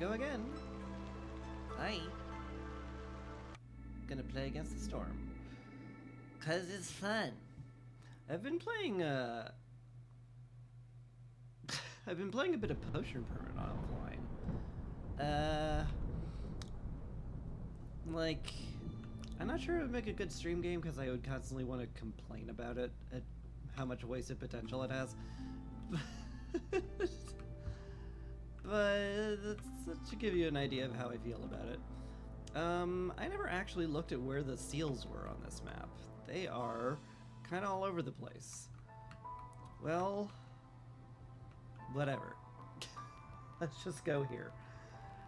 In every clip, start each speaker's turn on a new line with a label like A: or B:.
A: go again. Hi. Gonna play against the storm. 'Cause it's fun. I've been playing, I've been playing a bit of Potion Permit offline. Like, I'm not sure it would make a good stream game because I would constantly want to complain about it, at how much wasted potential it has. But that should give you an idea of how I feel about it. I never actually looked at where the seals were on this map. They are kind of all over the place. Well, whatever. Let's just go here.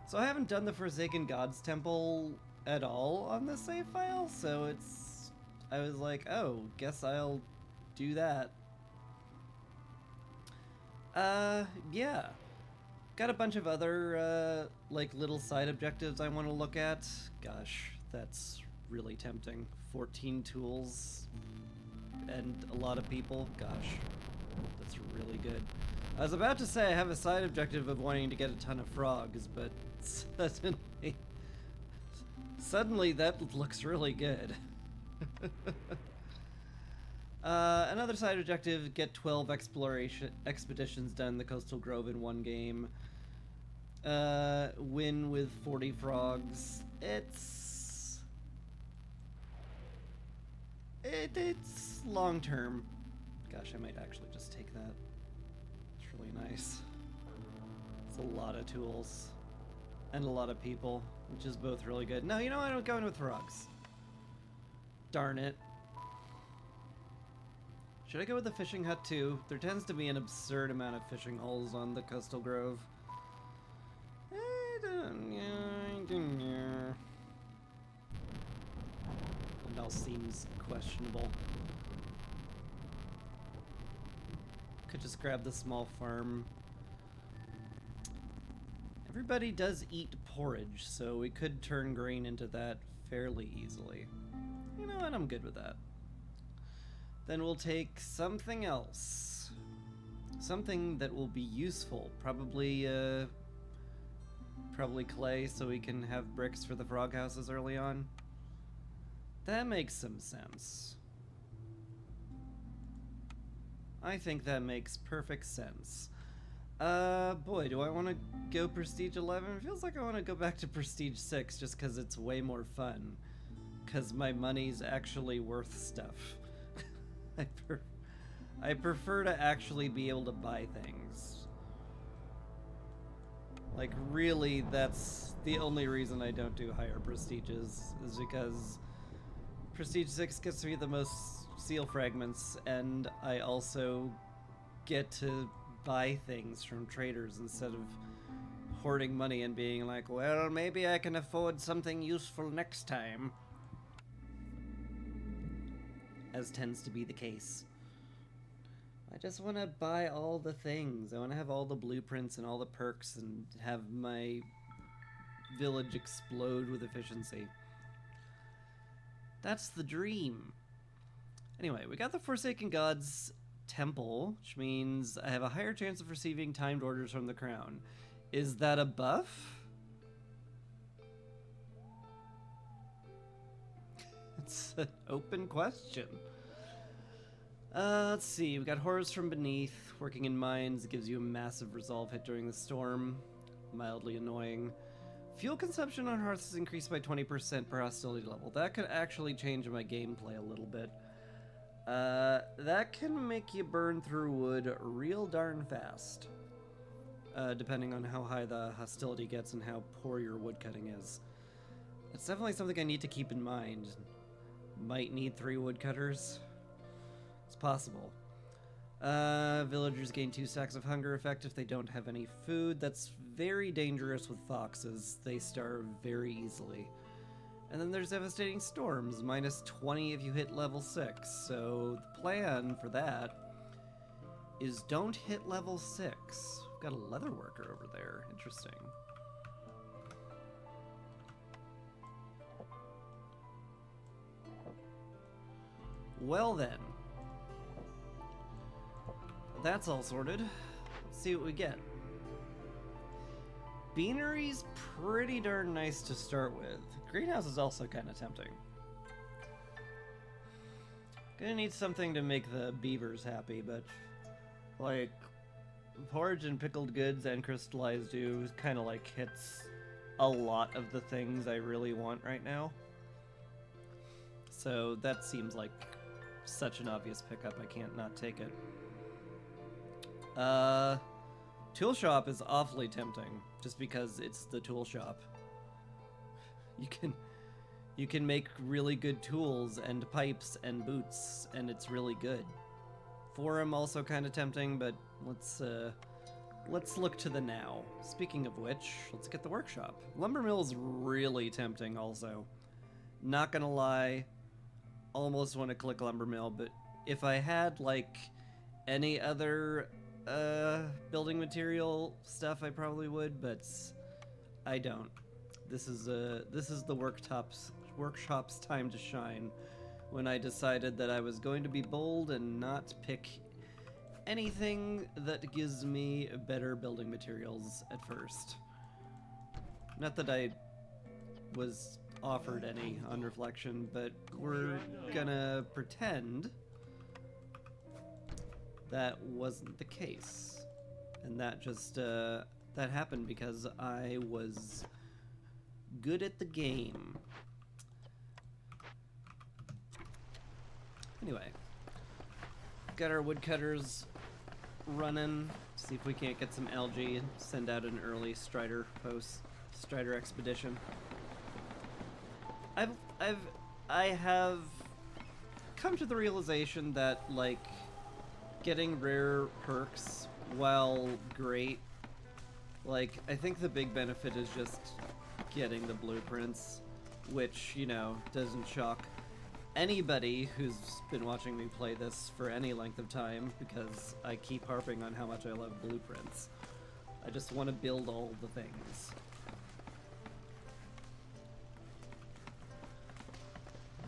A: So I haven't done the Forsaken Gods Temple at all on this save file, so I was like, oh, guess I'll do that. Yeah. Got a bunch of other, like, little side objectives I want to look at. Gosh, that's really tempting. 14 tools and a lot of people. Gosh, that's really good. I was about to say I have a side objective of wanting to get a ton of frogs, but suddenly that looks really good. Another side objective, get 12 expeditions done in the Coastal Grove in one game. Win with 40 frogs. It's long term. Gosh, I might actually just take that. It's really nice. It's a lot of tools. And a lot of people, which is both really good. No, you know what? I'm going with frogs. Darn it. Should I go with the fishing hut too? There tends to be an absurd amount of fishing holes on the Coastal Grove. It all seems questionable. Could just grab the small farm. Everybody does eat porridge, so we could turn grain into that fairly easily. You know what? I'm good with that. Then we'll take something else. Something that will be useful. Probably clay, so we can have bricks for the frog houses early on. That makes some sense. I think that makes perfect sense. Boy, do I want to go Prestige 11? It feels like I want to go back to Prestige 6 just because it's way more fun. Because my money's actually worth stuff. I prefer to actually be able to buy things. Like, really, that's the only reason I don't do higher prestiges, is because Prestige 6 gets me the most seal fragments, and I also get to buy things from traders instead of hoarding money and being like, well, maybe I can afford something useful next time. As tends to be the case. I just want to buy all the things. I want to have all the blueprints and all the perks and have my village explode with efficiency. That's the dream. Anyway, we got the Forsaken Gods Temple, which means I have a higher chance of receiving timed orders from the crown. Is that a buff? It's an open question. Let's see. We got Horrors from Beneath. Working in mines gives you a massive resolve hit during the storm. Mildly annoying. Fuel consumption on hearths is increased by 20% per hostility level. That could actually change my gameplay a little bit. That can make you burn through wood real darn fast. Depending on how high the hostility gets and how poor your woodcutting is. It's definitely something I need to keep in mind. Might need 3 woodcutters. It's possible. Villagers gain 2 stacks of hunger effect if they don't have any food. That's very dangerous with foxes. They starve very easily. And then there's Devastating Storms, minus 20 if you hit level 6. So the plan for that is don't hit level 6. We've got a leather worker over there. Interesting. Well then. That's all sorted. Let's see what we get. Beanery's pretty darn nice to start with. Greenhouse is also kind of tempting. Gonna need something to make the beavers happy, but like porridge and pickled goods and crystallized dew kind of like hits a lot of the things I really want right now. So that seems like such an obvious pickup, I can't not take it. Tool shop is awfully tempting, just because it's the tool shop. You can make really good tools and pipes and boots, and it's really good. Forum also kind of tempting, but let's look to the now. Speaking of which, let's get the workshop. Lumber mill is really tempting also. Not gonna lie, almost want to click lumber mill, but if I had like any other building material stuff, I probably would, but I don't. This is the workshop's time to shine, when I decided that I was going to be bold and not pick anything that gives me better building materials at first. Not that I was offered any on reflection, but we're gonna pretend that wasn't the case. And that just, that happened because I was good at the game. Anyway, got our woodcutters running. See if we can't get some algae and send out an early Strider expedition. I have come to the realization that like getting rare perks, while great, like I think the big benefit is just getting the blueprints, which, you know, doesn't shock anybody who's been watching me play this for any length of time, because I keep harping on how much I love blueprints. I just want to build all the things.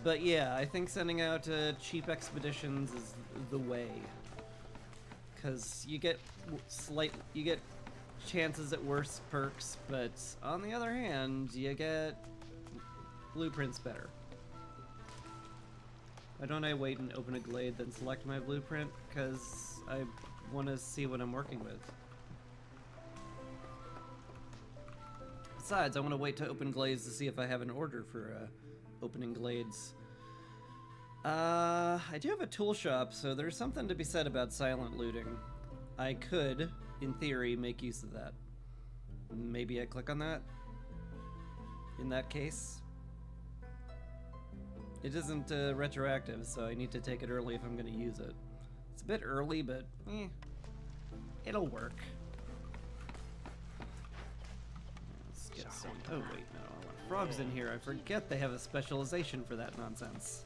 A: But yeah, I think sending out cheap expeditions is the way, because you get chances at worse perks, but on the other hand, you get blueprints better. Why don't I wait and open a glade, then select my blueprint? Because I want to see what I'm working with. Besides, I want to wait to open glades to see if I have an order for opening glades. I do have a tool shop, so there's something to be said about silent looting. I could, in theory, make use of that. Maybe I click on that? In that case? It isn't retroactive, so I need to take it early if I'm going to use it. It's a bit early, but it'll work. Let's get some... Oh wait, no, I want frogs in here. I forget they have a specialization for that nonsense.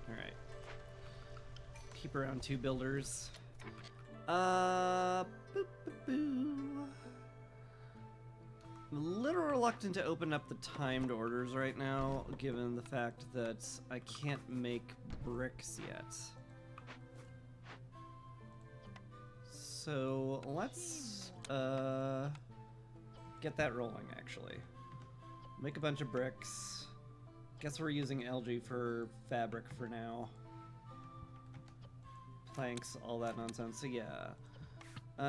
A: Alright. Keep around 2 builders. Boop, boop, boo. I'm a little reluctant to open up the timed orders right now, given the fact that I can't make bricks yet. So let's get that rolling, actually. Make a bunch of bricks. Guess we're using algae for fabric for now. Planks, all that nonsense. So yeah,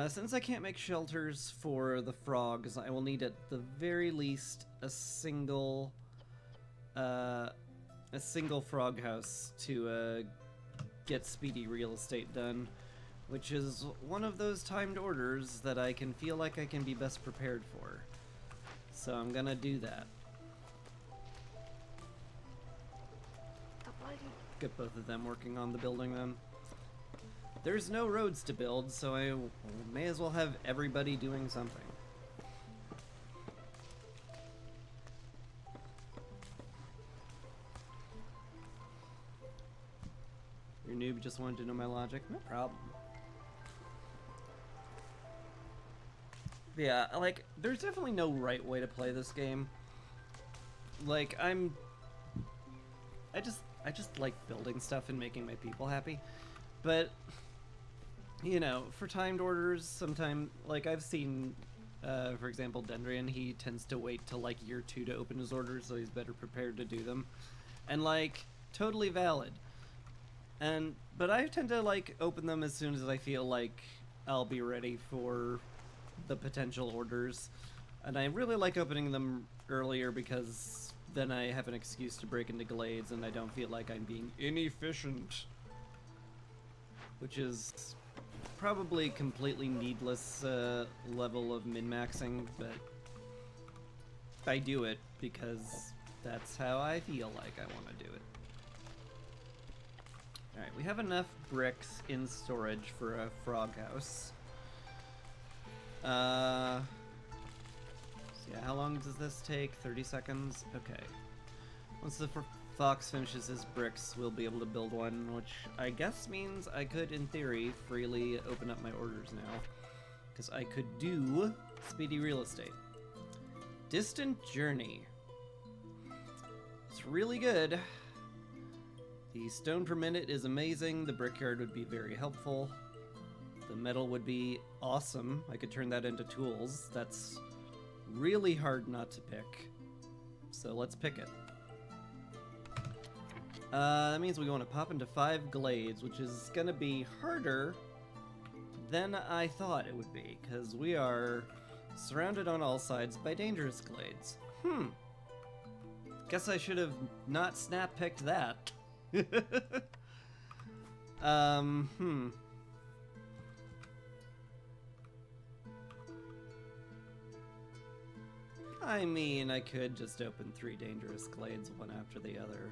A: since I can't make shelters for the frogs, I will need at the very least a single frog house to get speedy real estate done, which is one of those timed orders that I can feel like I can be best prepared for. So I'm gonna do that. Get both of them working on the building then. There's no roads to build, so I may as well have everybody doing something. Your noob just wanted to know my logic? No problem. Yeah, like, there's definitely no right way to play this game. Like, I I just like building stuff and making my people happy. But, you know, for timed orders, sometimes, like, I've seen, for example, Dendrian, he tends to wait till, like, year 2 to open his orders, so he's better prepared to do them. And, like, totally valid. But I tend to, like, open them as soon as I feel like I'll be ready for the potential orders. And I really like opening them earlier because then I have an excuse to break into glades and I don't feel like I'm being inefficient. Which is probably completely needless level of min-maxing, but I do it because that's how I feel like I want to do it. Alright, we have enough bricks in storage for a frog house. So yeah, how long does this take? 30 seconds? Okay. Once the fox finishes his bricks, we'll be able to build one, which I guess means I could, in theory, freely open up my orders now. Because I could do speedy real estate. Distant journey. It's really good. The stone per minute is amazing. The brickyard would be very helpful. The metal would be awesome. I could turn that into tools. That's really hard not to pick. So let's pick it. That means we want to pop into 5 glades, which is going to be harder than I thought it would be, because we are surrounded on all sides by dangerous glades. Guess I should have not snap-picked that. I mean, I could just open 3 dangerous glades one after the other.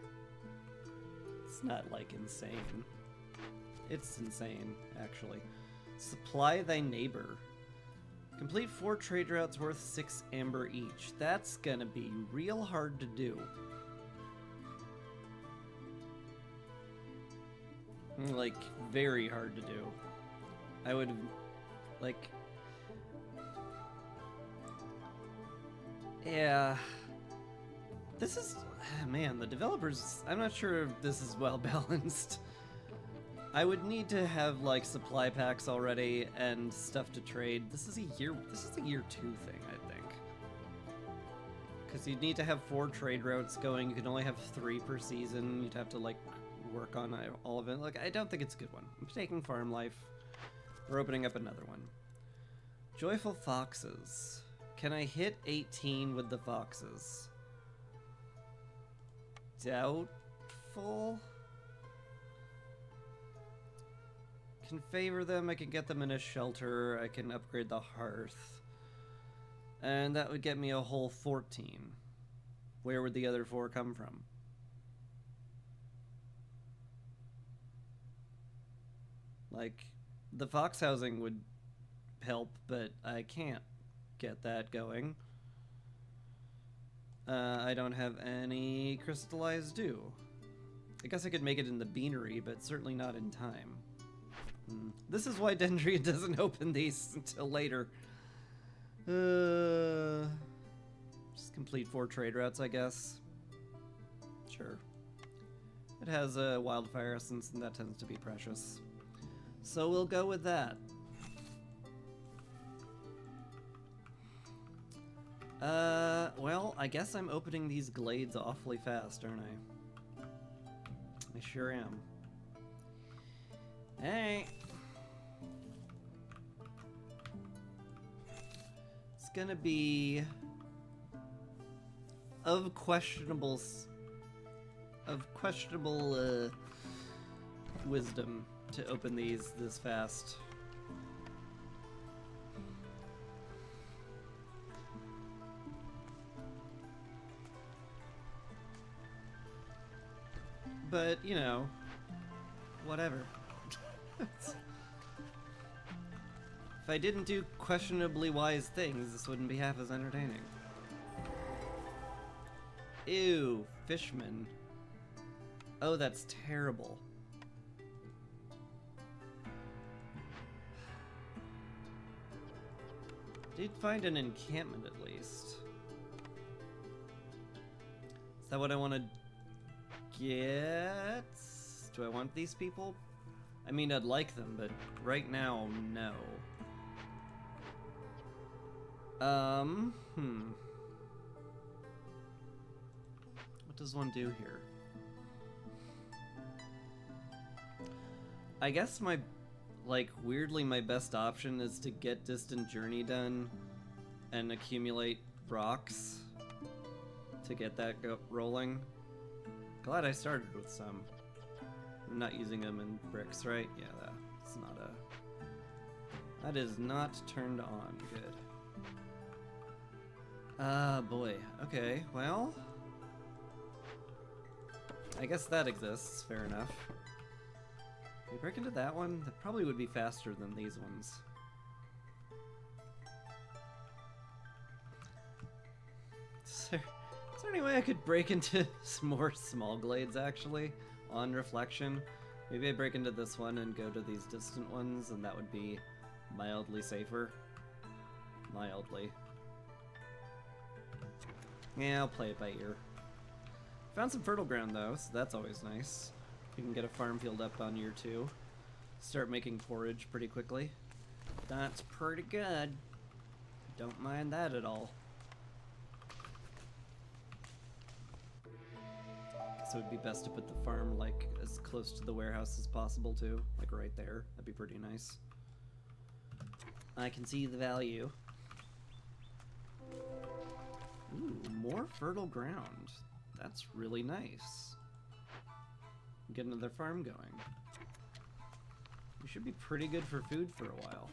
A: It's not, like, insane. It's insane, actually. Supply thy neighbor. Complete 4 trade routes worth 6 amber each. That's gonna be real hard to do. Like, very hard to do. I would, like... Yeah... This is... Man, the developers... I'm not sure if this is well balanced. I would need to have, like, supply packs already and stuff to trade. This is a year 2 thing, I think. Because you'd need to have 4 trade routes going. You can only have 3 per season. You'd have to, like, work on all of it. Like, I don't think it's a good one. I'm taking farm life. We're opening up another one. Joyful foxes. Can I hit 18 with the foxes? Doubtful? Can favor them, I can get them in a shelter, I can upgrade the hearth. And that would get me a whole 14. Where would the other 4 come from? Like, the fox housing would help, but I can't get that going. I don't have any crystallized dew. I guess I could make it in the beanery, but certainly not in time. This is why Dendria doesn't open these until later. Just complete 4 trade routes, I guess. Sure. It has a wildfire essence, and that tends to be precious. So we'll go with that. Well, I guess I'm opening these glades awfully fast, aren't I? I sure am. Hey! It's gonna be of questionable wisdom to open these this fast. But, you know, whatever. If I didn't do questionably wise things, this wouldn't be half as entertaining. Ew, fishman. Oh, that's terrible. Did find an encampment at least. Is that what I want to get... Do I want these people? I mean, I'd like them, but right now, no. What does one do here? I guess my, like, weirdly my best option is to get Distant Journey done and accumulate rocks to get that rolling. Glad I started with some. I'm not using them in bricks, right? Yeah, that's not a... That is not turned on. Good. Boy. Okay, well... I guess that exists. Fair enough. If we break into that one, that probably would be faster than these ones. Is there any way I could break into some more small glades, actually, on reflection? Maybe I break into this one and go to these distant ones, and that would be mildly safer. Mildly. Yeah, I'll play it by ear. Found some fertile ground, though, so that's always nice. We can get a farm field up on year 2. Start making forage pretty quickly. That's pretty good. Don't mind that at all. So it'd be best to put the farm, like, as close to the warehouse as possible, too. Like, right there. That'd be pretty nice. I can see the value. Ooh, more fertile ground. That's really nice. Get another farm going. We should be pretty good for food for a while.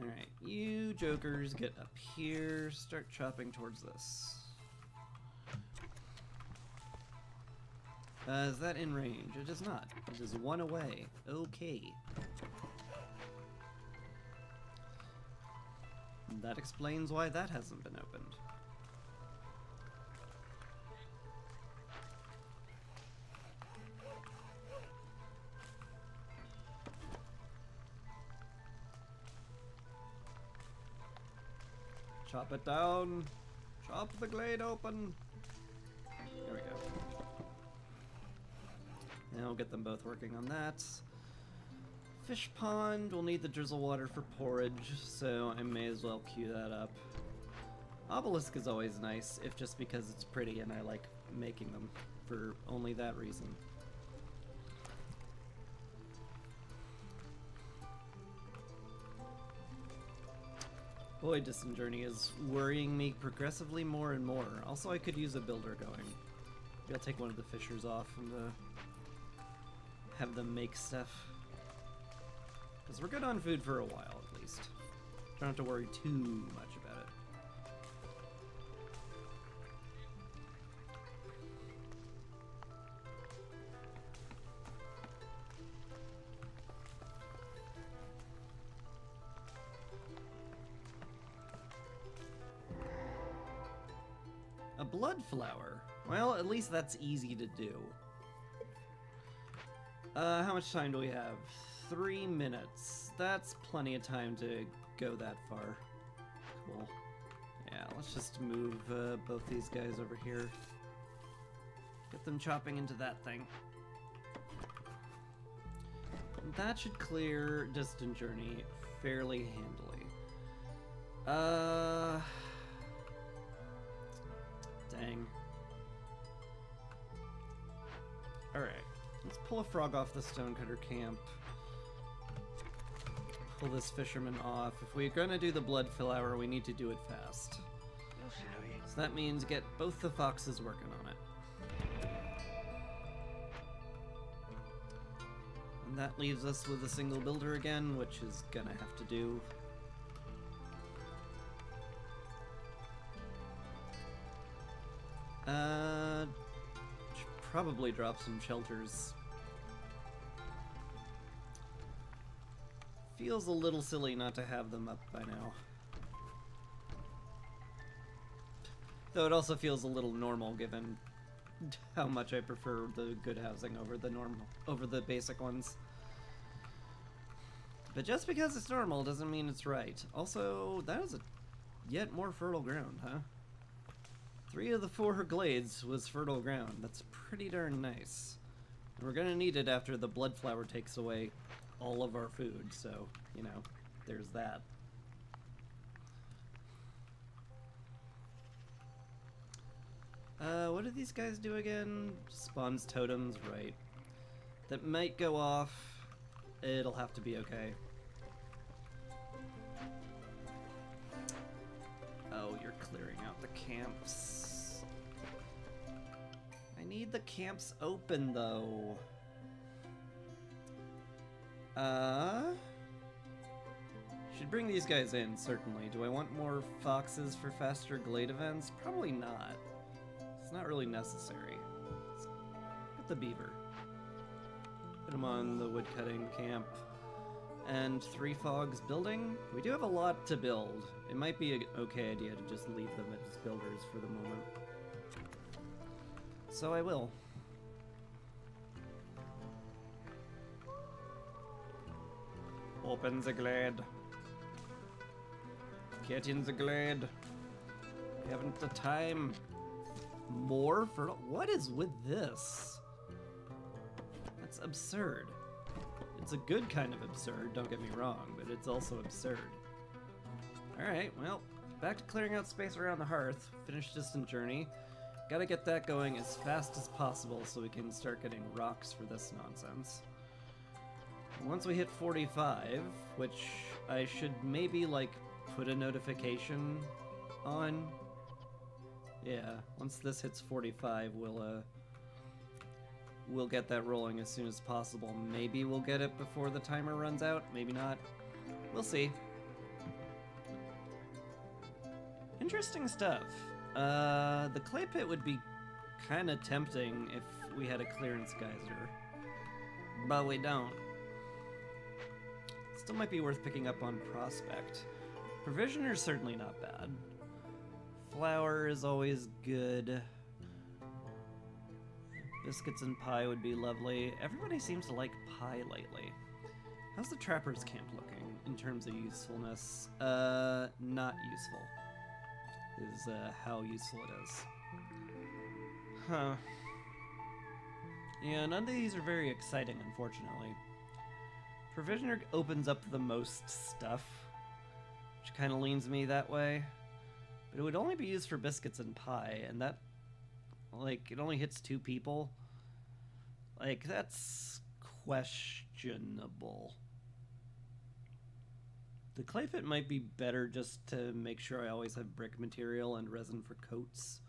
A: Alright, you jokers get up here. Start chopping towards this. Is that in range? It is not. It is 1 away. Okay. That explains why that hasn't been opened. Chop it down. Chop the glade open. There we go. Now we'll get them both working on that. Fish pond, we'll need the drizzle water for porridge, so I may as well queue that up. Obelisk is always nice, if just because it's pretty and I like making them for only that reason. Boy, Distant Journey is worrying me progressively more and more. Also, I could use a builder going. Maybe I'll take one of the fishers off and have them make stuff. Because we're good on food for a while, at least. Don't have to worry too much about it. A blood flower. Well, at least that's easy to do. How much time do we have? 3 minutes. That's plenty of time to go that far. Cool. Yeah, let's just move both these guys over here. Get them chopping into that thing. And that should clear Distant Journey fairly handily. Dang. Alright. Let's pull a frog off the stonecutter camp. Pull this fisherman off. If we're gonna do the blood flower, we need to do it fast. So that means get both the foxes working on it. And that leaves us with a single builder again, which is gonna have to do. Should probably drop some shelters. Feels a little silly not to have them up by now. Though it also feels a little normal given how much I prefer the good housing over the basic ones. But just because it's normal doesn't mean it's right. Also, that is yet more fertile ground, huh? 3 of the 4 glades was fertile ground. That's pretty darn nice. We're gonna need it after the blood flower takes away all of our food, so, you know, there's that. What do these guys do again? Spawns totems, right. That might go off. It'll have to be okay. Oh, you're clearing out the camps. I need the camps open, though. Should bring these guys in, certainly. Do I want more foxes for faster glade events? Probably not. It's not really necessary. Let's get the beaver. Put him on the woodcutting camp. And 3 fogs building. We do have a lot to build. It might be an okay idea to just leave them as builders for the moment. So I will. Open the glade. Get in the glade. We haven't the time. More for what is with this? That's absurd. It's a good kind of absurd, don't get me wrong, but it's also absurd. Alright, well, back to clearing out space around the hearth. Finished distant journey. Gotta get that going as fast as possible so we can start getting rocks for this nonsense. Once we hit 45, which I should maybe, like, put a notification on. Yeah, once this hits 45, we'll get that rolling as soon as possible. Maybe we'll get it before the timer runs out, maybe not. We'll see. Interesting stuff. The clay pit would be kind of tempting if we had a clearance geyser, but we don't. Still might be worth picking up on Prospect. Provisioner's certainly not bad. Flour is always good. Biscuits and pie would be lovely. Everybody seems to like pie lately. How's the Trapper's Camp looking in terms of usefulness? Not useful. Is how useful it is. Huh. Yeah, none of these are very exciting, unfortunately. Provisioner opens up the most stuff, which kind of leans me that way. But it would only be used for biscuits and pie, and that, like, it only hits 2 people. Like, that's questionable. The clay pit might be better just to make sure I always have brick material and resin for coats.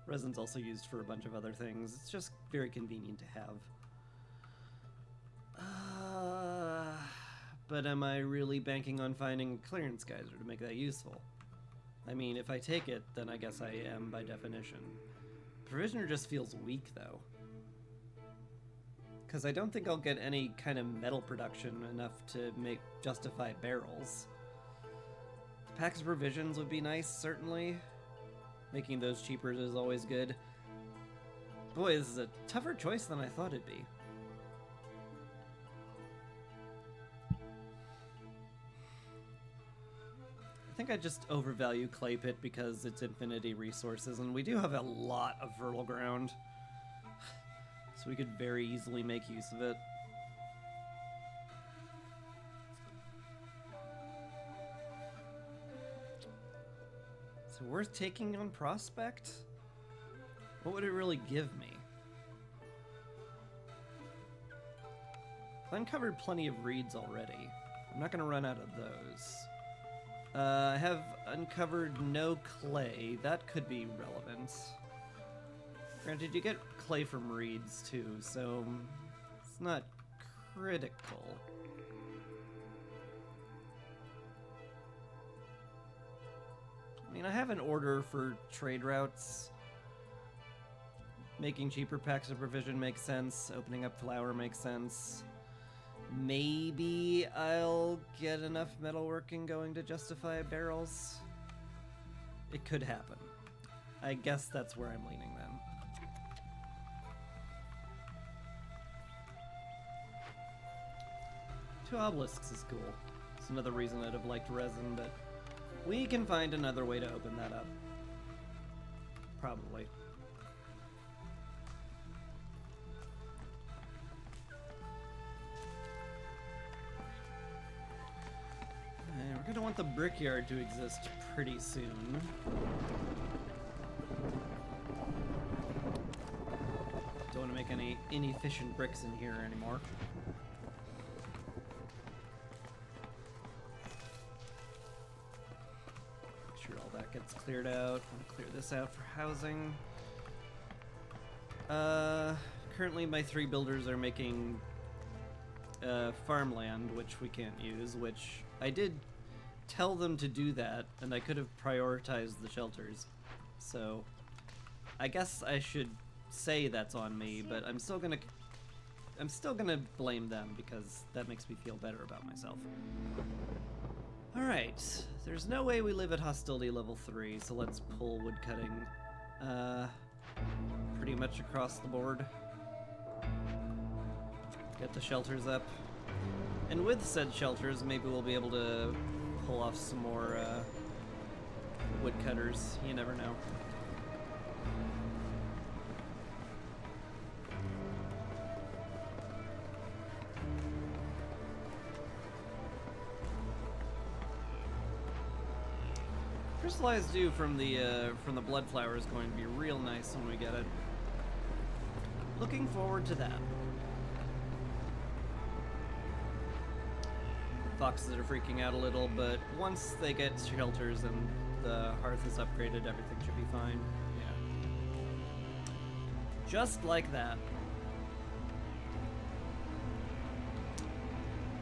A: Resin's also used for a bunch of other things. It's just very convenient to have. But am I really banking on finding a clearance geyser to make that useful? I mean, if I take it, then I guess I am by definition. Provisioner just feels weak, though. Because I don't think I'll get any kind of metal production enough to justify barrels. The packs of provisions would be nice, certainly. Making those cheaper is always good. Boy, this is a tougher choice than I thought it'd be. I think I just overvalue Clay Pit because it's infinity resources, and we do have a lot of fertile ground. So we could very easily make use of it. So worth taking on Prospect? What would it really give me? I've uncovered plenty of reeds already. I'm not going to run out of those. I have uncovered no clay. That could be relevant. Granted, you get clay from reeds too, so it's not critical. I mean, I have an order for trade routes. Making cheaper packs of provision makes sense. Opening up flour makes sense. Maybe I'll get enough metalworking going to justify barrels. It could happen. I guess that's where I'm leaning then. Two obelisks is cool. It's another reason I'd have liked resin, but we can find another way to open that up. Probably. We're gonna want the brickyard to exist pretty soon. Don't want to make any inefficient bricks in here anymore. Make sure all that gets cleared out. I'll clear this out for housing. Currently my 3 builders are making farmland, which we can't use, which I did tell them to do that, and I could have prioritized the shelters. So I guess I should say that's on me, but I'm still gonna blame them because that makes me feel better about myself. Alright, there's no way we live at hostility level 3, so let's pull woodcutting pretty much across the board. Get the shelters up. And with said shelters, maybe we'll be able to pull off some more woodcutters. You never know. Crystallized dew from the blood flower is going to be real nice when we get it. Looking forward to that. Foxes are freaking out a little, but once they get shelters and the hearth is upgraded, everything should be fine. Yeah. Just like that.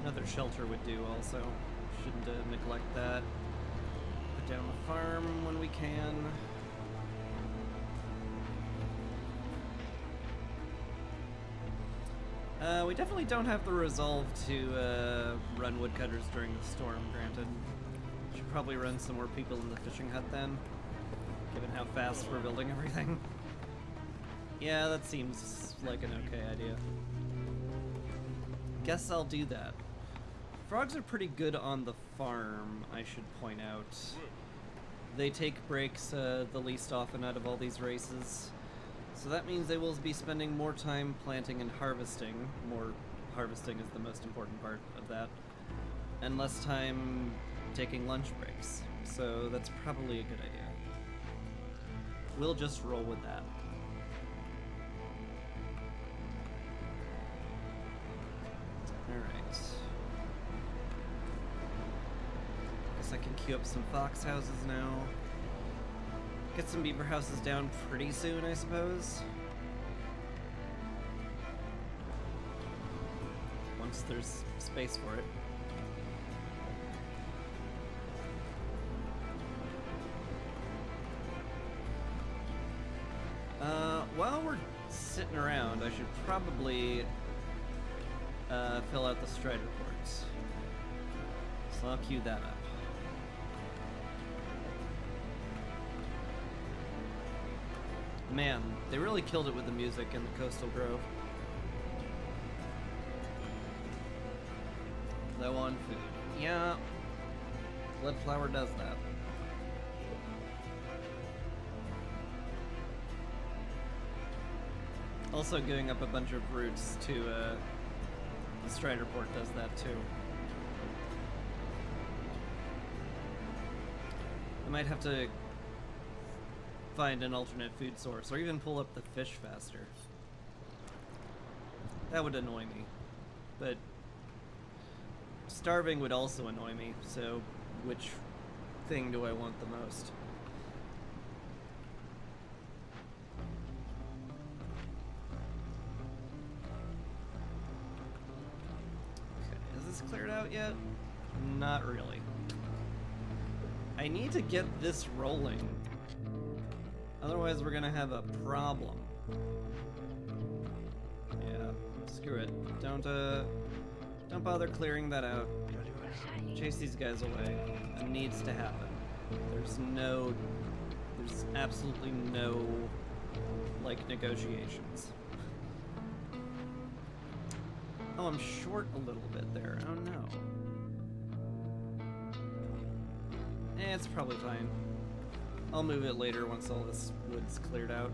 A: Another shelter would do also. Shouldn't neglect that. Put down the farm when we can. We definitely don't have the resolve to run woodcutters during the storm, granted. Should probably run some more people in the fishing hut then, given how fast we're building everything. Yeah, that seems like an okay idea. Guess I'll do that. Frogs are pretty good on the farm, I should point out. They take breaks the least often out of all these races. So that means they will be spending more time planting and harvesting. More harvesting is the most important part of that. And less time taking lunch breaks. So that's probably a good idea. We'll just roll with that. Alright. Guess I can queue up some fox houses now. Get some beaver houses down pretty soon, I suppose. Once there's space for it. While we're sitting around, I should probably fill out the Strider ports. So I'll queue that up. Man, they really killed it with the music in the Coastal Grove. Low on food. Yeah, Bloodflower does that. Also giving up a bunch of roots to the Strider port does that too. I might have to find an alternate food source, or even pull up the fish faster. That would annoy me. But starving would also annoy me, so which thing do I want the most? Okay, is this cleared out yet? Not really. I need to get this rolling. Otherwise, we're gonna have a problem. Yeah, screw it. Don't bother clearing that out. Chase these guys away. It needs to happen. There's absolutely no, like, negotiations. Oh, I'm short a little bit there. Oh no. It's probably fine. I'll move it later once all this wood's cleared out.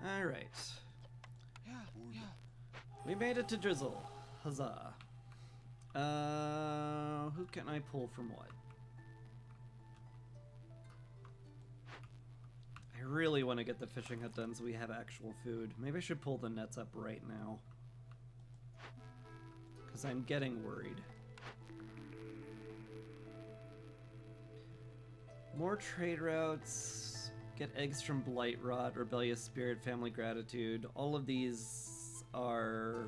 A: Alright. We made it to Drizzle. Huzzah. Who can I pull from what? I really want to get the fishing hut done so we have actual food. Maybe I should pull the nets up right now. Because I'm getting worried. More trade routes. Get eggs from Blightrot, Rebellious Spirit, Family Gratitude. All of these are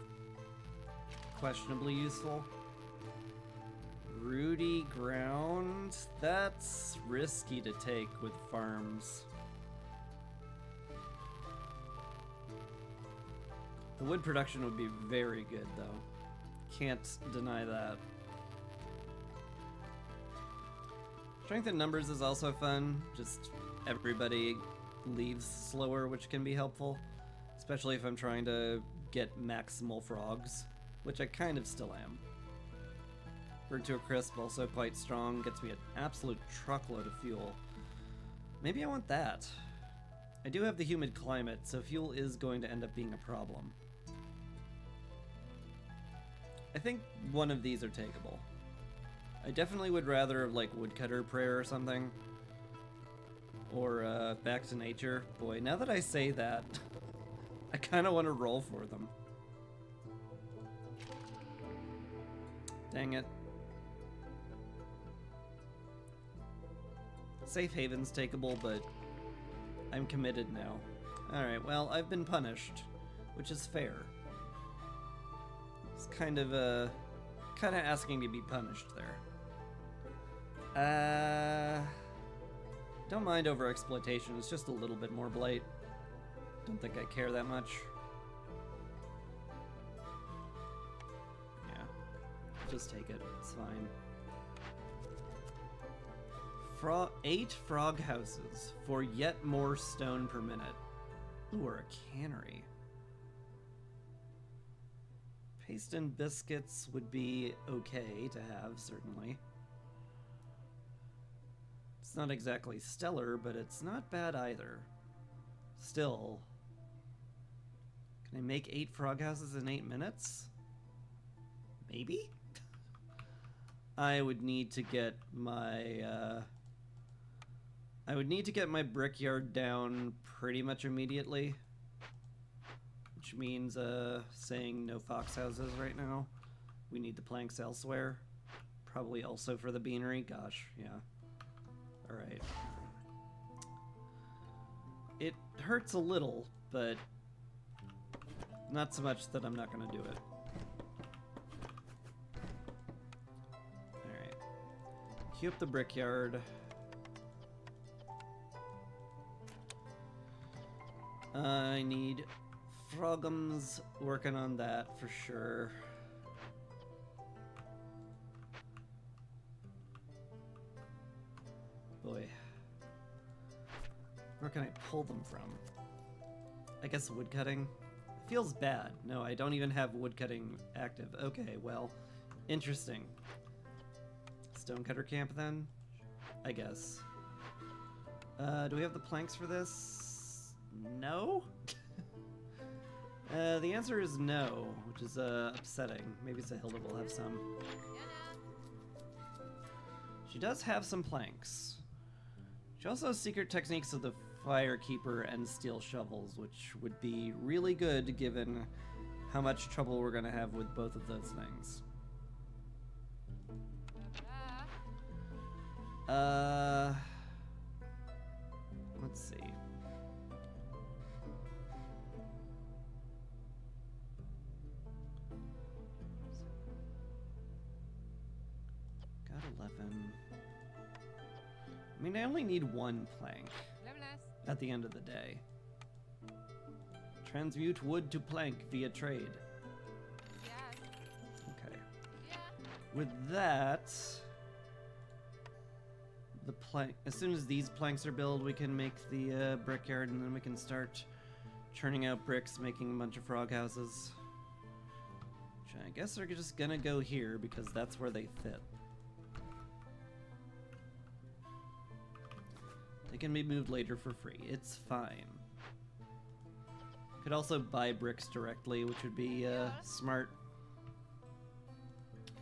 A: questionably useful. Rooty Ground. That's risky to take with farms. The wood production would be very good, though. Can't deny that. Strength in numbers is also fun. Just everybody leaves slower, which can be helpful. Especially if I'm trying to get maximal frogs, which I kind of still am. Burn to a Crisp, also quite strong. Gets me an absolute truckload of fuel. Maybe I want that. I do have the humid climate, so fuel is going to end up being a problem. I think one of these are takeable. I definitely would rather have, like, Woodcutter Prayer or something. Or, Back to Nature. Boy, now that I say that, I kind of want to roll for them. Dang it. Safe Haven's takeable, but I'm committed now. Alright, well, I've been punished, which is fair. It's kind of asking to be punished there. Don't mind overexploitation, it's just a little bit more blight. Don't think I care that much. Yeah, just take it, it's fine. 8 frog houses for yet more stone per minute. Ooh, or a cannery. Paste and biscuits would be okay to have, certainly. It's not exactly stellar, but it's not bad either. Still. Can I make 8 frog houses in 8 minutes? Maybe? I would need to get my, brickyard down pretty much immediately. Which means, saying no fox houses right now. We need the planks elsewhere. Probably also for the beanery. Gosh, yeah. Alright. It hurts a little, but not so much that I'm not gonna do it. Alright. Queue up the brickyard. I need Frogums working on that for sure. Boy. Where can I pull them from? I guess woodcutting? Feels bad. No, I don't even have woodcutting active. Okay, well, interesting. Stonecutter camp then? I guess. Do we have the planks for this? No? The answer is no, which is upsetting. Maybe Sahilda will have some. She does have some planks. She also has secret techniques of the Firekeeper and steel shovels, which would be really good given how much trouble we're gonna have with both of those things. Let's see. Got 11. I mean, I only need 1 plank at the end of the day. Transmute wood to plank via trade. Okay. With that, the plank. As soon as these planks are built, we can make the brickyard, and then we can start churning out bricks, making a bunch of frog houses. Which I guess are just gonna go here because that's where they fit. They can be moved later for free. It's fine. Could also buy bricks directly, which would be smart.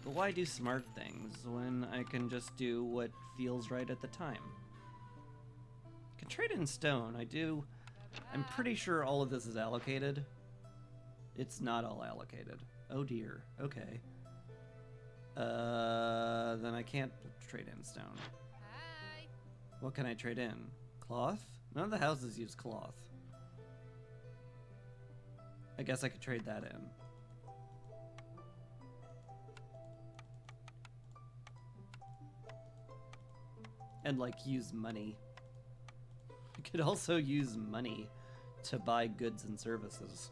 A: But why do smart things when I can just do what feels right at the time? I can trade in stone. I'm pretty sure all of this is allocated. It's not all allocated. Oh dear. Okay. Then I can't trade in stone. What can I trade in? Cloth? None of the houses use cloth. I guess I could trade that in. And like use money. You could also use money to buy goods and services.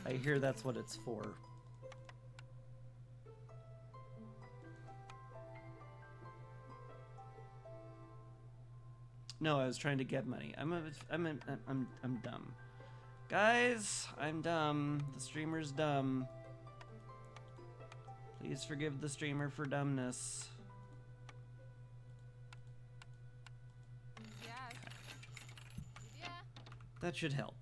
A: I hear that's what it's for. No, I was trying to get money. I'm dumb. Guys, I'm dumb. The streamer's dumb. Please forgive the streamer for dumbness. That should help.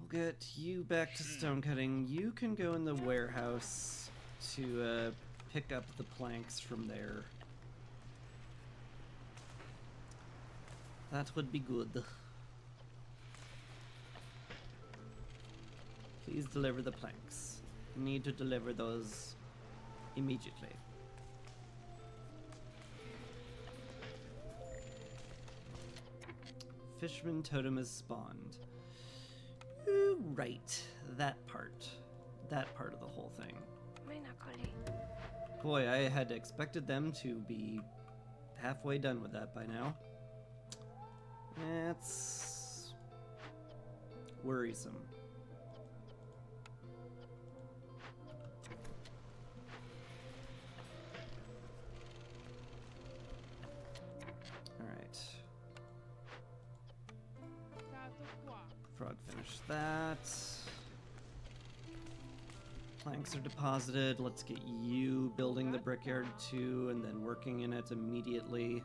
A: We'll get you back to stone cutting. You can go in the warehouse to pick up the planks from there. That would be good. Please deliver the planks. Need to deliver those immediately. Fishman totem is spawned. Ooh, right. That part. That part of the whole thing. Boy, I had expected them to be halfway done with that by now. That's worrisome. Alright. Frog finished that. Planks are deposited. Let's get you building the brickyard too and then working in it immediately.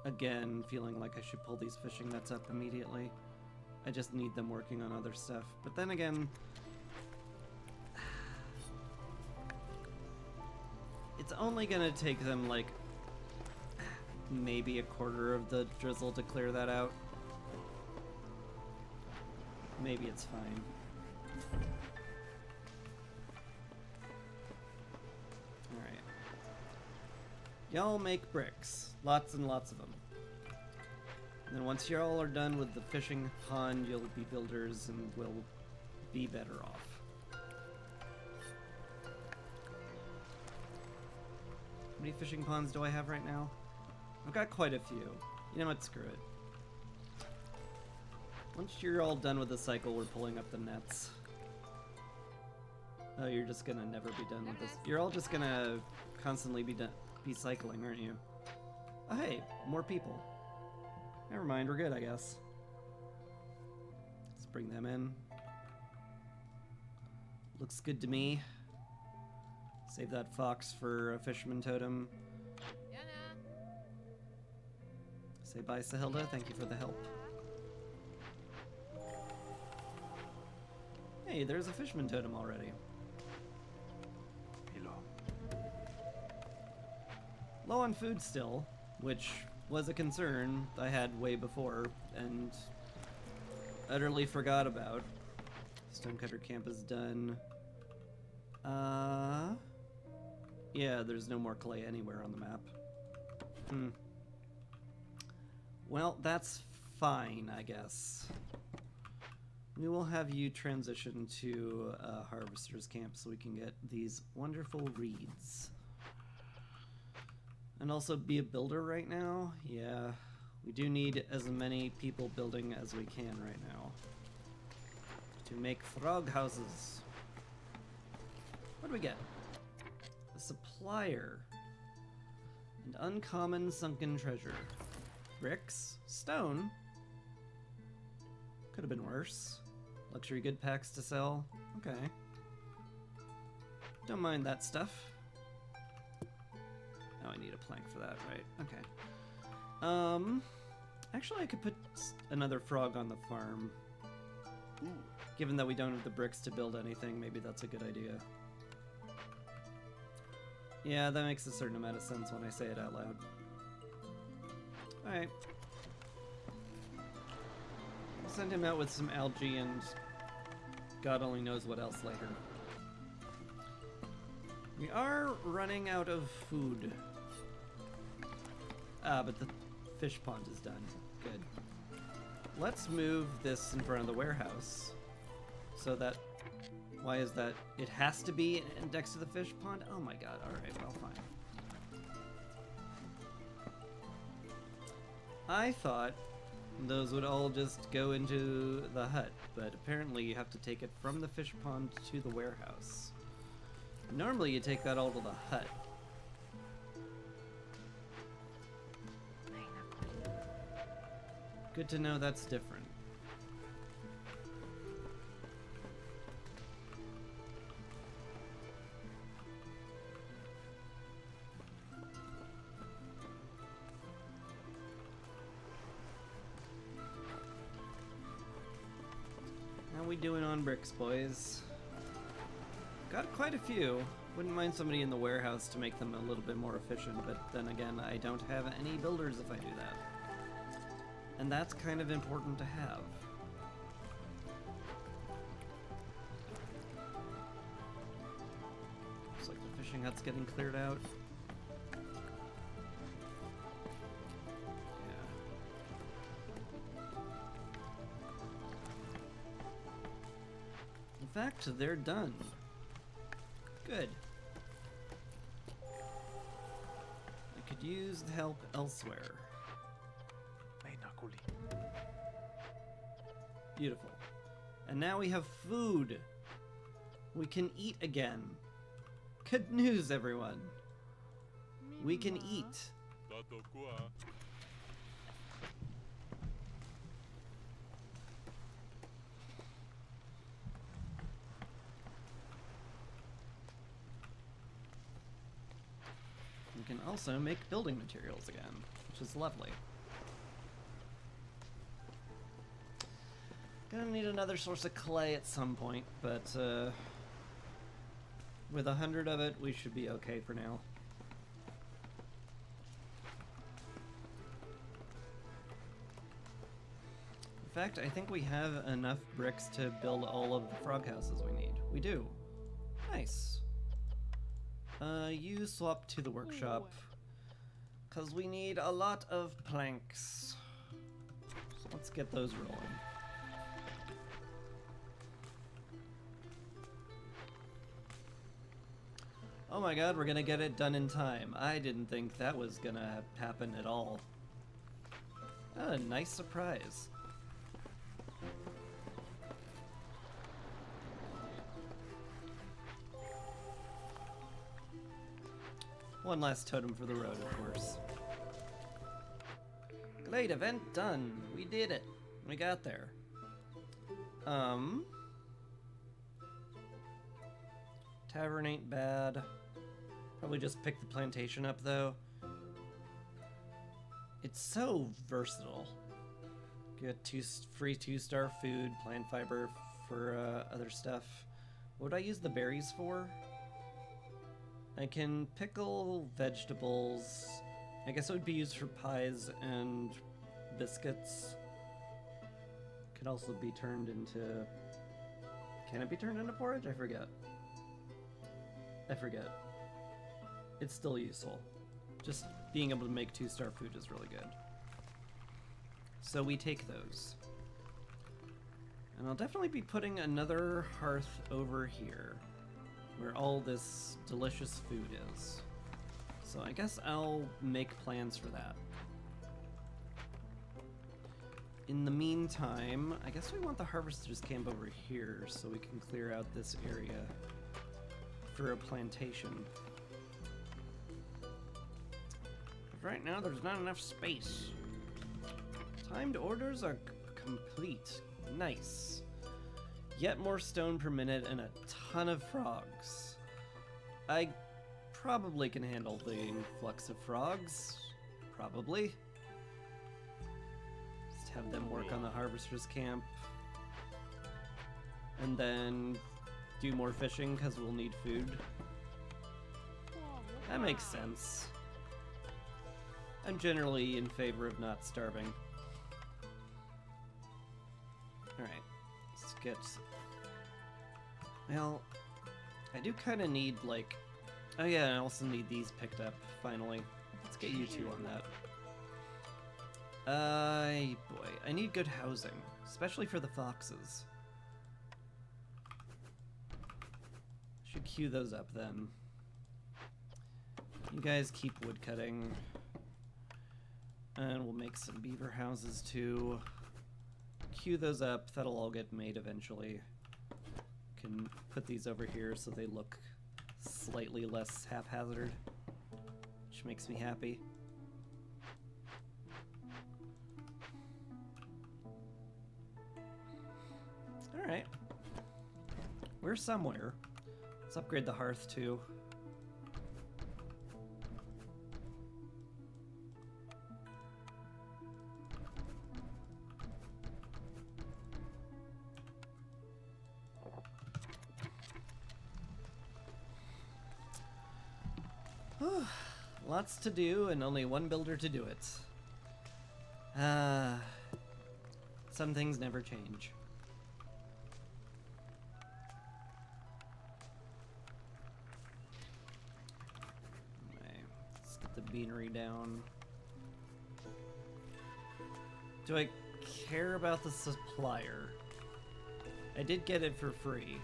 A: Again, feeling like I should pull these fishing nets up immediately. I just need them working on other stuff. But then again, it's only gonna take them like maybe a quarter of the drizzle to clear that out. Maybe it's fine. Alright. Y'all make bricks. Lots and lots of them. And then once y'all are done with the fishing pond, you'll be builders and will be better off. How many fishing ponds do I have right now? I've got quite a few. You know what? Screw it. Once you're all done with the cycle, we're pulling up the nets. Oh, you're just gonna never be done with this. You're all just gonna constantly be cycling, aren't you? Oh, hey, more people. Never mind, we're good, I guess. Let's bring them in. Looks good to me. Save that fox for a fisherman totem. Say bye, Sahilda. Thank you for the help. Hey, there's a fisherman totem already. Low on food still, which was a concern I had way before and utterly forgot about. Stonecutter camp is done. Yeah, there's no more clay anywhere on the map. Well, that's fine, I guess. We will have you transition to Harvester's Camp so we can get these wonderful reeds. And also be a builder right now. Yeah, we do need as many people building as we can right now to make frog houses. What do we get? A supplier. An uncommon sunken treasure. Bricks? Stone? Could have been worse. Luxury good packs to sell? Okay. Don't mind that stuff. Oh, I need a plank for that, right? Okay. Actually I could put another frog on the farm.
B: Ooh.
A: Given that we don't have the bricks to build anything, maybe that's a good idea. Yeah, that makes a certain amount of sense when I say it out loud. Alright. I'll send him out with some algae and God only knows what else later. We are running out of food. Ah, but the fish pond is done. Good. Let's move this in front of the warehouse. So that... Why is that? It has to be next to the fish pond? Oh my god, alright, well fine. I thought those would all just go into the hut, but apparently you have to take it from the fish pond to the warehouse. Normally you take that all to the hut. Good to know that's different. How we doing on bricks, boys? Got quite a few. Wouldn't mind somebody in the warehouse to make them a little bit more efficient, but then again, I don't have any builders if I do that. And that's kind of important to have. Looks like the fishing hut's getting cleared out. In fact, they're done. Good. I could use the help elsewhere. Beautiful. And now we have food. We can eat again. Good news, everyone. We can eat. We can also make building materials again, which is lovely. Gonna need another source of clay at some point, but with 100 of it, we should be okay for now. In fact, I think we have enough bricks to build all of the frog houses we need. We do. Nice. You swap to the workshop, because we need a lot of planks. So let's get those rolling. Oh my god, we're gonna get it done in time. I didn't think that was gonna happen at all. Oh, a nice surprise. One last totem for the road, of course. Glade event done. We did it. We got there. Tavern ain't bad. Probably just pick the plantation up, though. It's so versatile. Get free 2-star food, plant fiber for other stuff. What would I use the berries for? I can pickle vegetables. I guess it would be used for pies and biscuits. Could also be turned into... Can it be turned into porridge? I forget. It's still useful. Just being able to make 2-star food is really good. So we take those. And I'll definitely be putting another hearth over here, where all this delicious food is. So I guess I'll make plans for that. In the meantime, I guess we want the harvester's camp over here so we can clear out this area for a plantation. But right now there's not enough space. Timed orders are complete. Nice. Yet more stone per minute and a ton of frogs. I probably can handle the influx of frogs. Probably. Just have them work on the harvester's camp. And then do more fishing because we'll need food. That makes sense. I'm generally in favor of not starving. Alright, let's get... Well, I do kind of need, like... Oh yeah, I also need these picked up, finally. Let's get you two on that. Boy, I need good housing, especially for the foxes. Should queue those up then. You guys keep woodcutting. And we'll make some beaver houses too. Queue those up, that'll all get made eventually. Can put these over here so they look slightly less haphazard, which makes me happy. Alright. We're somewhere. Let's upgrade the hearth too. Lots to do and only one builder to do it. Some things never change. Okay, let's get the beanery down. Do I care about the supplier? I did get it for free.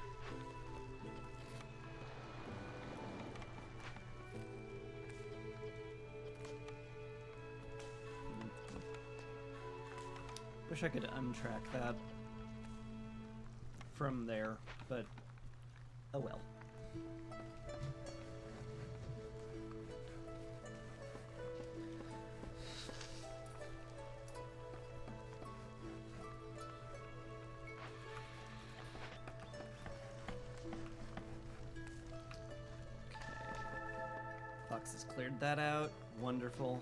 A: Wish I could untrack that from there, but oh well. Okay. Fox has cleared that out. Wonderful.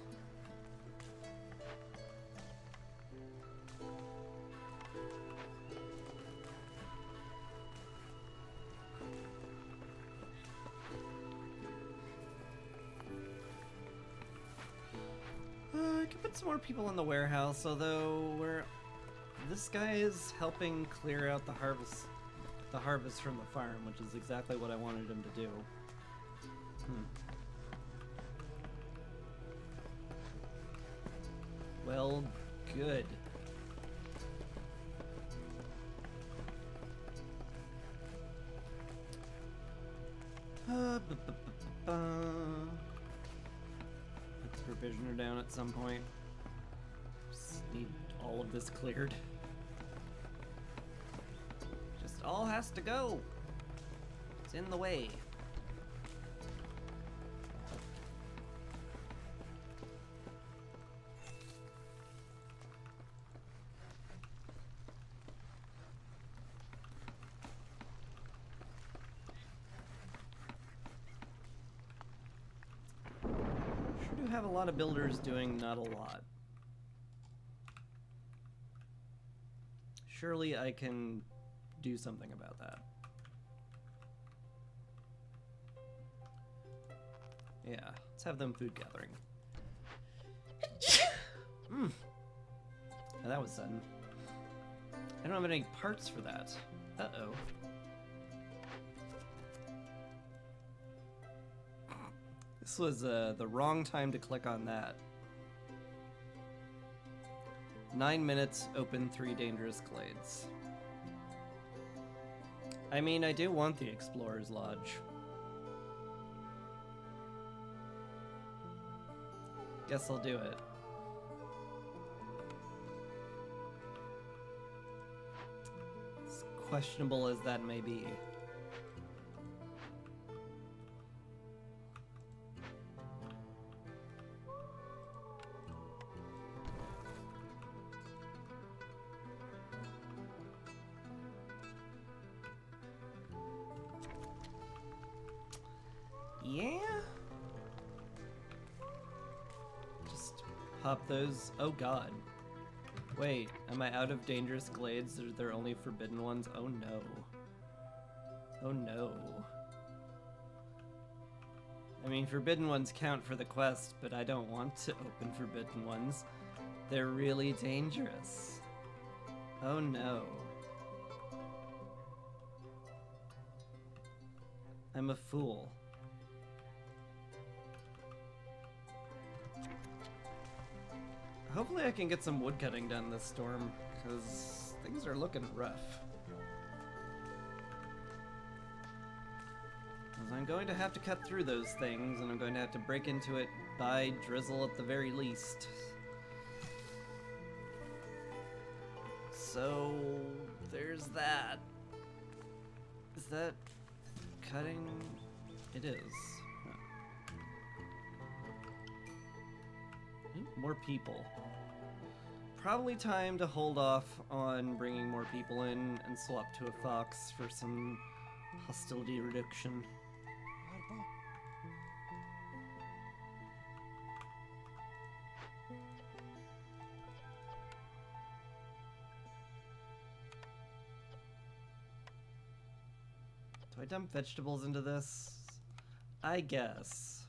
A: I could put some more people in the warehouse, although this guy is helping clear out the harvest from the farm, which is exactly what I wanted him to do. Well, good. Put the provisioner down at some point. Just need all of this cleared. Just all has to go. It's in the way. Have a lot of builders doing not a lot. Surely I can do something about that. Yeah, let's have them food gathering. Oh, that was sudden. I don't have any parts for that. Uh-oh. This was the wrong time to click on that. 9 minutes, open 3 dangerous glades. I mean, I do want the Explorer's Lodge. Guess I'll do it. As questionable as that may be. Yeah? Just pop those. Oh god. Wait, am I out of dangerous glades? Are there only forbidden ones? Oh no. Oh no. I mean, forbidden ones count for the quest, but I don't want to open forbidden ones. They're really dangerous. Oh no. I'm a fool. Hopefully I can get some woodcutting done this storm, because things are looking rough. Because I'm going to have to cut through those things, and I'm going to have to break into it by drizzle at the very least. So, there's that. Is that cutting? It is. More people. Probably time to hold off on bringing more people in and swap to a fox for some hostility reduction. Do I dump vegetables into this? I guess.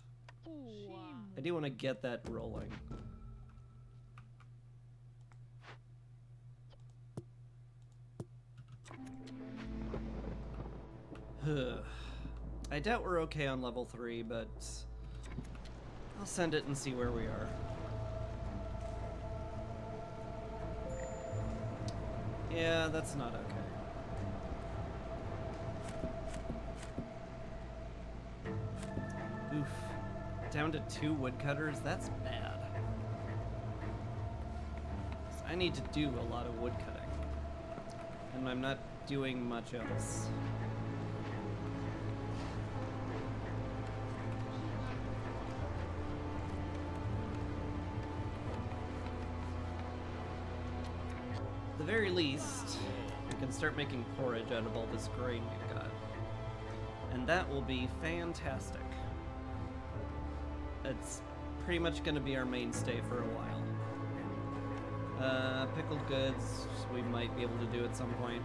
A: I do want to get that rolling. I doubt we're okay on level 3, but I'll send it and see where we are. Yeah, that's not okay. Oof. Down to 2 woodcutters? That's bad. So I need to do a lot of woodcutting. And I'm not doing much else. At the very least, we can start making porridge out of all this grain we've got. And that will be fantastic. It's pretty much going to be our mainstay for a while. Pickled goods, we might be able to do at some point.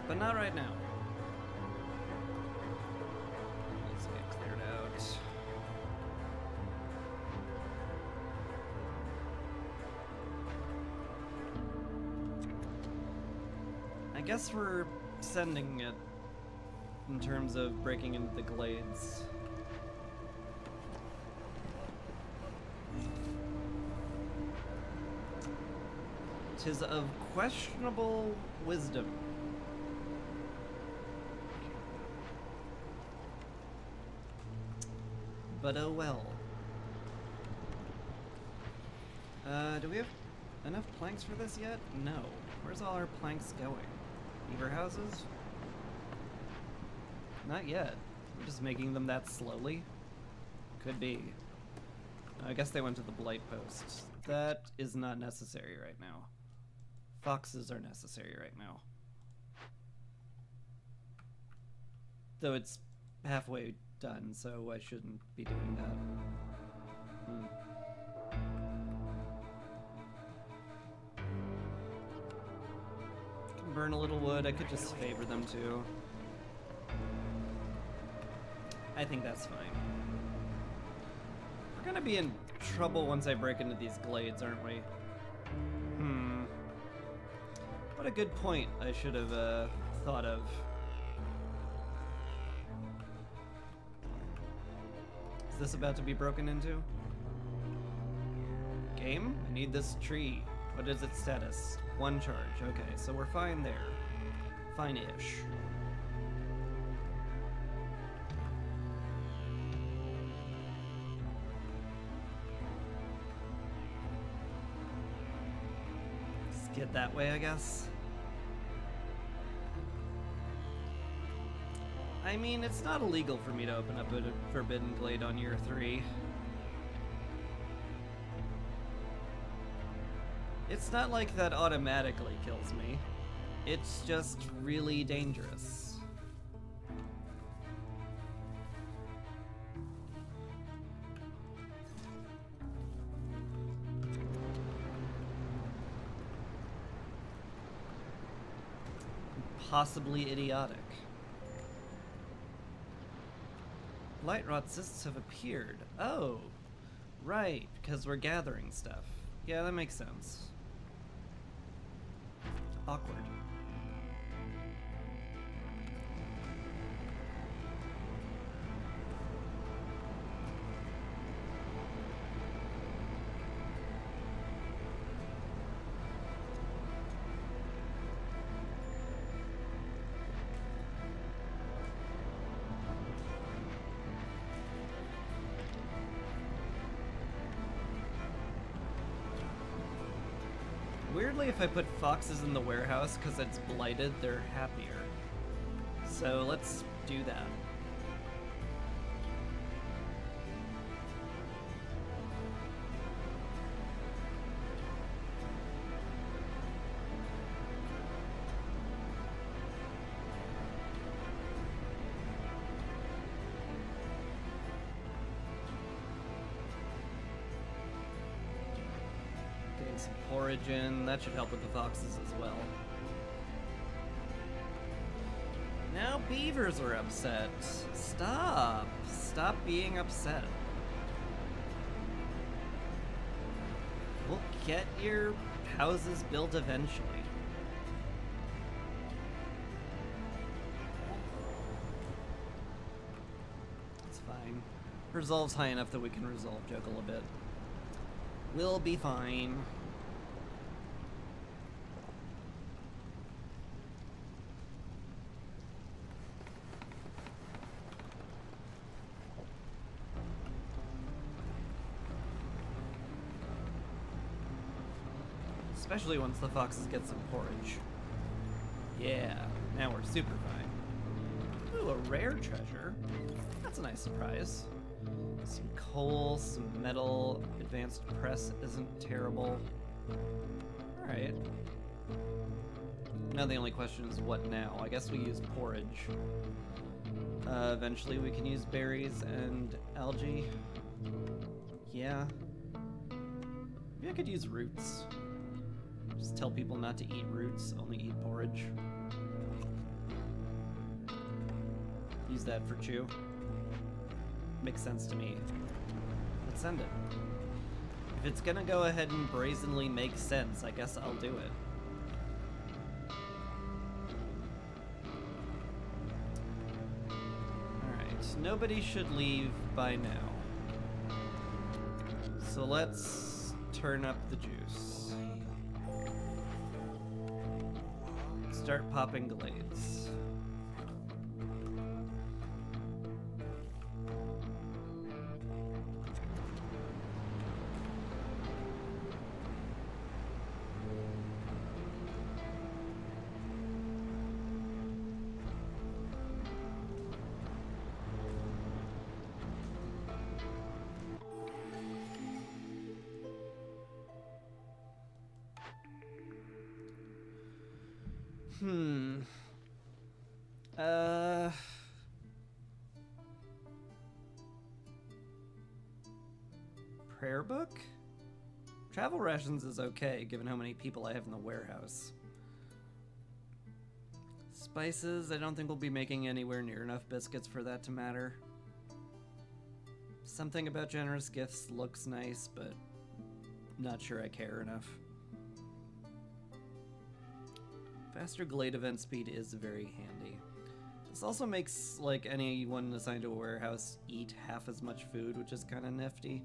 A: But not right now. Let's get cleared out. I guess we're sending it in terms of breaking into the glades. "'Tis of questionable wisdom." But oh well. Do we have enough planks for this yet? No. Where's all our planks going? Beaver houses? Not yet. We're just making them that slowly? Could be. I guess they went to the blight post. That is not necessary right now. Foxes are necessary right now. Though it's halfway done, so I shouldn't be doing that. Can burn a little wood. I could just favor them too. I think that's fine. We're gonna be in trouble once I break into these glades, aren't we? What a good point I should have thought of. Is this about to be broken into? Game? I need this tree. What is its status? 1 charge. Okay, so we're fine there. Fine-ish. Just get that way, I guess. I mean, it's not illegal for me to open up a Forbidden Glade on year 3. It's not like that automatically kills me. It's just really dangerous. Possibly idiotic. Light rot cysts have appeared. Oh, right, because we're gathering stuff. Yeah, that makes sense. Awkward. Weirdly, if I put foxes in the warehouse because it's blighted, they're happier. So let's do that. Some forage in. That should help with the foxes as well. Now beavers are upset. Stop. Stop being upset. We'll get your houses built eventually. It's fine. Resolve's high enough that we can resolve juggle a bit. We'll be fine. Especially once the foxes get some porridge. Yeah, now we're super fine. Ooh, a rare treasure. That's a nice surprise. Some coal, some metal, advanced press isn't terrible. Alright. Now the only question is what now? I guess we use porridge. Eventually we can use berries and algae. Yeah. Maybe I could use roots. Just tell people not to eat roots, only eat porridge. Use that for chew. Makes sense to me. Let's send it. If it's gonna go ahead and brazenly make sense, I guess I'll do it. Alright, nobody should leave by now. So let's turn up the juice. Start popping glades. Prayer book? Travel rations is okay, given how many people I have in the warehouse. Spices, I don't think we'll be making anywhere near enough biscuits for that to matter. Something about generous gifts looks nice, but not sure I care enough. Faster glade event speed is very handy. This also makes, like, anyone assigned to a warehouse eat half as much food, which is kind of nifty.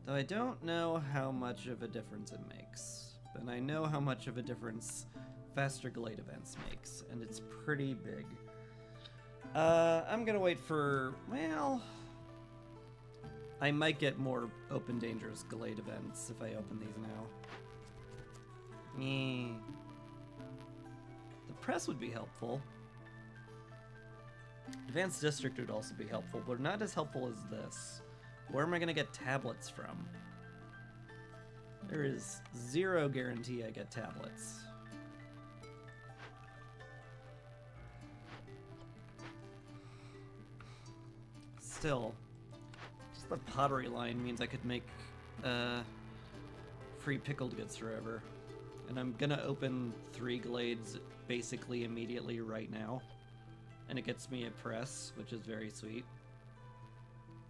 A: Though I don't know how much of a difference it makes. But I know how much of a difference faster Glade events makes, and it's pretty big. I'm gonna wait for, well, I might get more open dangerous Glade events if I open these now. The press would be helpful. Advanced District would also be helpful, but not as helpful as this. Where am I gonna get tablets from? There is zero guarantee I get tablets. Still, just the pottery line means I could make free pickled goods forever. And I'm gonna open 3 glades basically immediately right now. And it gets me a press, which is very sweet.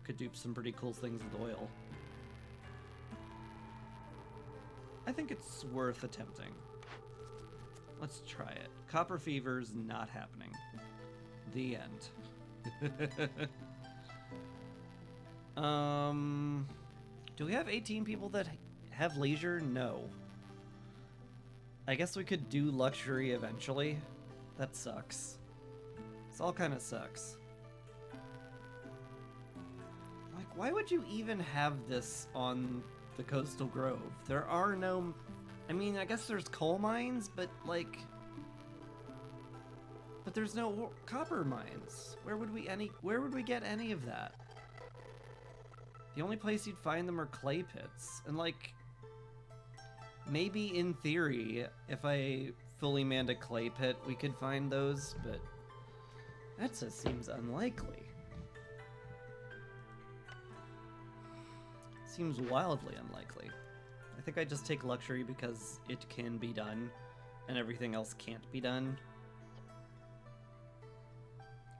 A: Could do some pretty cool things with oil. I think it's worth attempting. Let's try it. Copper Fever's not happening. The end. Do we have 18 people that have leisure? No. I guess we could do luxury eventually. That sucks. This all kind of sucks. Like, why would you even have this on the Coastal Grove? There are no... I mean, I guess there's coal mines, but, like... But there's no copper mines. Where would we get any of that? The only place you'd find them are clay pits. And, like... Maybe in theory, if I fully manned a clay pit, we could find those, but... That just seems unlikely. Seems wildly unlikely. I think I just take luxury because it can be done, and everything else can't be done.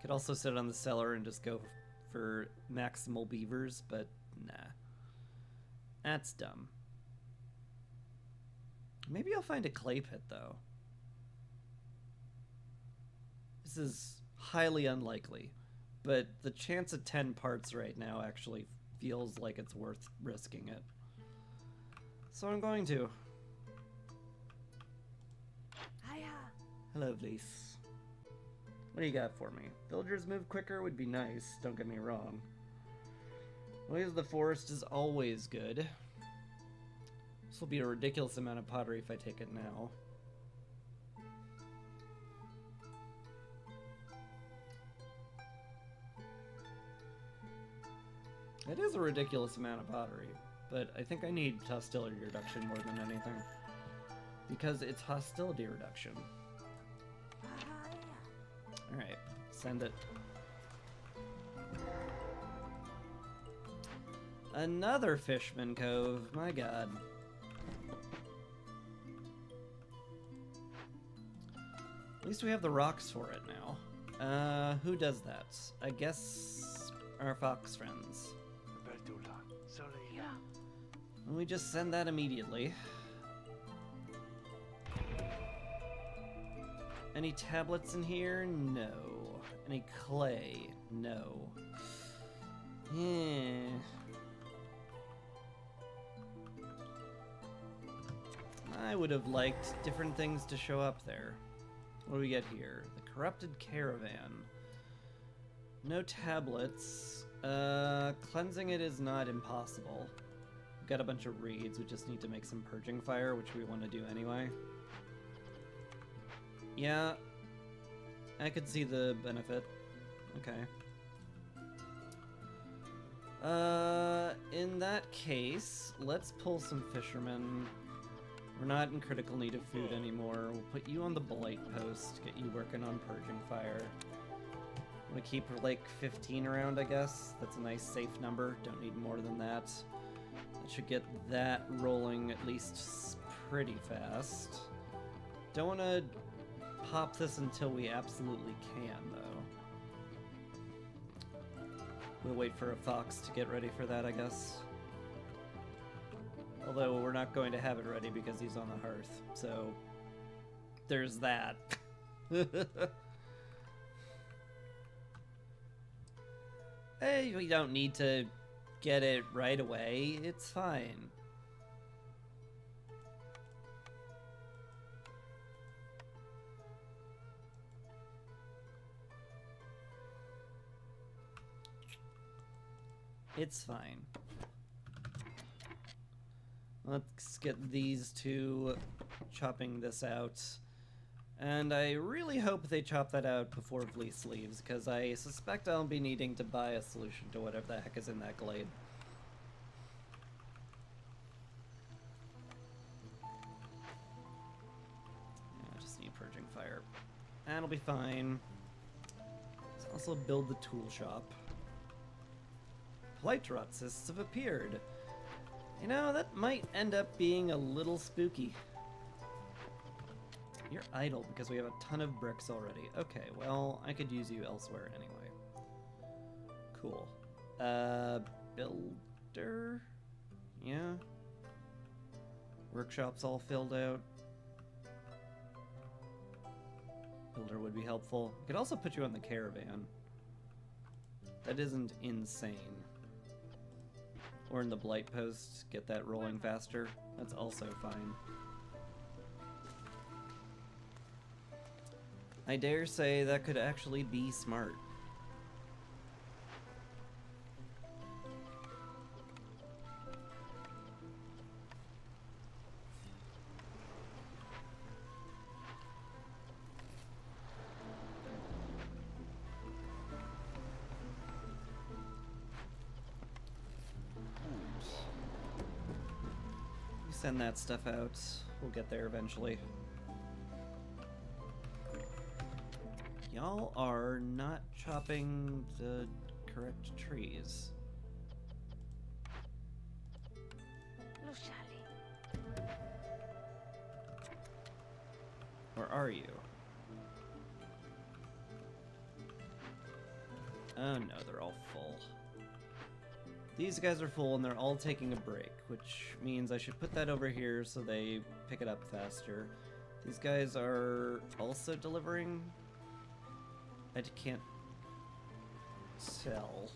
A: Could also sit on the cellar and just go for maximal beavers, but nah. That's dumb. Maybe I'll find a clay pit, though. This is highly unlikely, but the chance of 10 parts right now actually feels like it's worth risking it. So I'm going to.
B: Hiya.
A: Hello, Vlees. What do you got for me? Villagers move quicker would be nice, don't get me wrong. Ways of the Forest is always good. This will be a ridiculous amount of pottery if I take it now. It is a ridiculous amount of pottery, but I think I need hostility reduction more than anything. Because it's hostility reduction. Alright, send it. Another Fishman Cove, my god. At least we have the rocks for it now. Who does that? I guess our fox friends. And we just send that immediately. Any tablets in here? No. Any clay? No. Yeah. I would have liked different things to show up there. What do we get here? The Corrupted Caravan. No tablets. Cleansing it is not impossible. We've got a bunch of reeds. We just need to make some purging fire, which we want to do anyway. Yeah. I could see the benefit. Okay. In that case, let's pull some fishermen. We're not in critical need of food anymore. We'll put you on the Blight Post, get you working on purging fire. I'm gonna keep like 15 around, I guess. That's a nice safe number. Don't need more than that. That should get that rolling at least pretty fast. Don't want to pop this until we absolutely can, though. We'll wait for a fox to get ready for that, I guess. Although we're not going to have it ready because he's on the hearth, so there's that. Hey, we don't need to get it right away, it's fine. It's fine. Let's get these two chopping this out. And I really hope they chop that out before Vlies leaves, because I suspect I'll be needing to buy a solution to whatever the heck is in that glade. I just need Purging Fire. That'll be fine. Let's also build the tool shop. Plytrot cysts have appeared. You know, that might end up being a little spooky. You're idle because we have a ton of bricks already. Okay, well, I could use you elsewhere anyway. Cool. Builder? Yeah. Workshop's all filled out. Builder would be helpful. I could also put you on the caravan. That isn't insane. Or in the blight post, get that rolling faster. That's also fine. I dare say that could actually be smart. Send that stuff out. We'll get there eventually. Y'all are not chopping the correct trees. Or are you? Oh no, they're all full. These guys are full and they're all taking a break, which means I should put that over here so they pick it up faster. These guys are also delivering. I can't tell.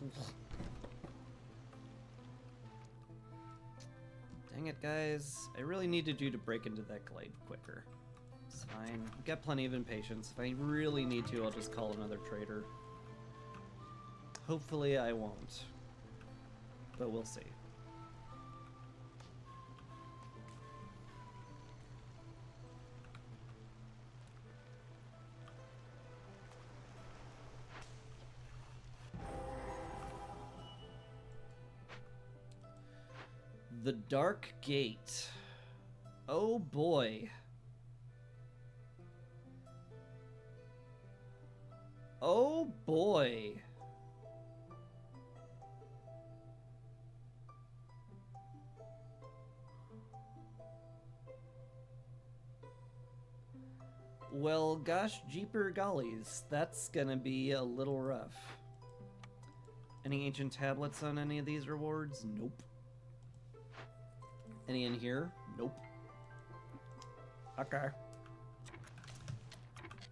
A: Dang it, guys. I really needed you to break into that glade quicker. It's fine. I've got plenty of impatience. If I really need to, I'll just call another trader. Hopefully I won't. But we'll see. The Dark Gate. Oh boy. Oh boy. Well, gosh jeeper gollies, that's gonna be a little rough. Any ancient tablets on any of these rewards? Nope. Any in here? Nope. Okay.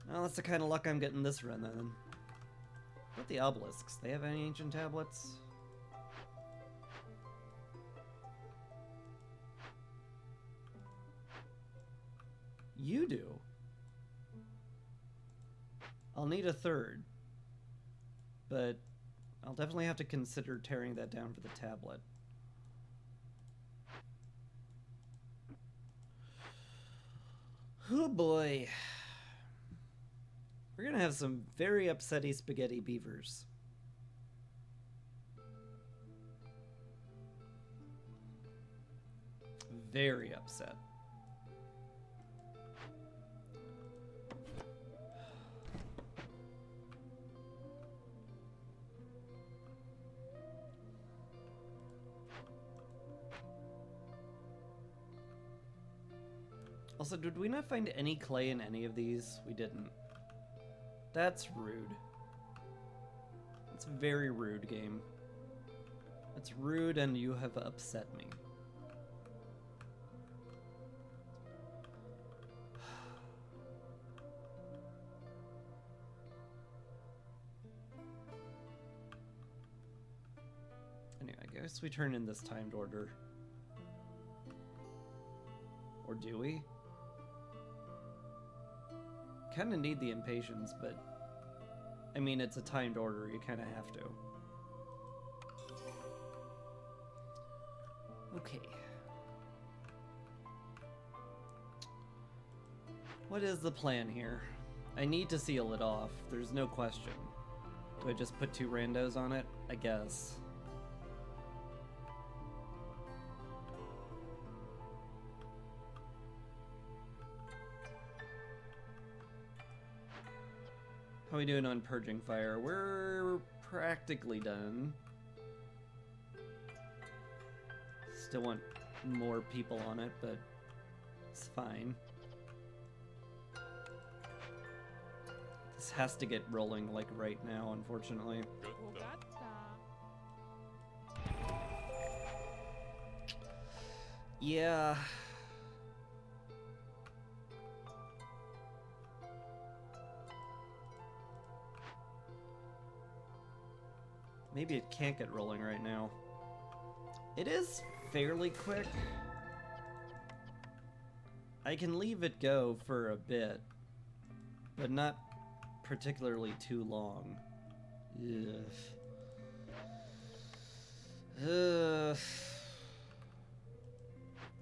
A: Well, that's the kind of luck I'm getting this run then. What about the obelisks? They have any ancient tablets? You do. I'll need a third, but I'll definitely have to consider tearing that down for the tablet. Oh boy. We're gonna have some very upsetty spaghetti beavers. Very upset. Also, did we not find any clay in any of these? We didn't. That's rude. That's very rude, game. That's rude and you have upset me. Anyway, go guess we turn in this timed order. Or do we? Kinda need the impatience, but I mean, it's a timed order, you kinda have to. Okay. What is the plan here? I need to seal it off, there's no question. Do I just put 2 randos on it? I guess. How are we doing on Purging Fire? We're practically done. Still want more people on it, but it's fine. This has to get rolling like right now, unfortunately. Yeah. Maybe it can't get rolling right now. It is fairly quick. I can leave it go for a bit, but not particularly too long. Ugh. Ugh.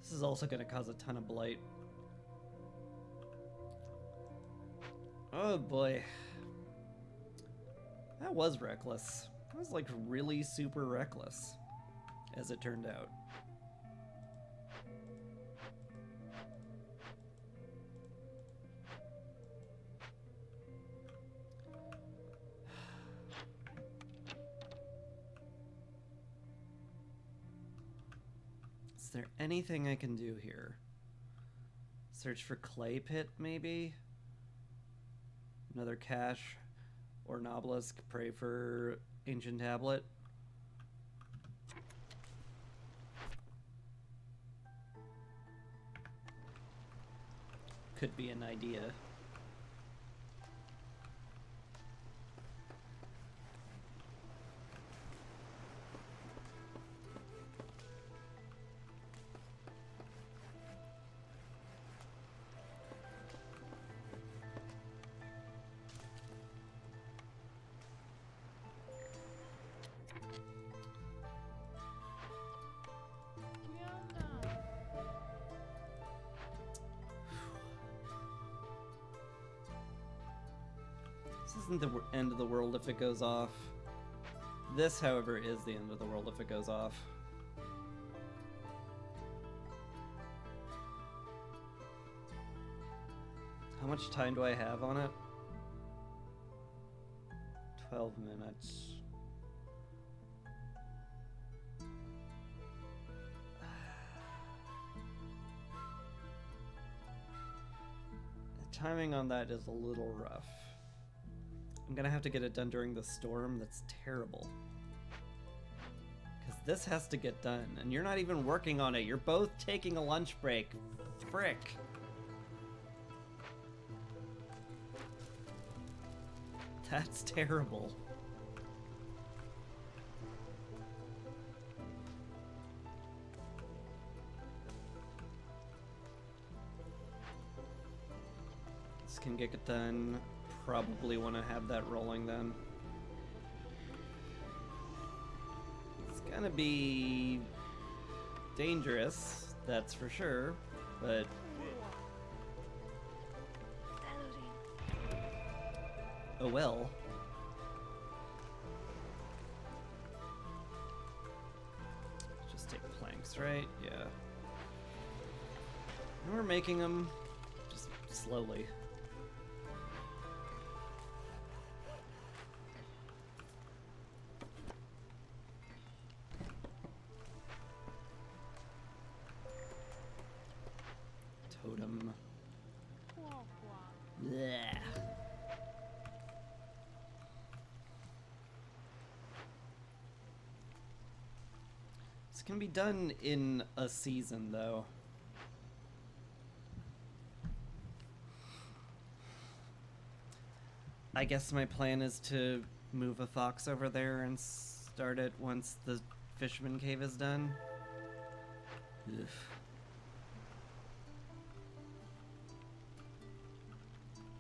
A: This is also going to cause a ton of blight. Oh boy. That was reckless. That was like really super reckless, as it turned out. Is there anything I can do here? Search for clay pit, maybe? Another cache or an obelisk, pray for ancient tablet. Could be an idea. This isn't the end of the world if it goes off. This, however, is the end of the world if it goes off. How much time do I have on it? 12 minutes. The timing on that is a little rough. I'm gonna have to get it done during the storm. That's terrible. Because this has to get done, and you're not even working on it. You're both taking a lunch break. Frick. That's terrible. This can get it done. Probably want to have that rolling then. It's gonna be dangerous, that's for sure, but oh well. Just take planks, right? Yeah. And we're making them just slowly. Totem. Blech. This can be done in a season, though. I guess my plan is to move a fox over there and start it once the Fisherman Cave is done. Ugh.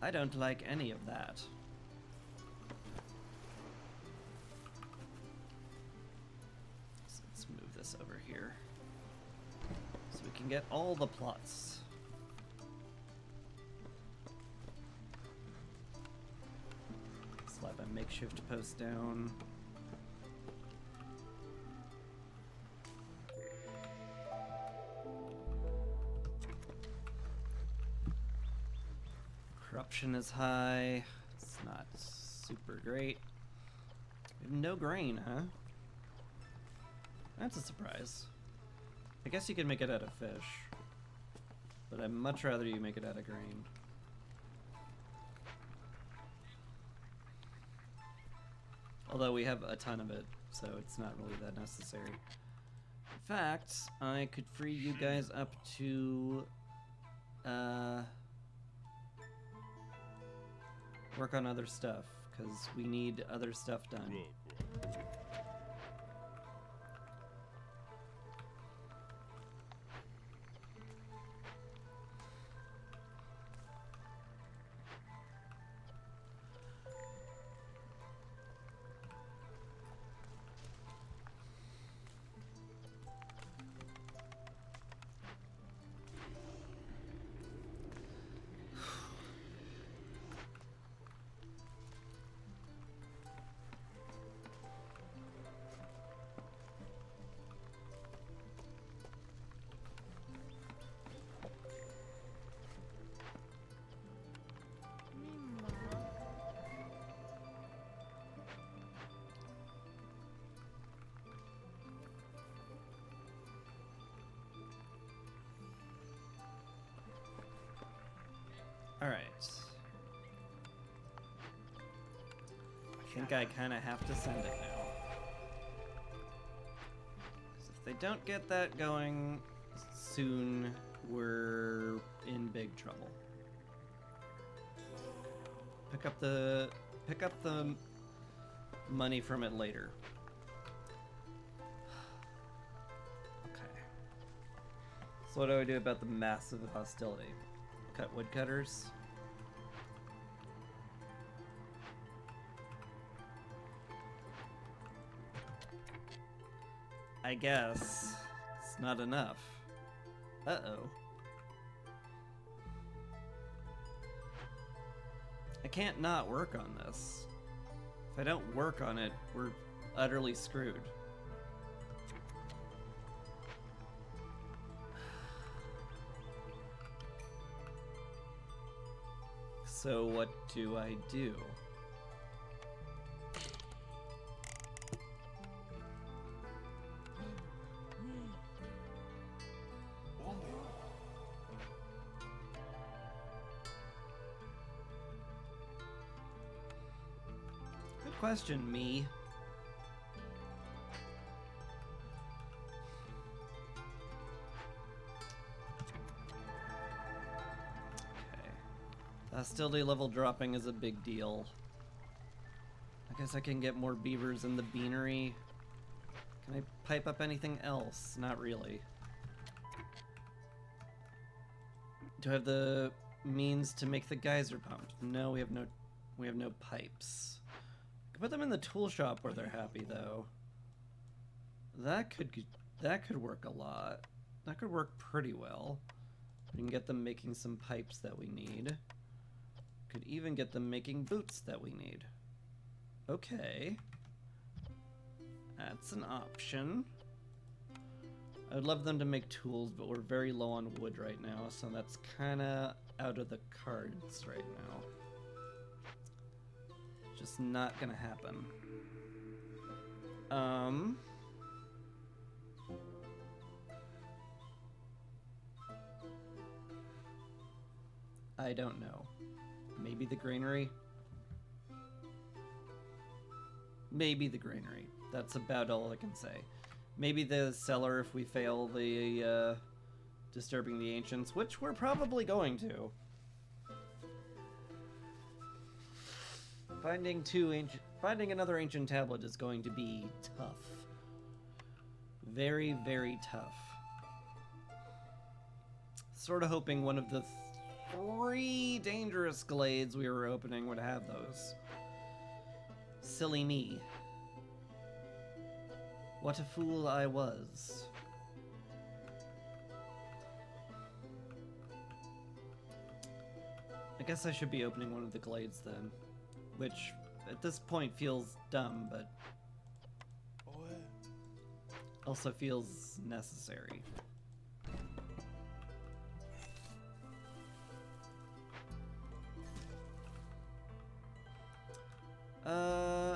A: I don't like any of that. So let's move this over here so we can get all the plots. Slap a makeshift post down. Corruption is high. It's not super great. We have no grain, huh? That's a surprise. I guess you can make it out of fish, but I'd much rather you make it out of grain. Although we have a ton of it, so it's not really that necessary. In fact, I could free you guys up to work on other stuff, because we need other stuff done. Alright. I think I kind of have to send it now. 'Cause if they don't get that going soon, we're in big trouble. Pick up the money from it later. Okay. So what do I do about the massive hostility? Cut woodcutters. I guess it's not enough. Uh-oh. I can't not work on this. If I don't work on it, we're utterly screwed. So what do I do? Good question, me. Hostility level dropping is a big deal. I guess I can get more beavers in the beanery. Can I pipe up anything else? Not really. Do I have the means to make the geyser pumped? No, we have no pipes. I could put them in the tool shop where they're happy though. That could work a lot. That could work pretty well. We can get them making some pipes that we need. Could even get them making boots that we need. Okay. That's an option. I would love them to make tools, but we're very low on wood right now, so that's kind of out of the cards right now. Just not gonna happen. I don't know. Maybe the granary? Maybe the granary. That's about all I can say. Maybe the cellar if we fail the disturbing the ancients, which we're probably going to. Finding another ancient tablet is going to be tough. Very, very tough. Sort of hoping one of the 3 dangerous glades we were opening would have those. Silly me. What a fool I was. I guess I should be opening one of the glades then, which at this point feels dumb, but also feels necessary.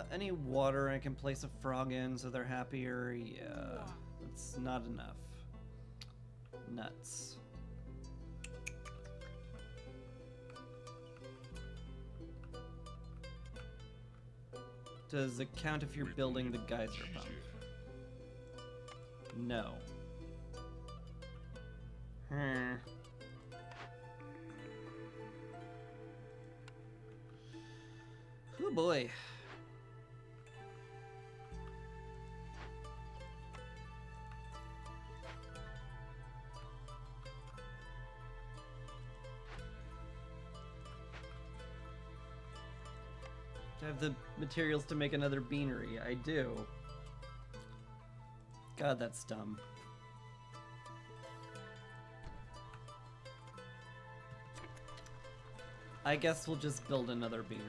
A: Any water I can place a frog in so they're happier? Yeah, it's not enough. Nuts. Does it count if you're building the geyser pump? No. Oh boy. I have the materials to make another beanery. I do. God, that's dumb. I guess we'll just build another beanery.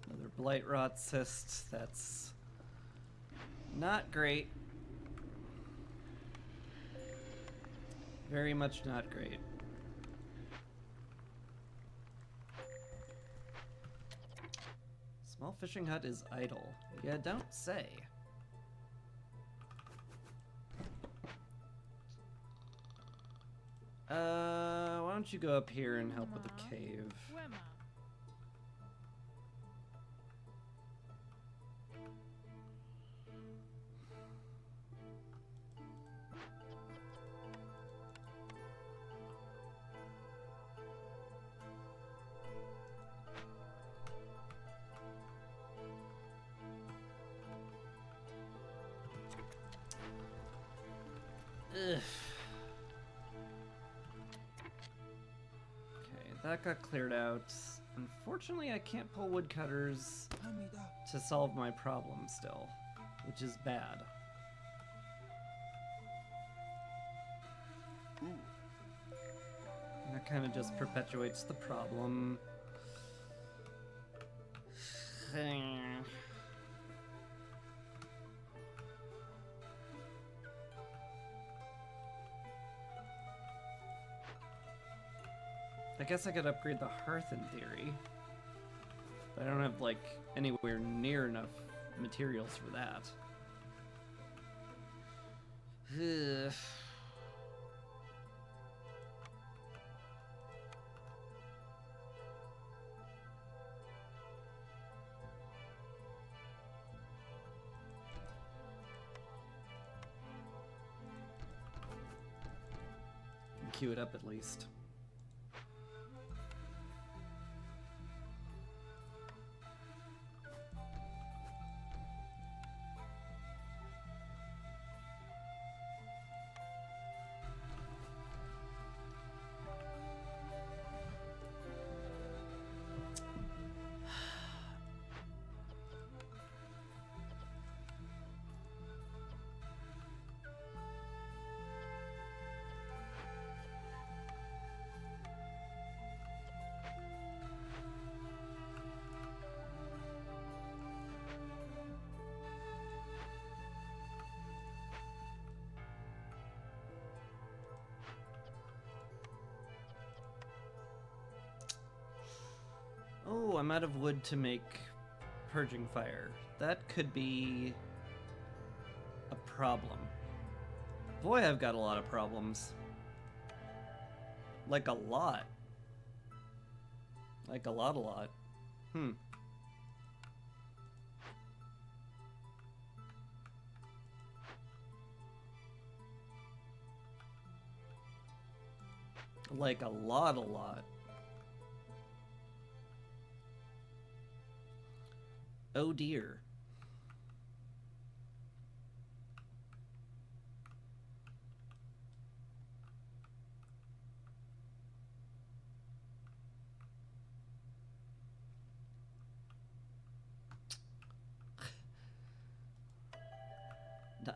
A: Another blight rot cyst. That's not great. Very much not great. Small fishing hut is idle. Yeah, don't say. Why don't you go up here and help with the cave? Ugh. Okay, that got cleared out. Unfortunately, I can't pull woodcutters to solve my problem still, which is bad. And that kind of just perpetuates the problem. I guess I could upgrade the hearth in theory, but I don't have, like, anywhere near enough materials for that. Ugh. Queue it up at least. Oh, I'm out of wood to make purging fire. That could be a problem. Boy, I've got a lot of problems. Like a lot. Like a lot. Like a lot, a lot. Oh dear.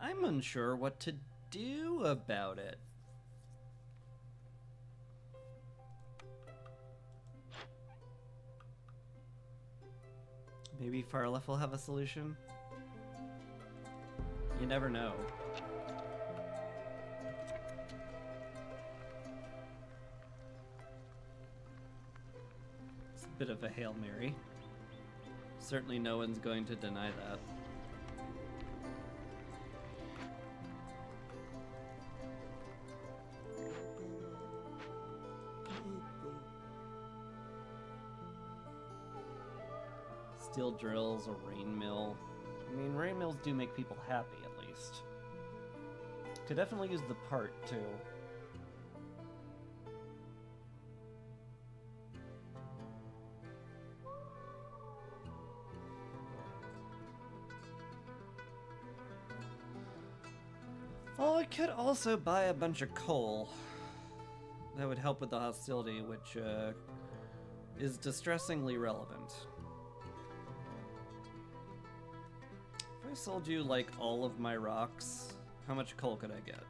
A: I'm unsure what to do about it. Maybe Farlef will have a solution? You never know. It's a bit of a Hail Mary. Certainly no one's going to deny that. Steel drills, a rain mill. I mean, rain mills do make people happy, at least. Could definitely use the part, too. Oh, I could also buy a bunch of coal. That would help with the hostility, which is distressingly relevant. If I sold you, like, all of my rocks, how much coal could I get?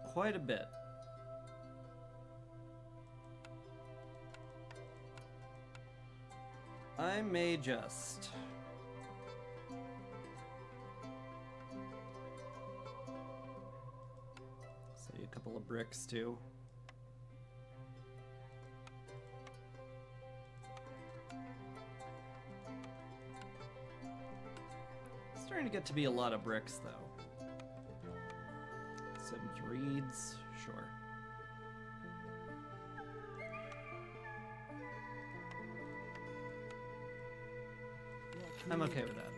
A: Quite a bit. I may just... say a couple of bricks, too. Starting to get to be a lot of bricks, though. Some reeds, sure. I'm okay with that.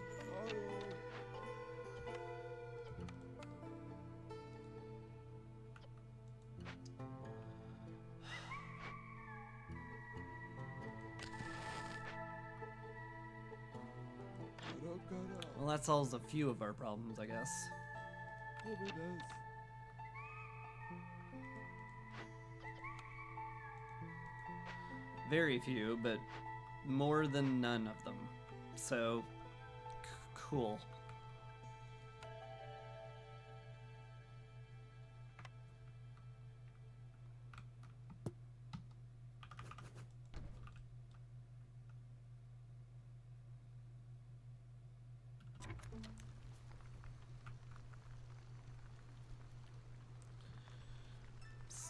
A: Well, that solves a few of our problems, I guess. Very few, but more than none of them. So, cool.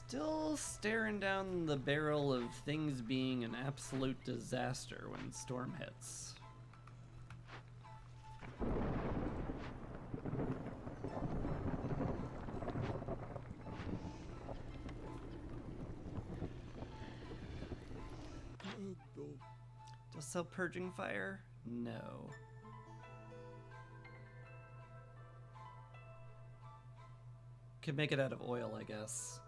A: Still staring down the barrel of things being an absolute disaster when storm hits. Just sell purging fire? No. Could make it out of oil, I guess.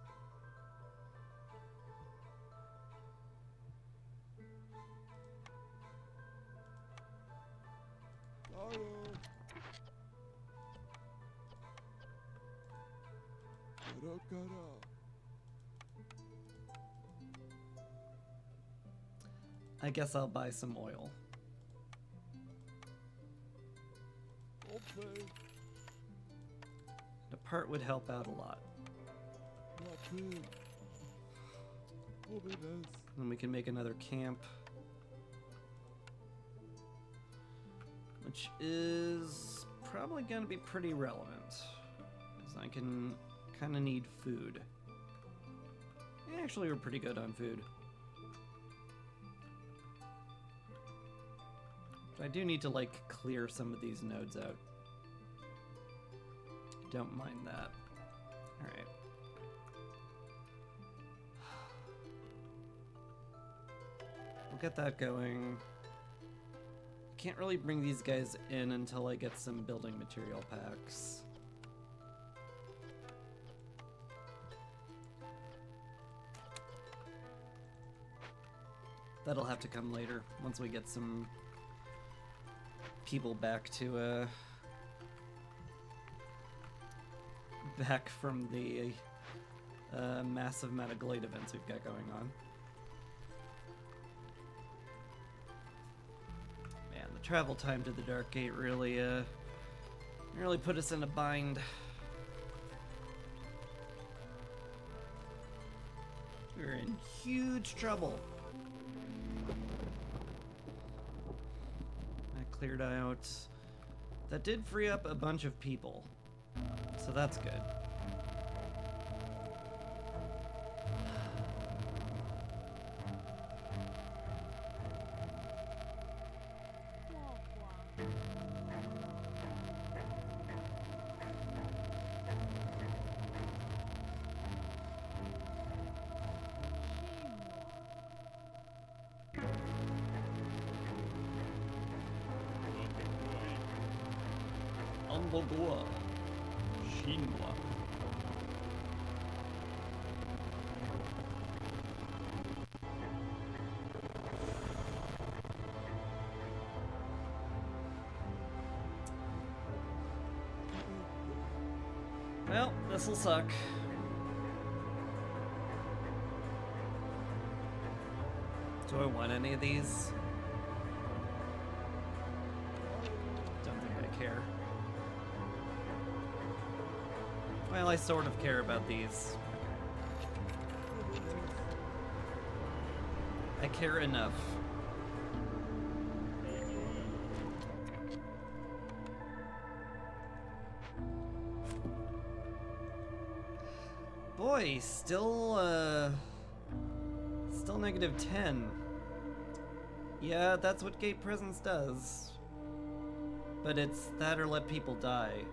A: I guess I'll buy some oil.
B: Okay.
A: The part would help out a lot. Then we can make another camp. Which is probably going to be pretty relevant. Because I can kind of need food. Actually, we're pretty good on food. But I do need to, like, clear some of these nodes out. Don't mind that. Alright. We'll get that going. Can't really bring these guys in until I get some building material packs. That'll have to come later, once we get some people back to, back from the massive amount of Glade events we've got going on. Man, the travel time to the Dark Gate really put us in a bind. We're in huge trouble. I cleared out. That did free up a bunch of people, so that's good. Anbogoa. Shinwa. Well, this'll suck. Do I want any of these? Don't think I care. Well, I sort of care about these. I care enough. Boy, still -10. Yeah, that's what Gate Presence does. But it's that or let people die.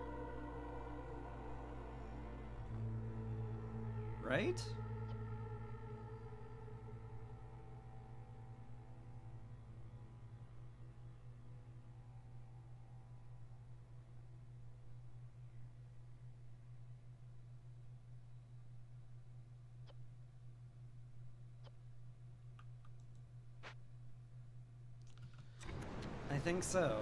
A: Right? I think so.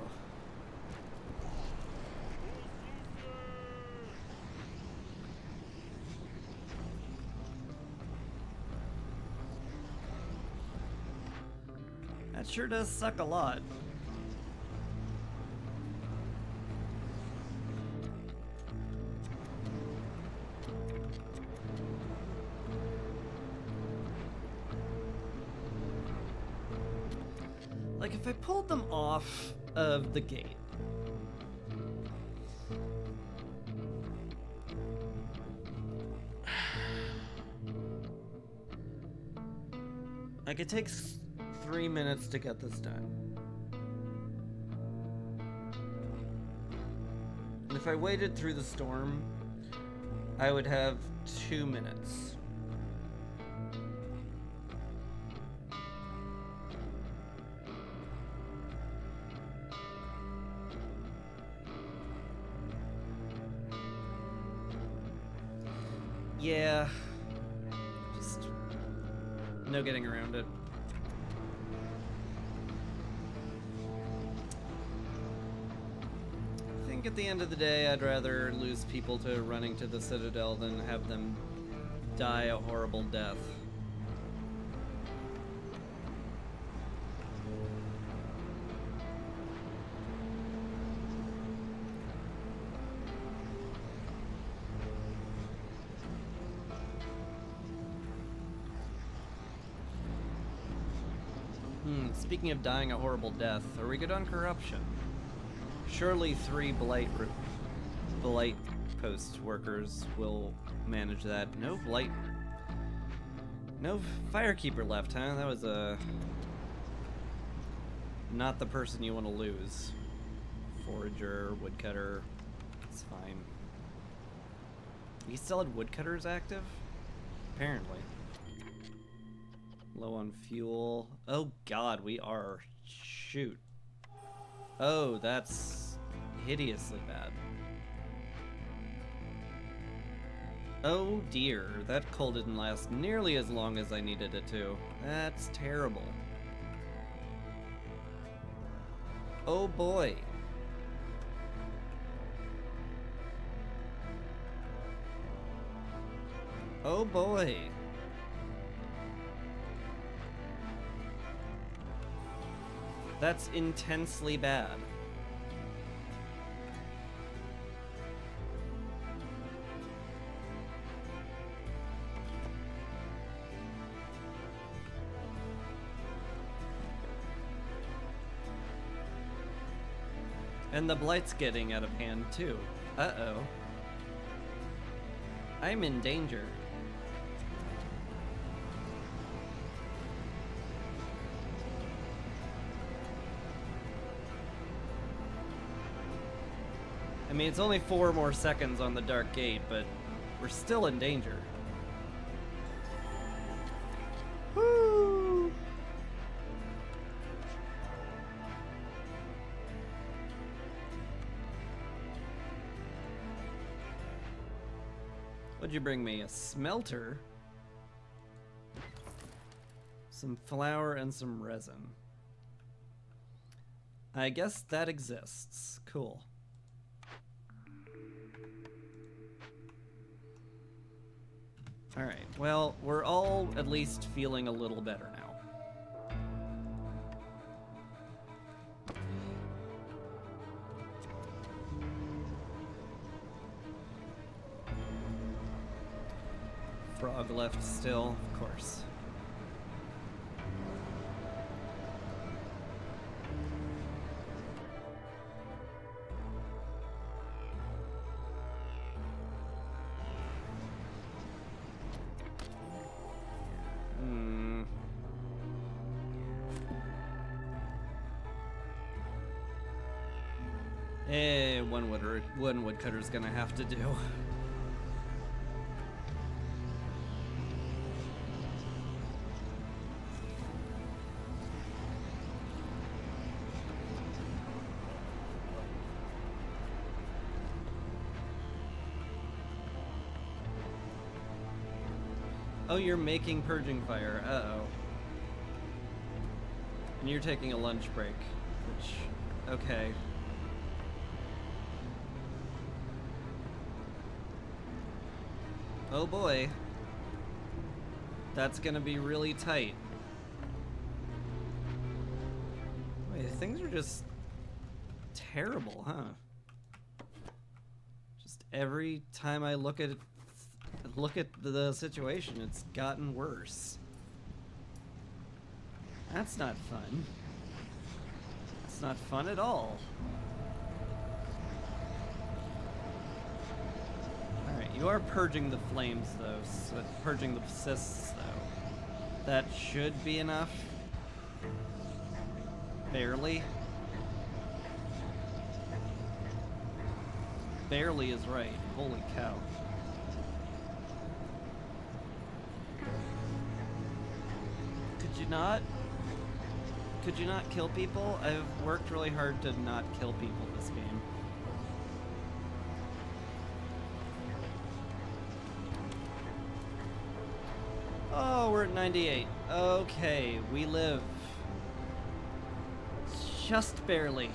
A: That sure does suck a lot. Like, if I pulled them off of the gate, like, it takes 3 minutes to get this done. And if I waited through the storm, I would have 2 minutes. Yeah, just no getting around it. I think at the end of the day, I'd rather lose people to running to the Citadel than have them die a horrible death. Speaking of dying a horrible death, are we good on corruption? Surely 3 Blight post workers will manage that. No Blight... No Firekeeper left, huh? That was not the person you want to lose. Forager, Woodcutter, it's fine. You still had Woodcutters active? Apparently. Low on fuel. Oh god, we are. Shoot. Oh, that's hideously bad. Oh dear, that cold didn't last nearly as long as I needed it to. That's terrible. Oh boy. Oh boy. That's intensely bad. And the blight's getting out of hand too. Uh-oh. I'm in danger. I mean, it's only 4 more seconds on the Dark Gate, but we're still in danger. Woo! What'd you bring me? A smelter? Some flour and some resin. I guess that exists. Cool. Alright, well, we're all at least feeling a little better now. Frog left still, of course. One woodcutter's gonna have to do. Oh, you're making purging fire. Uh-oh. And you're taking a lunch break, which, okay. Oh boy. That's gonna be really tight. Wait, things are just terrible, huh? Just every time I look at the situation, it's gotten worse. That's not fun. It's not fun at all. You are purging the flames, though, so purging the cysts, though. That should be enough. Barely. Barely is right. Holy cow. Could you not? Could you not kill people? I've worked really hard to not kill people this game. Oh, we're at 98. Okay, we live. Just barely.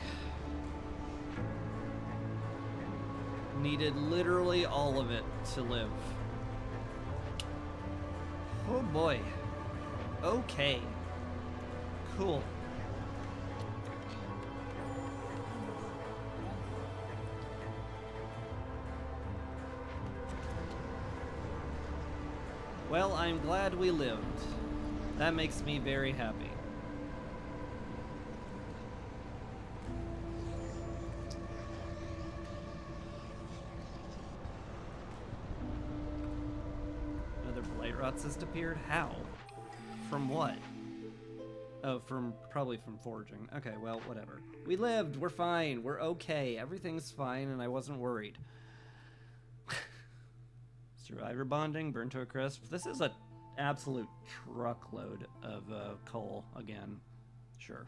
A: Needed literally all of it to live. Oh boy. Okay. Cool. Well, I'm glad we lived. That makes me very happy. Another blight rot cyst appeared? How? From what? Oh, probably from foraging. Okay, well, whatever. We lived, we're fine, we're okay, everything's fine, and I wasn't worried. Survivor bonding, burned to a crisp. This is an absolute truckload of coal again. Sure.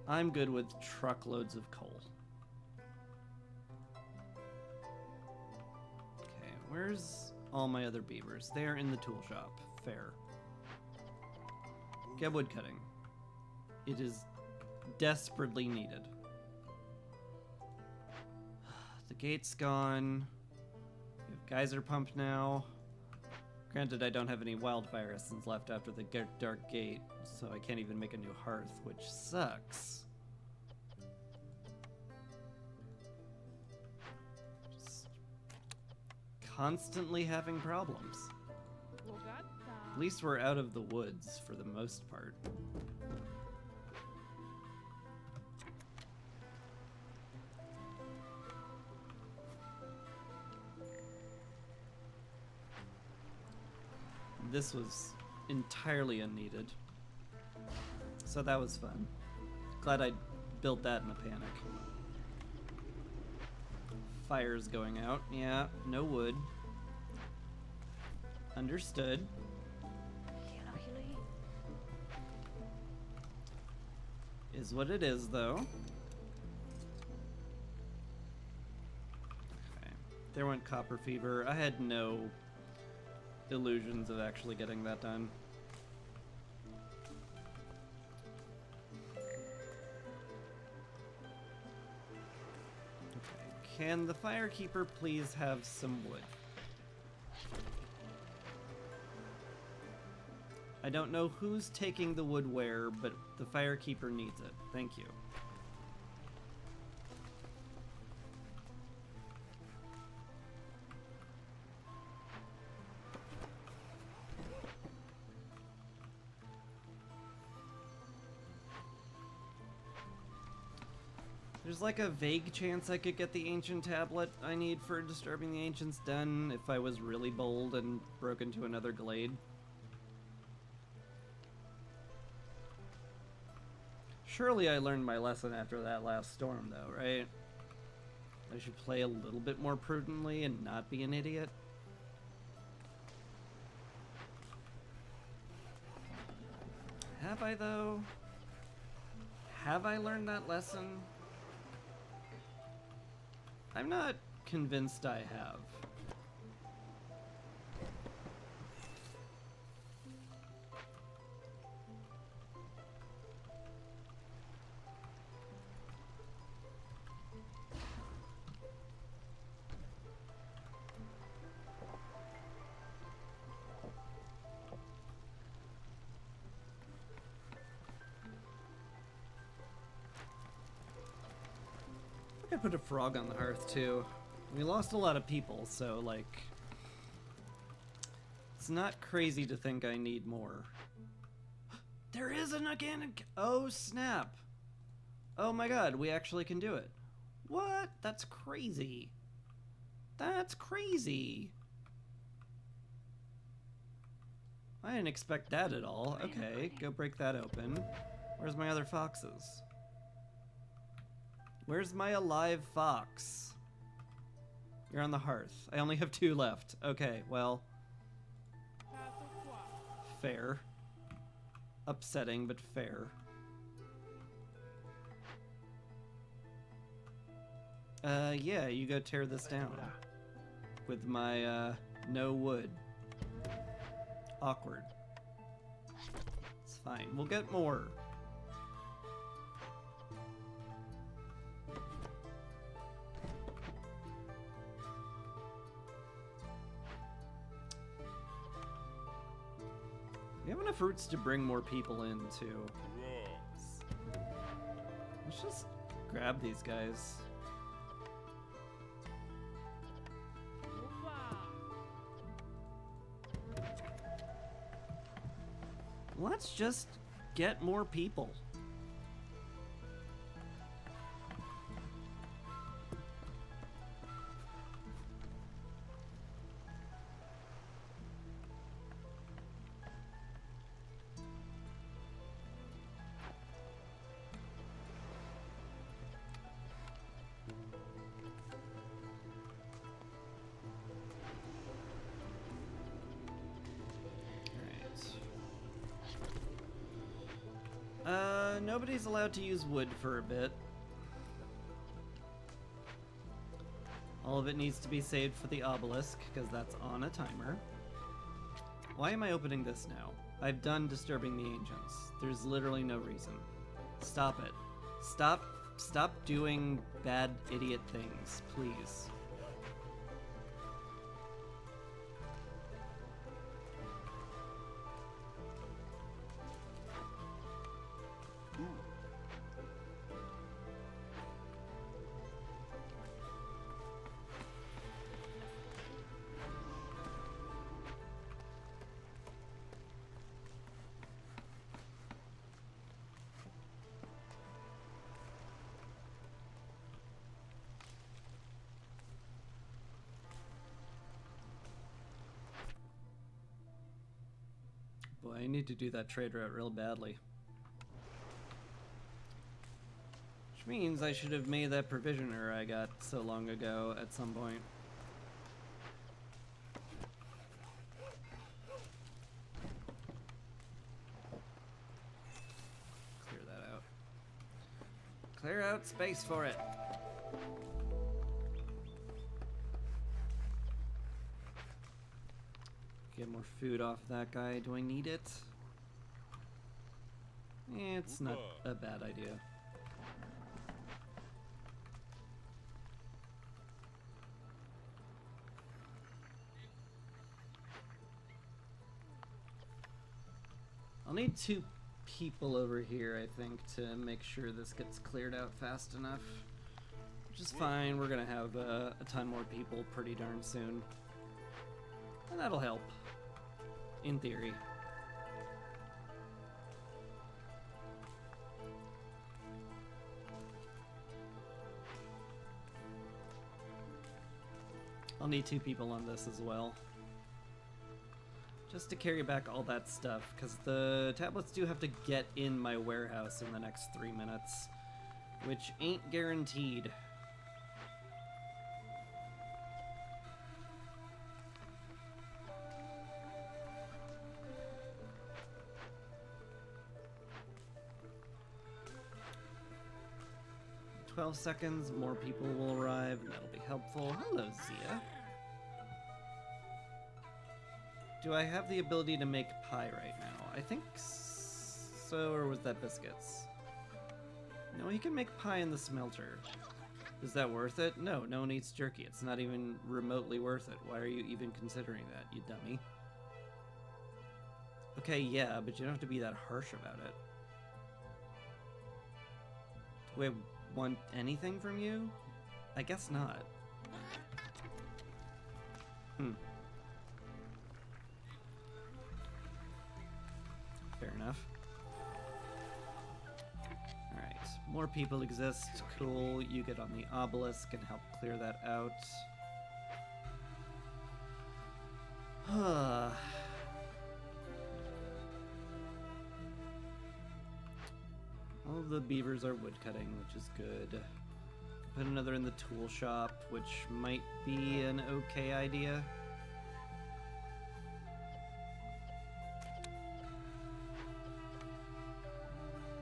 A: I'm good with truckloads of coal. Okay, where's all my other beavers? They're in the tool shop. Fair. Get wood cutting. It is Desperately needed. The gate's gone. We have geyser pump now. Granted, I don't have any wildfire essence left after the dark gate, so I can't even make a new hearth, which sucks. Just constantly having problems. At least we're out of the woods for the most part. This was entirely unneeded. So that was fun. Glad I built that in a panic. Fire's going out. Yeah, no wood. Understood. Is what it is, though. Okay. There went Copper Fever. I had no illusions of actually getting that done. Okay. Can the Firekeeper please have some wood? I don't know who's taking the wood where, but the Firekeeper needs it. Thank you. There's like a vague chance I could get the ancient tablet I need for Disturbing the Ancients done if I was really bold and broke into another glade. Surely I learned my lesson after that last storm, though, right? I should play a little bit more prudently and not be an idiot. Have I, though? Have I learned that lesson? I'm not convinced I have. I put a frog on the hearth too. We lost a lot of people, so like it's not crazy to think I need more. There is an organic. Oh snap. Oh my god, we actually can do it. What? That's crazy. That's crazy. I didn't expect that at all. Okay, go break that open. Where's my other foxes? Where's my alive fox? You're on the hearth. I only have 2 left. Okay, well. Fair. Upsetting, but fair. Yeah, you go tear this down. With my, no wood. Awkward. It's fine. We'll get more. We have enough roots to bring more people in, too. Let's just grab these guys. Let's just get more people. Nobody's allowed to use wood for a bit. All of it needs to be saved for the obelisk, because that's on a timer. Why am I opening this now? I've done Disturbing the Ancients. There's literally no reason. Stop it. Stop doing bad idiot things, please. Boy, I need to do that trade route real badly. Which means I should have made that provisioner I got so long ago at some point. Clear that out. Clear out space for it. Get more food off that guy. Do I need it? It's not a bad idea. I'll need 2 people over here, I think, to make sure this gets cleared out fast enough. Which is fine. We're gonna have a ton more people pretty darn soon. And that'll help. In theory. I'll need 2 people on this as well. Just to carry back all that stuff, because the tablets do have to get in my warehouse in the next 3 minutes, which ain't guaranteed. In 12 seconds, more people will arrive, and that'll be helpful. Hello, Zia. Do I have the ability to make pie right now? I think so, or was that biscuits? No, he can make pie in the smelter. Is that worth it? No, no one eats jerky. It's not even remotely worth it. Why are you even considering that, you dummy? Okay, yeah, but you don't have to be that harsh about it. Do I want anything from you? I guess not. Fair enough. Alright, more people exist. Cool, you get on the obelisk and help clear that out. All of the beavers are woodcutting, which is good. Put another in the tool shop, which might be an okay idea.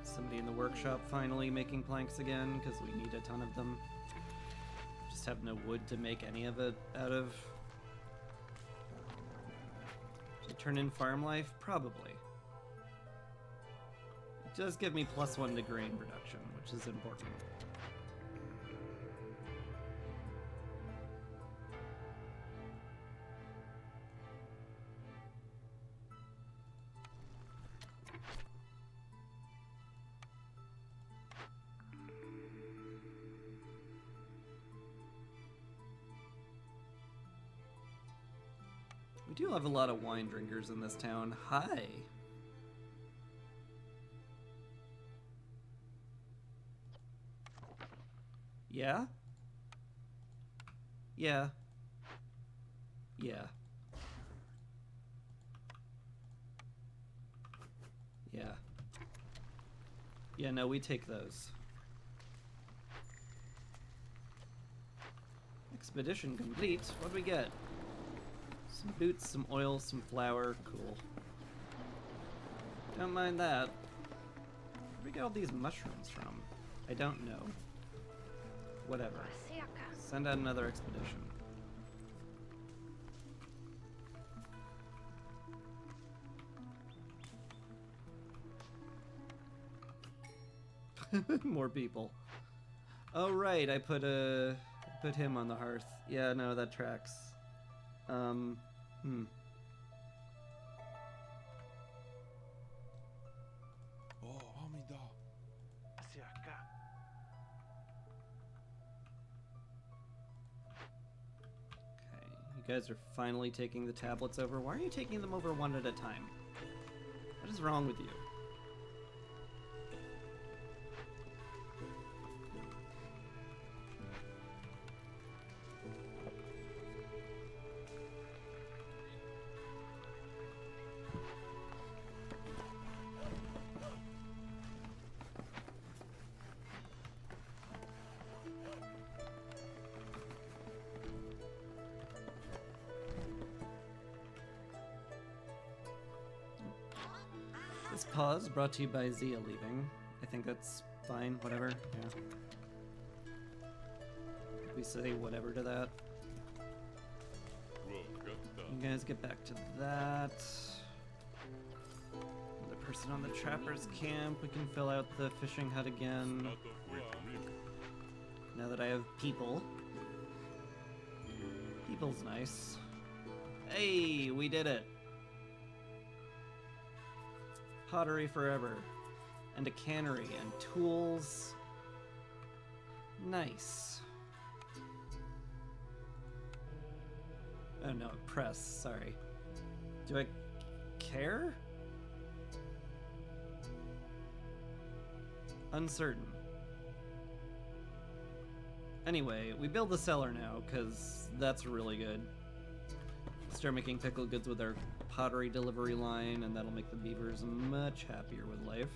A: Somebody in the workshop finally making planks again, because we need a ton of them. Just have no wood to make any of it out of. Should I turn in farm life? Probably. It does give me +1 to grain production, which is important. We do have a lot of wine drinkers in this town. Hi. Yeah? Yeah. Yeah. Yeah. Yeah, no, we take those. Expedition complete. What do we get? Some boots, some oil, some flour. Cool. Don't mind that. Where do we get all these mushrooms from? I don't know. Whatever. Send out another expedition. More people. Oh right, I put him on the hearth. Yeah, no, that tracks. Hmm. You guys are finally taking the tablets over. Why are you taking them over one at a time? What is wrong with you? This pause brought to you by Zia leaving. I think that's fine, whatever, yeah. We say whatever to that. You guys get back to that. The person on the trapper's camp, we can fill out the fishing hut again. Now that I have people. People's nice. Hey, we did it! Pottery forever. And a cannery and tools. Nice. Oh no, press, sorry. Do I care? Uncertain. Anyway, we build the cellar now, because that's really good. Start making pickled goods with our pottery delivery line, and that'll make the beavers much happier with life.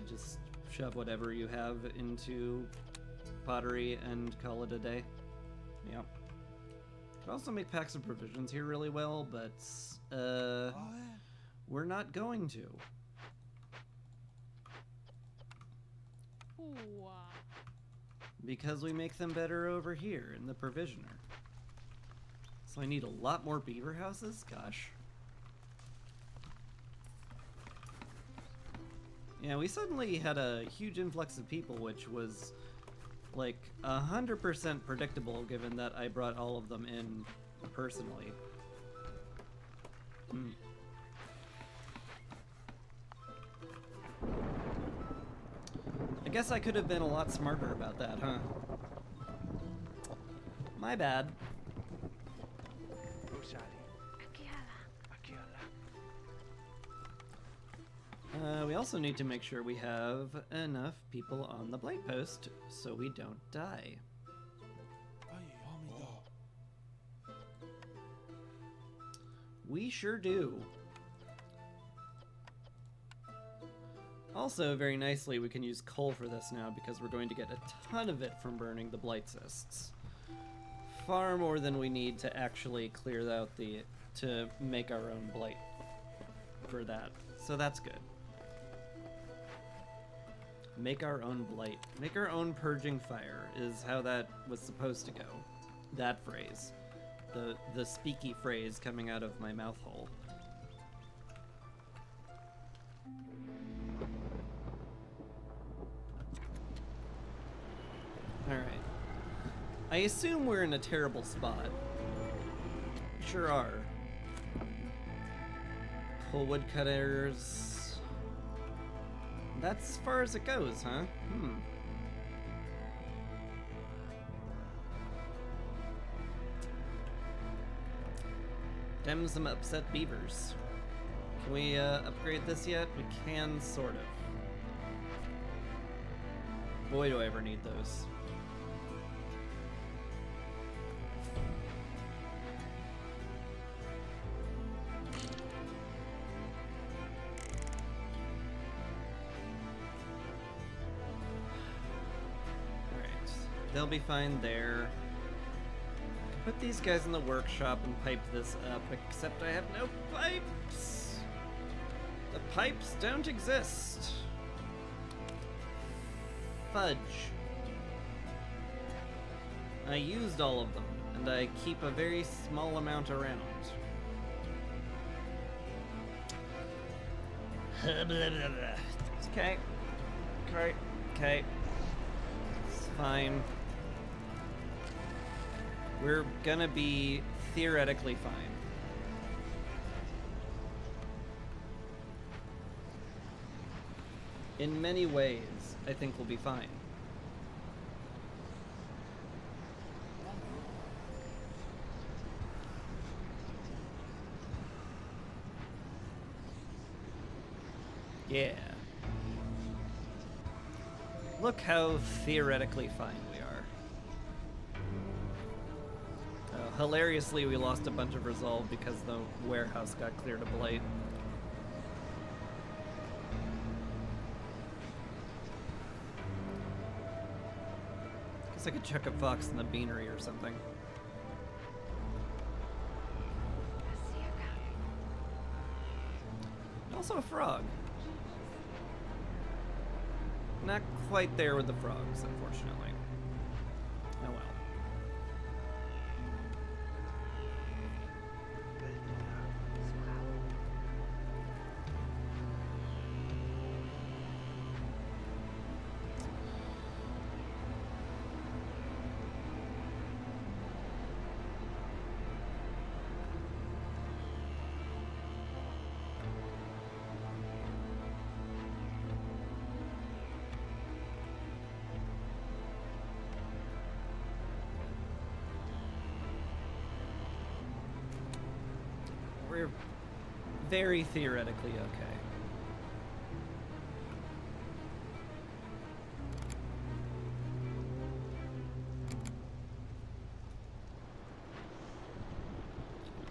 A: Just shove whatever you have into pottery and call it a day. Yeah. Could also make packs of provisions here really well, but we're not going to. Because we make them better over here in the provisioner. So I need a lot more beaver houses? Gosh. Yeah, we suddenly had a huge influx of people, which was like 100% predictable given that I brought all of them in personally. I guess I could have been a lot smarter about that, huh? My bad. We also need to make sure we have enough people on the blight post so we don't die. We sure do. Also, very nicely, we can use coal for this now because we're going to get a ton of it from burning the blight cysts. Far more than we need to actually clear out to make our own blight for that. So that's good. Make our own blight. Make our own purging fire is how that was supposed to go. That phrase. The speaky phrase coming out of my mouth hole. Alright. I assume we're in a terrible spot. Sure are. Pull woodcutters. That's as far as it goes, huh? Dem some upset beavers. Can we upgrade this yet? We can, sort of. Boy, do I ever need those. They'll be fine there. Put these guys in the workshop and pipe this up, except I have no pipes! The pipes don't exist! Fudge. I used all of them, and I keep a very small amount around. Okay. Great. Okay. It's fine. We're gonna be theoretically fine. In many ways, I think we'll be fine. Yeah. Look how theoretically fine we are. Hilariously, we lost a bunch of resolve because the warehouse got cleared of blight. Guess I could chuck a fox in the beanery or something. Also a frog. Not quite there with the frogs, unfortunately. Oh well. We're very theoretically okay.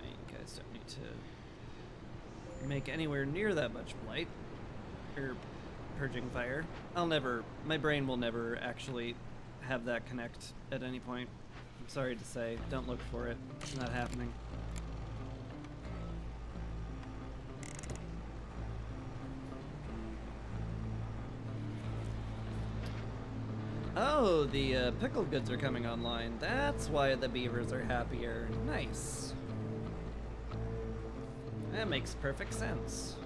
A: You guys don't need to make anywhere near that much blight or purging fire. My brain will never actually have that connect at any point. I'm sorry to say, don't look for it. It's not happening. Oh, the pickle goods are coming online. That's why the beavers are happier. Nice. That makes perfect sense.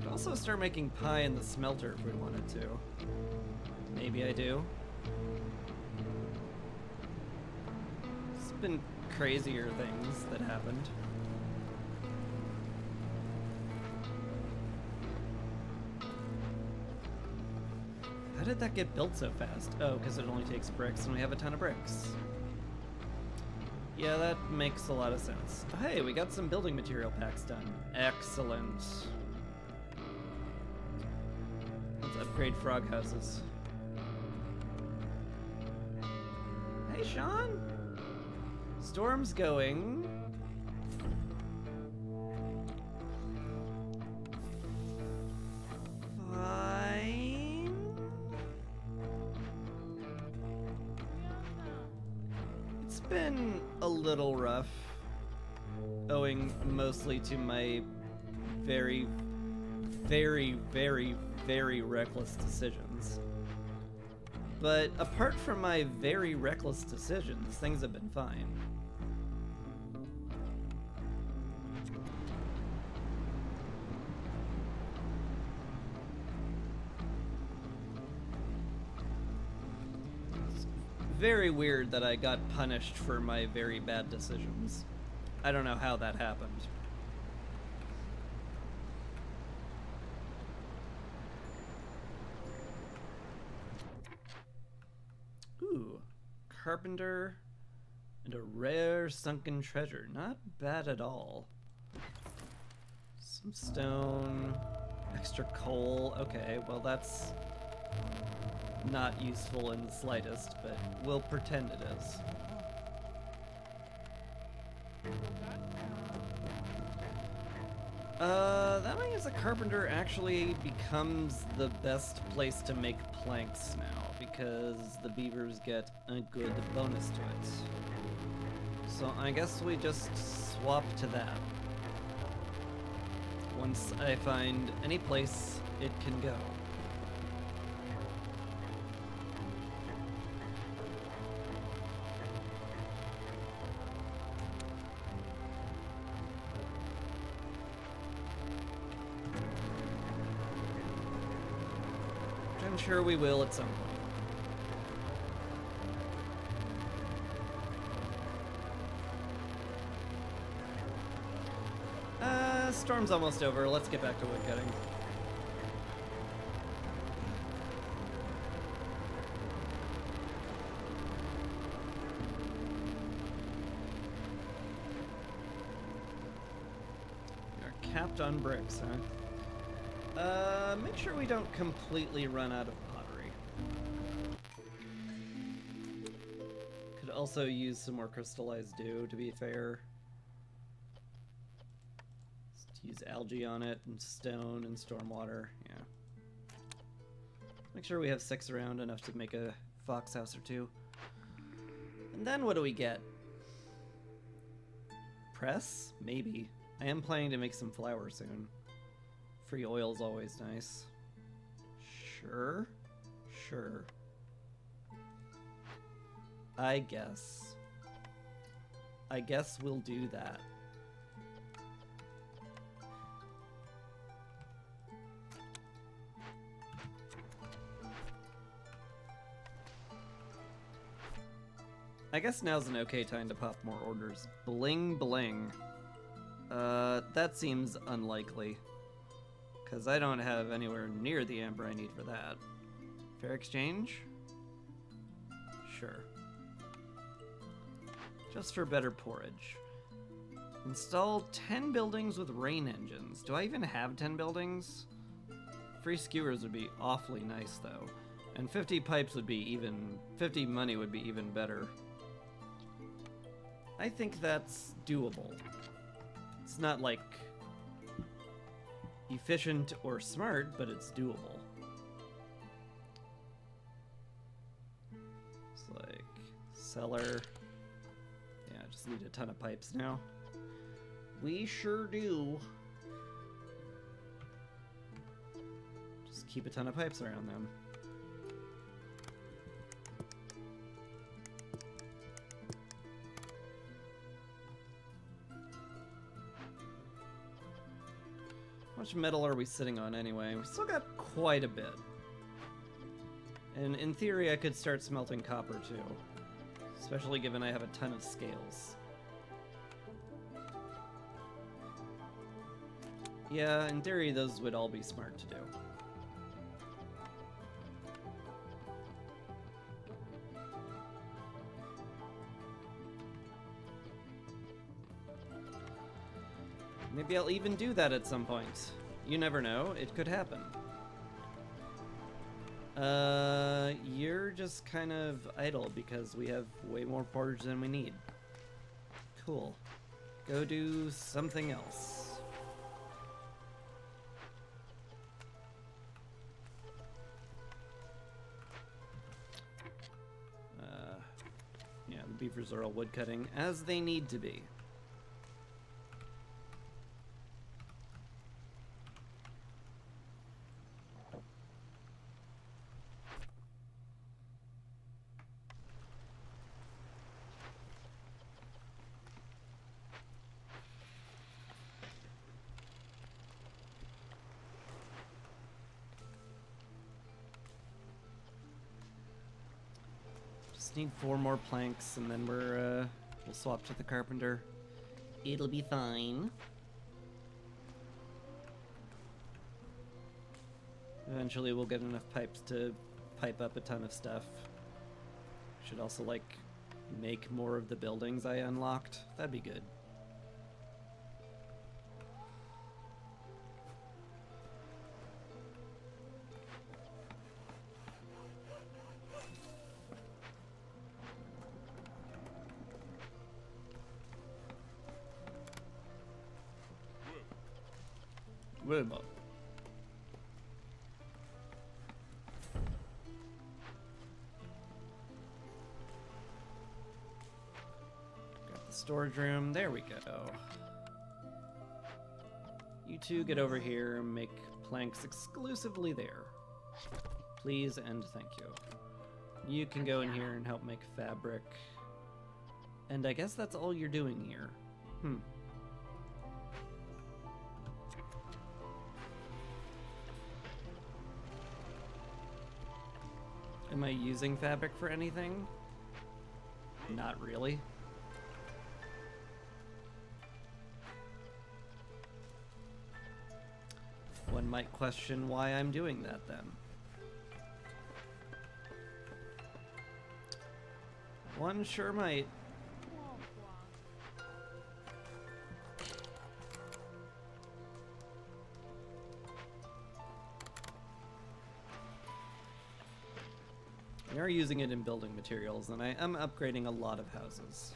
A: Could also start making pie in the smelter if we wanted to. Maybe I do. It's been crazier things that happened. How did that get built so fast? Oh, because it only takes bricks and we have a ton of bricks. Yeah, that makes a lot of sense. Oh, hey, we got some building material packs done. Excellent. Let's upgrade frog houses. Hey, Sean! Storm's going. Been a little rough, owing mostly to my very, very, very, very reckless decisions. But apart from my very reckless decisions, things have been fine. Very weird that I got punished for my very bad decisions. I don't know how that happened. Ooh, carpenter and a rare sunken treasure. Not bad at all. Some stone, extra coal. Okay, well that's not useful in the slightest, but we'll pretend it is. That means a carpenter actually becomes the best place to make planks now, because the beavers get a good bonus to it. So I guess we just swap to that. Once I find any place it can go. I'm sure we will at some point. Storm's almost over. Let's get back to woodcutting. You're capped on bricks, huh? Make sure we don't completely run out of pottery. Could also use some more crystallized dew, to be fair. Use algae on it, and stone, and stormwater, yeah. Make sure we have 6 around, enough to make a fox house or 2. And then what do we get? Press? Maybe. I am planning to make some flour soon. Free oil's always nice. Sure. Sure. I guess we'll do that. I guess now's an okay time to pop more orders. Bling bling. That seems unlikely. Because I don't have anywhere near the amber I need for that. Fair exchange? Sure. Just for better porridge. Install 10 buildings with rain engines. Do I even have 10 buildings? Free skewers would be awfully nice, though. And 50 pipes would be even... 50 money would be even better. I think that's doable. It's not, like, efficient or smart, but it's doable. It's like cellar. Yeah, I just need a ton of pipes now. We sure do. Just keep a ton of pipes around them. How much metal are we sitting on anyway? We still got quite a bit. And in theory, I could start smelting copper too. Especially given I have a ton of scales. Yeah, in theory, those would all be smart to do. Maybe I'll even do that at some point. You never know, it could happen. You're just kind of idle because we have way more porridge than we need. Cool. Go do something else. Yeah, the beavers are all woodcutting, as they need to be. Just need 4 more planks, and then we'll swap to the carpenter. It'll be fine. Eventually we'll get enough pipes to pipe up a ton of stuff. Should also, like, make more of the buildings I unlocked. That'd be good. Wilma. Got the storage room. There we go. You two get over here and make planks exclusively there. Please and thank you. You can go in here and help make fabric. And I guess that's all you're doing here. Am I using fabric for anything? Not really. One might question why I'm doing that then. One sure might. We are using it in building materials, and I am upgrading a lot of houses.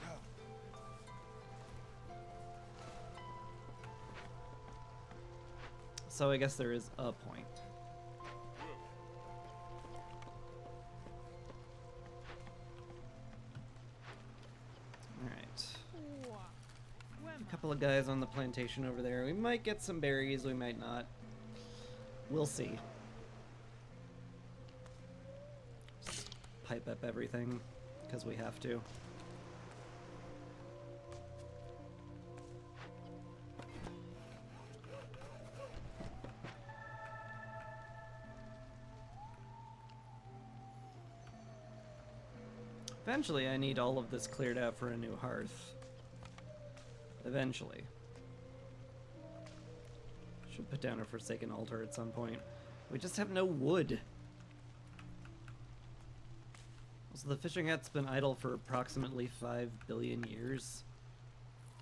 A: So I guess there is a point. Alright. A couple of guys on the plantation over there. We might get some berries, we might not. We'll see. Just pipe up everything, because we have to. Eventually, I need all of this cleared out for a new hearth. Eventually. Should put down a Forsaken Altar at some point. We just have no wood. Also, the fishing hat's been idle for approximately 5 billion years.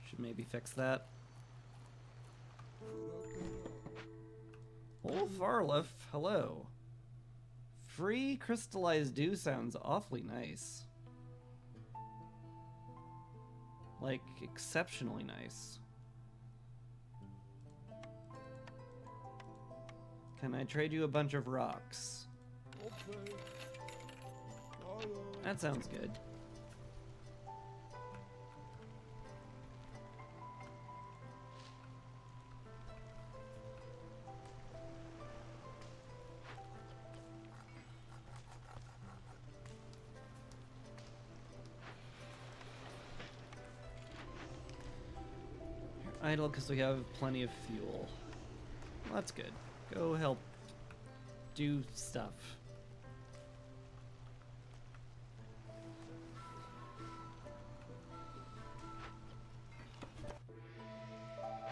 A: Should maybe fix that. Oh, Farlif, hello. Free crystallized dew sounds awfully nice. Like, exceptionally nice. Can I trade you a bunch of rocks?
B: Okay.
A: That sounds good. Idle because we have plenty of fuel. Well, that's good. Go help do stuff.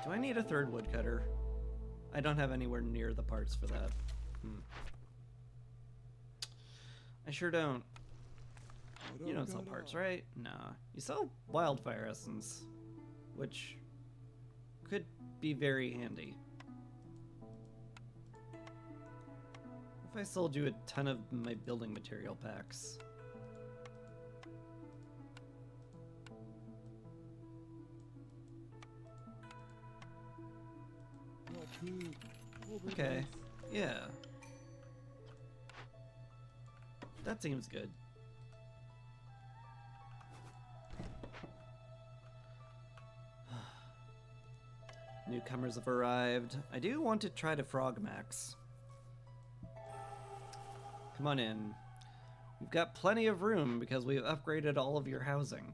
A: Do I need a third woodcutter? I don't have anywhere near the parts for that. I sure don't. You don't sell parts, right? Nah. You sell wildfire essence, which could be very handy. If I sold you a ton of my building material packs. Okay, yeah. That seems good. Newcomers have arrived. I do want to try to frog max. Come on in. We've got plenty of room because we've upgraded all of your housing.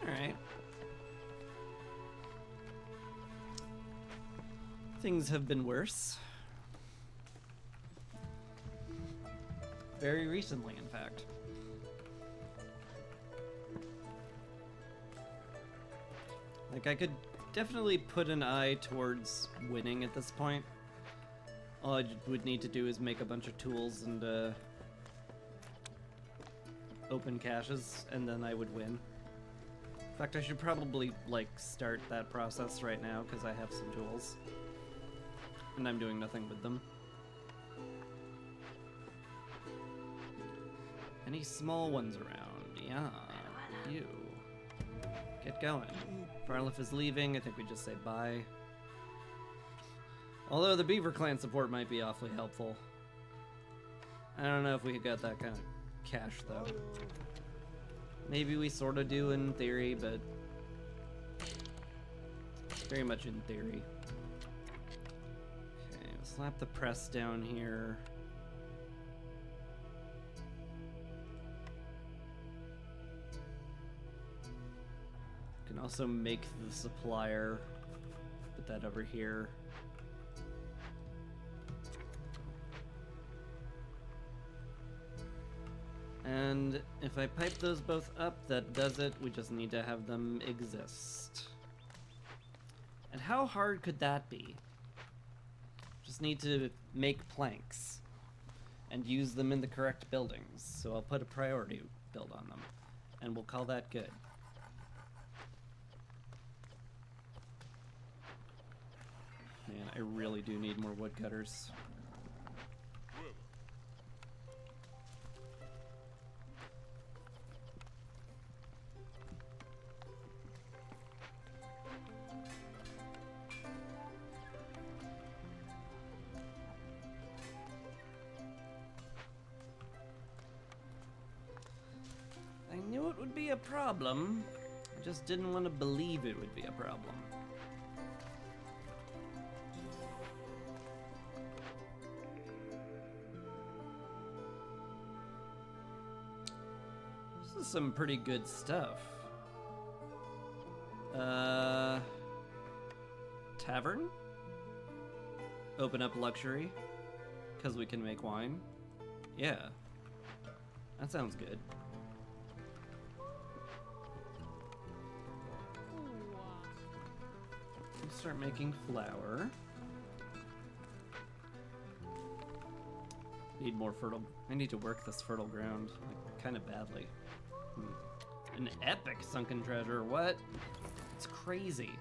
A: Alright. Things have been worse. Very recently, in fact. Like, I could definitely put an eye towards winning at this point. All I would need to do is make a bunch of tools and open caches, and then I would win. In fact, I should probably, like, start that process right now, because I have some tools. And I'm doing nothing with them. Any small ones around? Yeah, you. Get going. Farlif is leaving, I think we just say bye. Although the Beaver Clan support might be awfully helpful. I don't know if we got that kind of cash, though. Maybe we sort of do in theory, but very much in theory. Okay, Slap the press down here. Can also make the supplier. Put that over here. And if I pipe those both up, that does it. We just need to have them exist. And how hard could that be? Just need to make planks and use them in the correct buildings. So I'll put a priority build on them, and we'll call that good. Man, I really do need more woodcutters. I knew it would be a problem. I just didn't want to believe it would be a problem. This is some pretty good stuff. Tavern? Open up luxury? Because we can make wine? Yeah. That sounds good. Let's start making flour. Need more fertile... I need to work this fertile ground, like, kind of badly. An epic sunken treasure, what? It's crazy.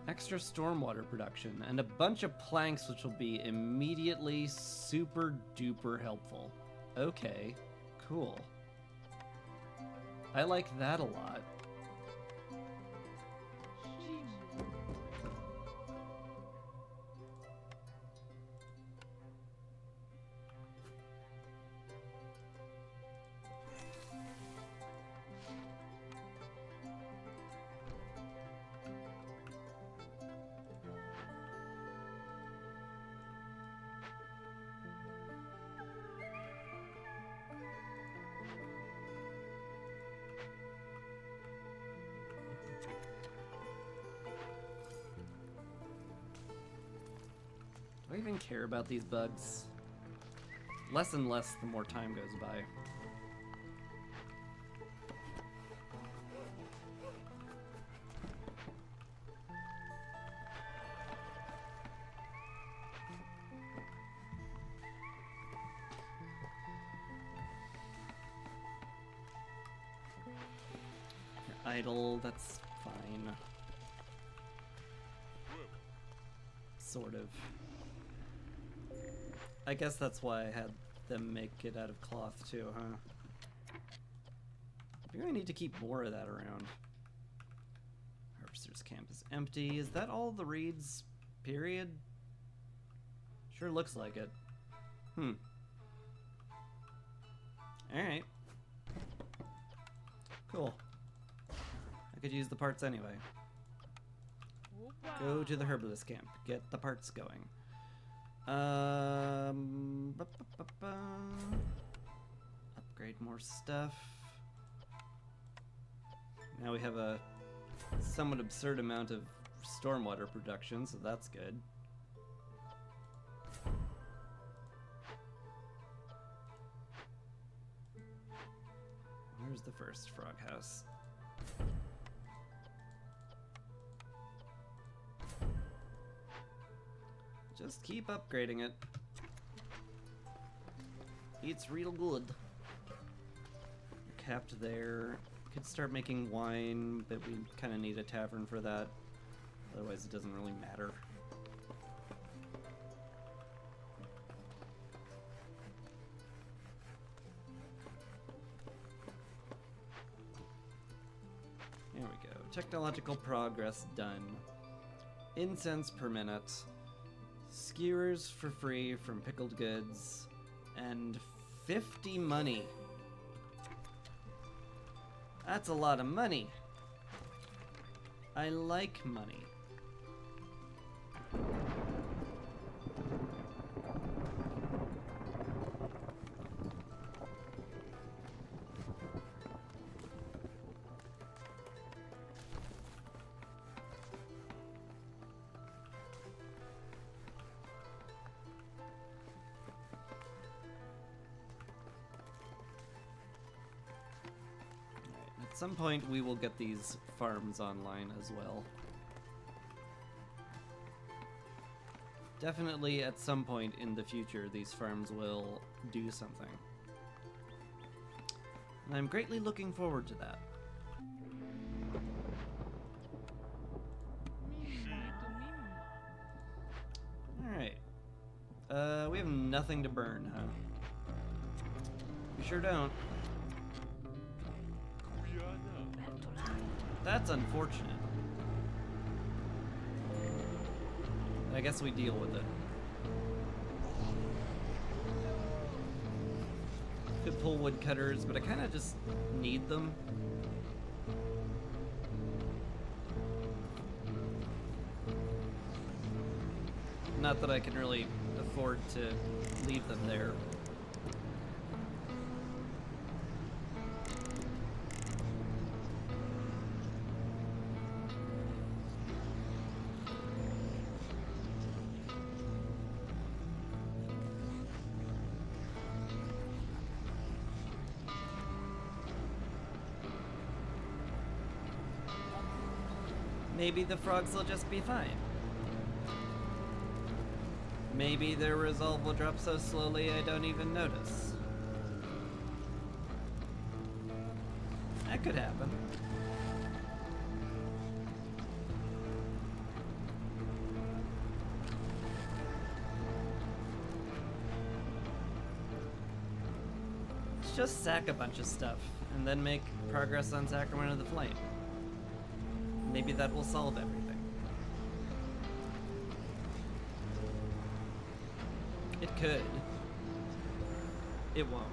A: Extra stormwater production, and a bunch of planks which will be immediately super duper helpful. Okay, cool. I like that a lot. Do I even care about these bugs? Less and less the more time goes by. You're idle, that's fine. Sort of. I guess that's why I had them make it out of cloth too, huh? Maybe I need to keep more of that around. Harvester's camp is empty. Is that all the reeds? Period? Sure looks like it. Alright. Cool. I could use the parts anyway. Go to the herbalist camp. Get the parts going. Upgrade more stuff. Now we have a somewhat absurd amount of stormwater production, so that's good. Where's the first frog house? Just keep upgrading it. It's real good. You're capped there. Could start making wine, but we kind of need a tavern for that. Otherwise it doesn't really matter. There we go. Technological progress done. Incense per minute. Skewers for free from pickled goods, and 50 money. That's a lot of money. I like money. some point we will get these farms online as well. Definitely at some point in the future these farms will do something. And I'm greatly looking forward to that. Alright. We have nothing to burn, huh? We sure don't. That's unfortunate. I guess we deal with it. Could pull woodcutters, but I kind of just need them. Not that I can really afford to leave them there. Maybe the frogs will just be fine. Maybe their resolve will drop so slowly I don't even notice. That could happen. Let's just sack a bunch of stuff and then make progress on Sacrament of the Flame. Maybe that will solve everything. It could. It won't.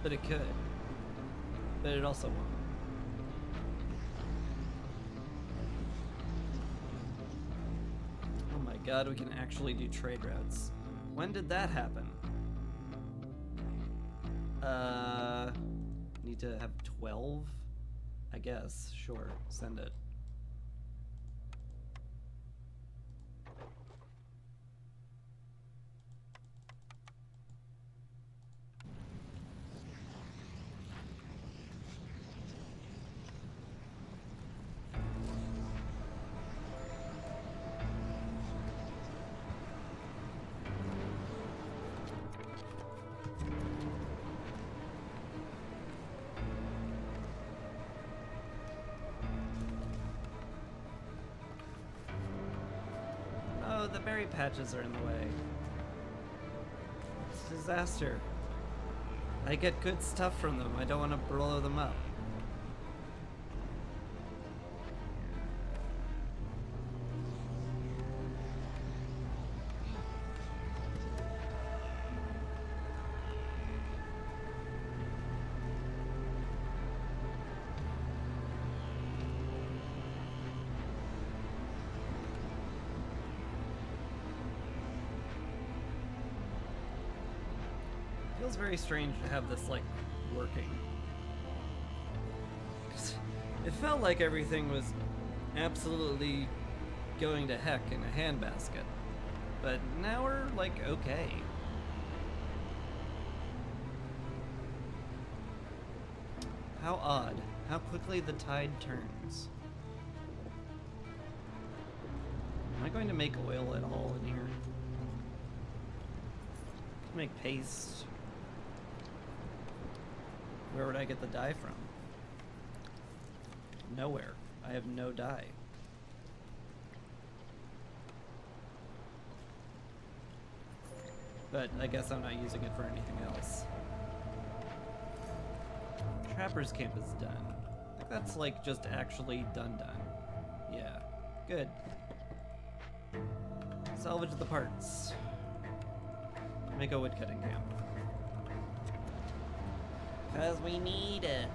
A: But it could. But it also won't. Oh my god, we can actually do trade routes. When did that happen? Need to have 12? I guess. Sure. Send it. Oh, the berry patches are in the way. It's a disaster. I get good stuff from them. I don't want to blow them up. Feels very strange to have this, like, working. 'Cause it felt like everything was absolutely going to heck in a handbasket. But now we're, like, okay. How odd. How quickly the tide turns. Am I going to make oil at all in here? Make paste. Where would I get the dye from? Nowhere. I have no dye. But I guess I'm not using it for anything else. Trapper's camp is done. I think that's like just actually done. Yeah. Good. Salvage the parts. Make a woodcutting camp. 'Cause we need it.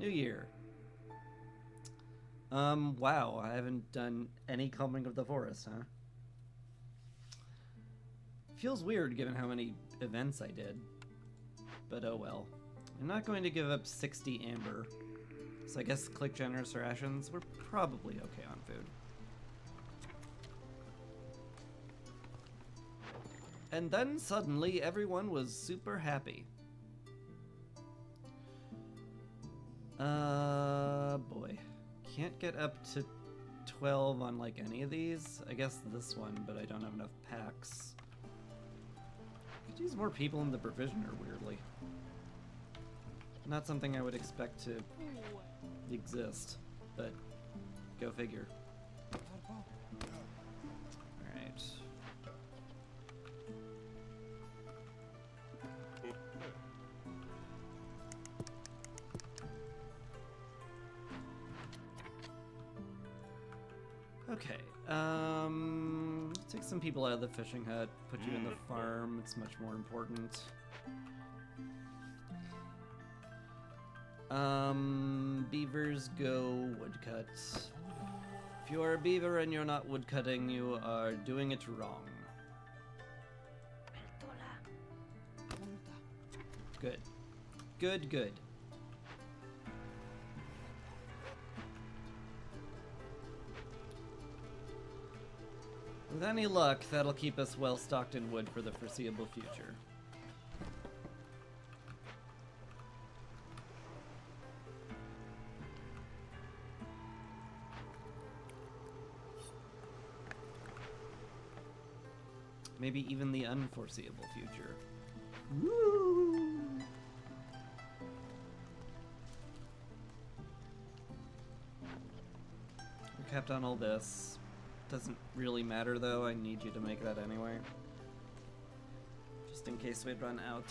A: New year. Wow, I haven't done any combing of the forest, huh? Feels weird given how many events I did. But oh well. I'm not going to give up 60 amber. So I guess click generous rations. We're probably okay on food. And then suddenly everyone was super happy. Boy. Can't get up to 12 on like any of these. I guess this one, but I don't have enough packs. Could use more people in the provisioner, weirdly. Not something I would expect to exist, but go figure. Alright. Okay, take some people out of the fishing hut, put you in the farm, it's much more important. Beavers go woodcut. If you are a beaver and you're not woodcutting, you are doing it wrong. Good. Good, good. With any luck, that'll keep us well stocked in wood for the foreseeable future. Maybe even the unforeseeable future. Woo! We're capped on all this. Doesn't really matter though, I need you to make that anyway. Just in case we'd run out.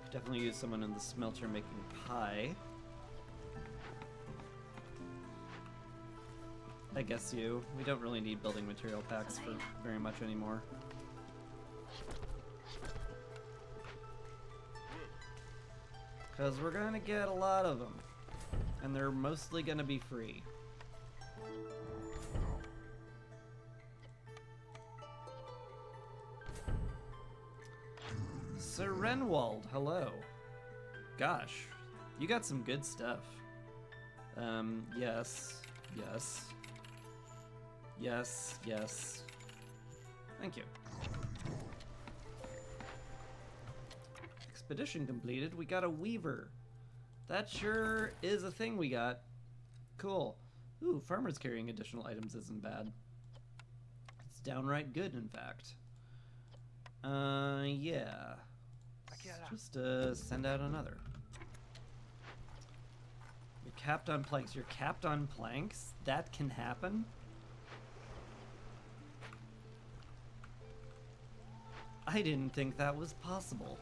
A: Could definitely use someone in the smelter making pie. I guess you. We don't really need building material packs for very much anymore. Because we're gonna get a lot of them. And they're mostly gonna be free. Sir Renwald, hello. Gosh, you got some good stuff. Yes, yes. Yes, yes. Thank you. Expedition completed. We got a weaver. That sure is a thing we got. Cool. Ooh, farmers carrying additional items isn't bad. It's downright good, in fact. Yeah. Let's just send out another. You're capped on planks. You're capped on planks? That can happen? I didn't think that was possible.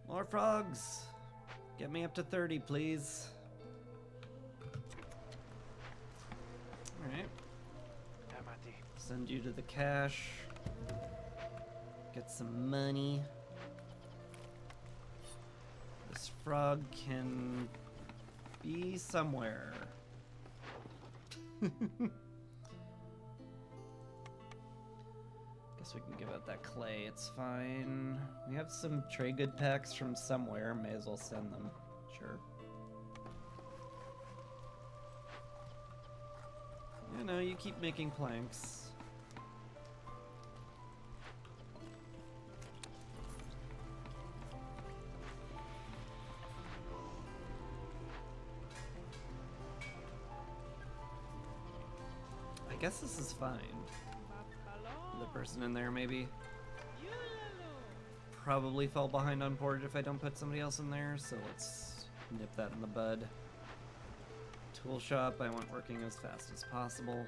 A: More frogs! Get me up to 30, please. Alright. Send you to the cache. Get some money. This frog can be somewhere. Guess we can give out that clay, it's fine. We have some trade good packs from somewhere, may as well send them. Sure. You know, you keep making planks. I guess this is fine. The person in there, maybe. Probably fall behind on board if I don't put somebody else in there, so let's nip that in the bud. Tool shop, I want working as fast as possible.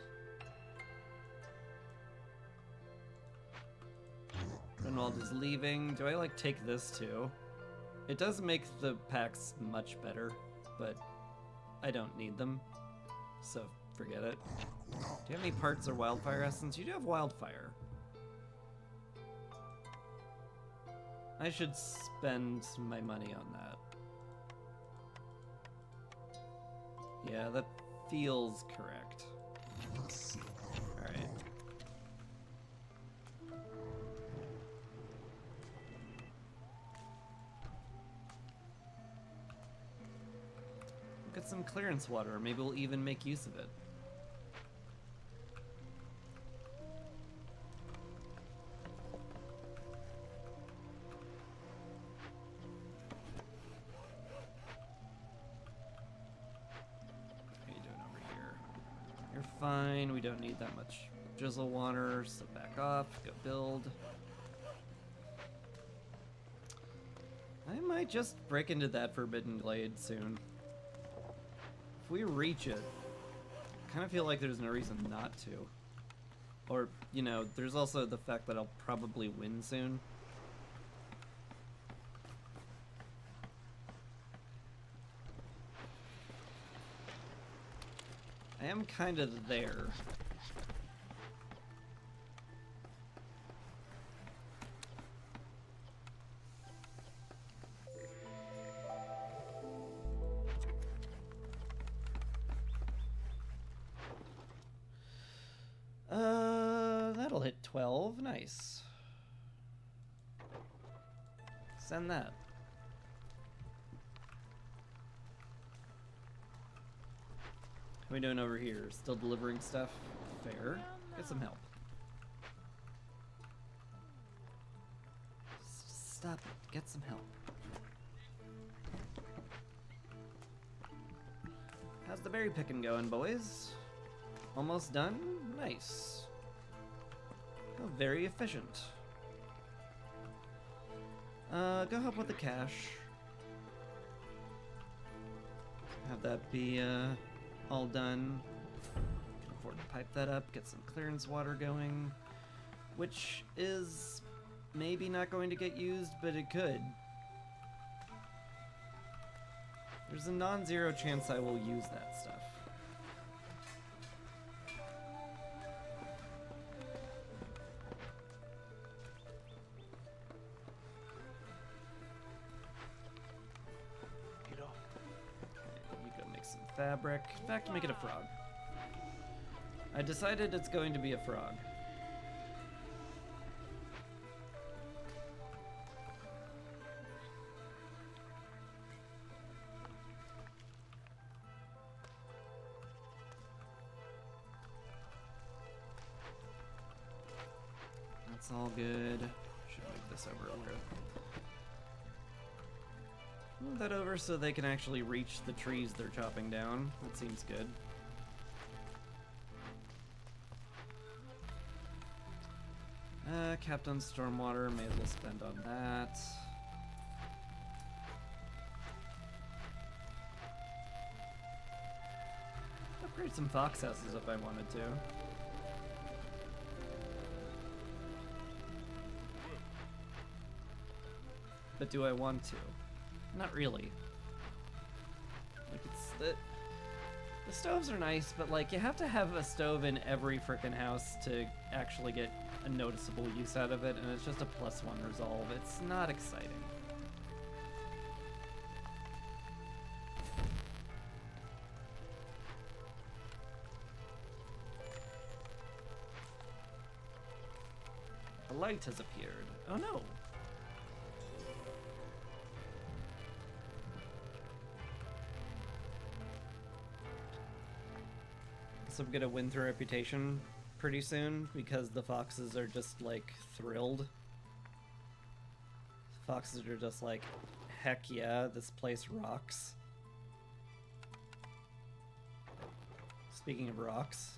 A: Renwald is leaving. Do I, like, take this too? It does make the packs much better, but I don't need them, so forget it. Do you have any parts or wildfire essence? You do have wildfire. I should spend my money on that. Yeah, that feels correct. Alright. Get some clearance water. Maybe we'll even make use of it. How you doing over here? You're fine. We don't need that much drizzle water, so back off. Go build. I might just break into that Forbidden Glade soon. If we reach it, I kind of feel like there's no reason not to. Or, you know, there's also the fact that I'll probably win soon. I am kind of there. That'll hit 12. Nice. Send that. How are we doing over here? Still delivering stuff? Fair. Get some help. Stop it. Get some help. How's the berry picking going, boys? Almost done? Nice. Oh, very efficient. Go help with the cash. Have that be, all done. Can afford to pipe that up, get some clearance water going. Which is maybe not going to get used, but it could. There's a non-zero chance I will use that stuff. Fabric. In fact, make it a frog. I decided it's going to be a frog. That's all good. Should move this over a little. Move that over so they can actually reach the trees they're chopping down. That seems good. Capped on stormwater, may as well spend on that. Upgrade some fox houses if I wanted to. But do I want to? Not really. Like, it's the stoves are nice, but like you have to have a stove in every frickin' house to actually get a noticeable use out of it, and it's just a +1 resolve. It's not exciting. A light has appeared. Oh no. So I'm gonna win through reputation pretty soon because the foxes are just like thrilled. Foxes are just like, heck yeah, this place rocks. Speaking of rocks,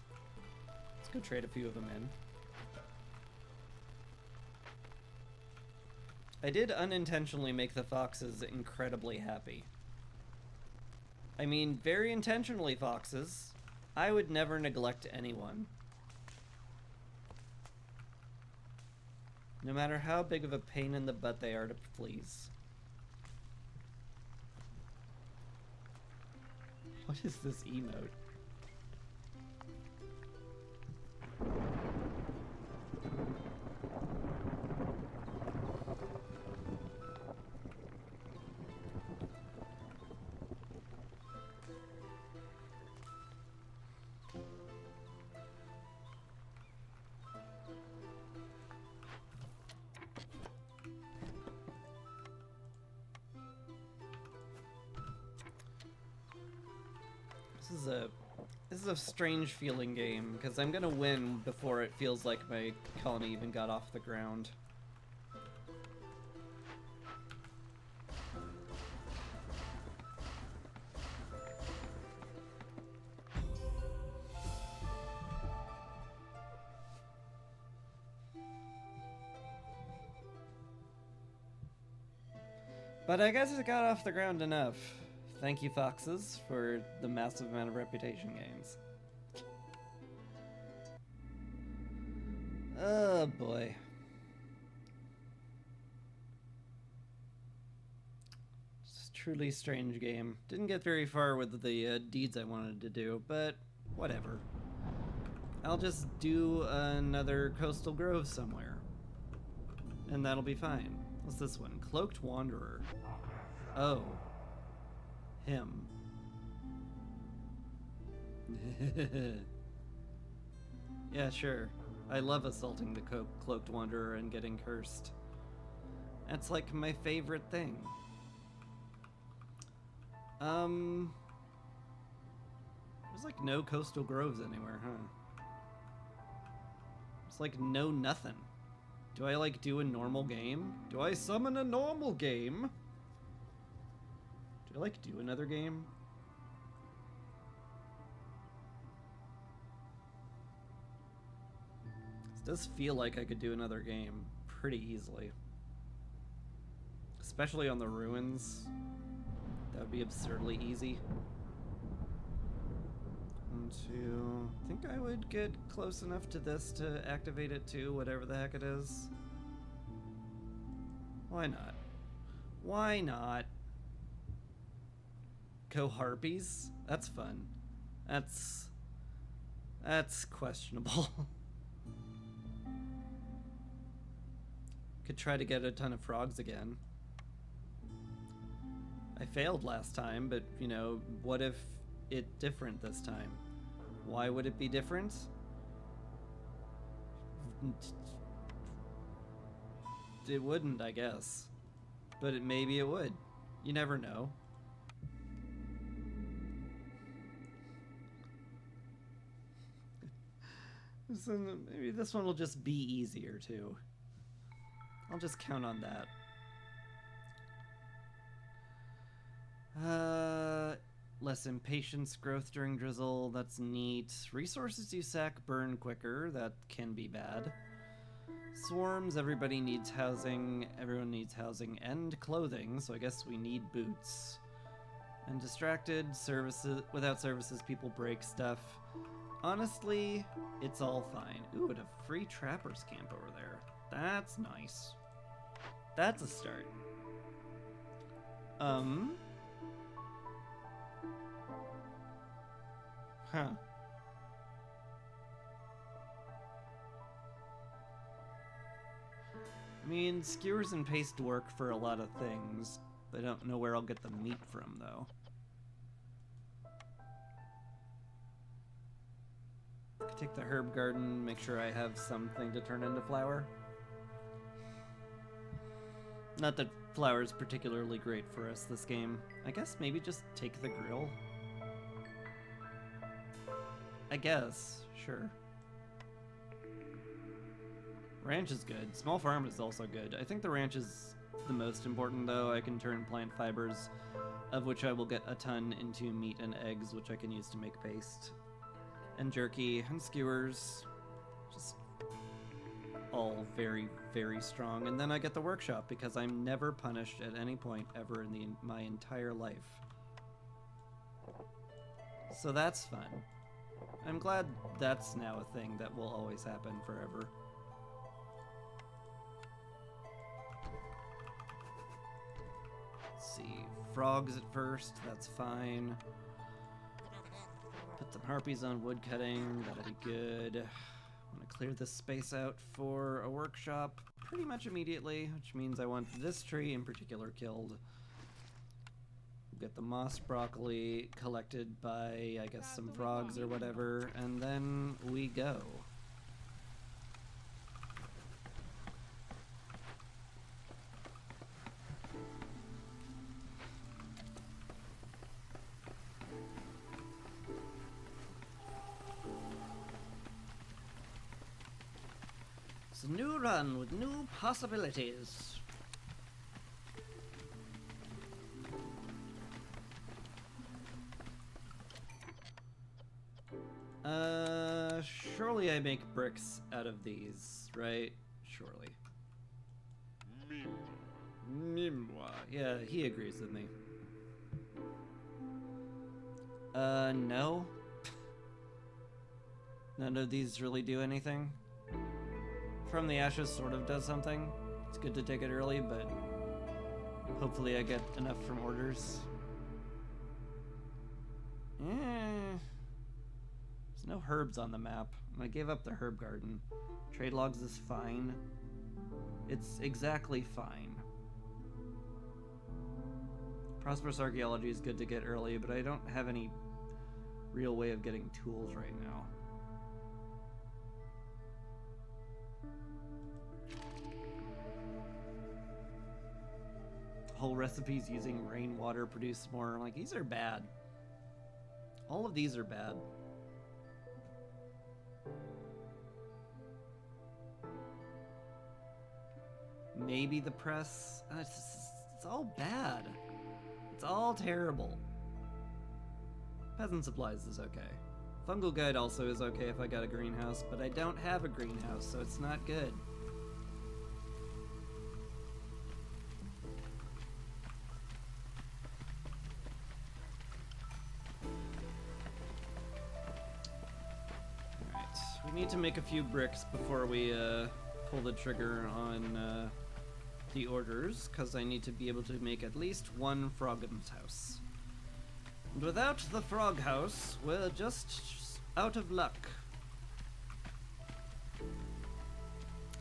A: let's go trade a few of them in. I did unintentionally make the foxes incredibly happy. I mean, very intentionally, foxes. I would never neglect anyone. No matter how big of a pain in the butt they are to please. What is this emote? This is a strange feeling game, because I'm gonna win before it feels like my colony even got off the ground. But I guess it got off the ground enough. Thank you, Foxes, for the massive amount of reputation gains. Oh boy. It's a truly strange game. Didn't get very far with the deeds I wanted to do, but whatever. I'll just do another Coastal Grove somewhere. And that'll be fine. What's this one? Cloaked Wanderer. Oh. Him. Yeah, sure. I love assaulting the Cloaked Wanderer and getting cursed. That's like my favorite thing. There's like no Coastal Groves anywhere, huh? It's like no nothing. Do I like do a normal game? Do I summon a normal game? Do I like do another game? This does feel like I could do another game pretty easily. Especially on the ruins. That would be absurdly easy. 1, 2... I think I would get close enough to this to activate it too, whatever the heck it is. Why not? Why not? Go Harpies? That's fun. That's questionable. Could try to get a ton of frogs again. I failed last time, but, you know, what if it's different this time? Why would it be different? It wouldn't, I guess. But maybe it would. You never know. So maybe this one will just be easier, too. I'll just count on that. Less impatience growth during drizzle, that's neat. Resources you sack burn quicker, that can be bad. Swarms, everybody needs housing, everyone needs housing and clothing, so I guess we need boots. And distracted, services, without services people break stuff. Honestly, it's all fine. Ooh, and a free trappers camp over there. That's nice. That's a start. Huh. I mean, skewers and paste work for a lot of things. I don't know where I'll get the meat from, though. Could take the herb garden, make sure I have something to turn into flour. Not that flour is particularly great for us this game. I guess maybe just take the grill. I guess, sure. Ranch is good. Small farm is also good. I think the ranch is the most important, though. I can turn plant fibers, of which I will get a ton, into meat and eggs, which I can use to make paste. And jerky and skewers. Just all very, very strong. And then I get the workshop, because I'm never punished at any point ever in my entire life. So that's fun. I'm glad that's now a thing that will always happen forever. Let's see. Frogs at first, that's fine. some harpies on woodcutting. That'll be good. I want to clear this space out for a workshop pretty much immediately, which means I want this tree in particular killed. Get the moss broccoli collected by, I guess, some frogs or whatever, and then we go. It's a new run with new possibilities. Surely I make bricks out of these, right? Surely. Mimwa. Yeah, he agrees with me. No. None of these really do anything. From the Ashes sort of does something. It's good to take it early, but hopefully I get enough from orders. There's no herbs on the map. I gave up the herb garden. Trade logs is fine. It's exactly fine. Prosperous archaeology is good to get early, but I don't have any real way of getting tools right now. Whole recipes using rainwater produce more. Like, these are bad. All of these are bad. Maybe the press. It's all bad. It's all terrible. Peasant supplies is okay. Fungal guide also is okay if I got a greenhouse, but I don't have a greenhouse, so it's not good. Alright, we need to make a few bricks before we pull the trigger on the orders, because I need to be able to make at least one frogman's house. And without the frog house, we're just out of luck.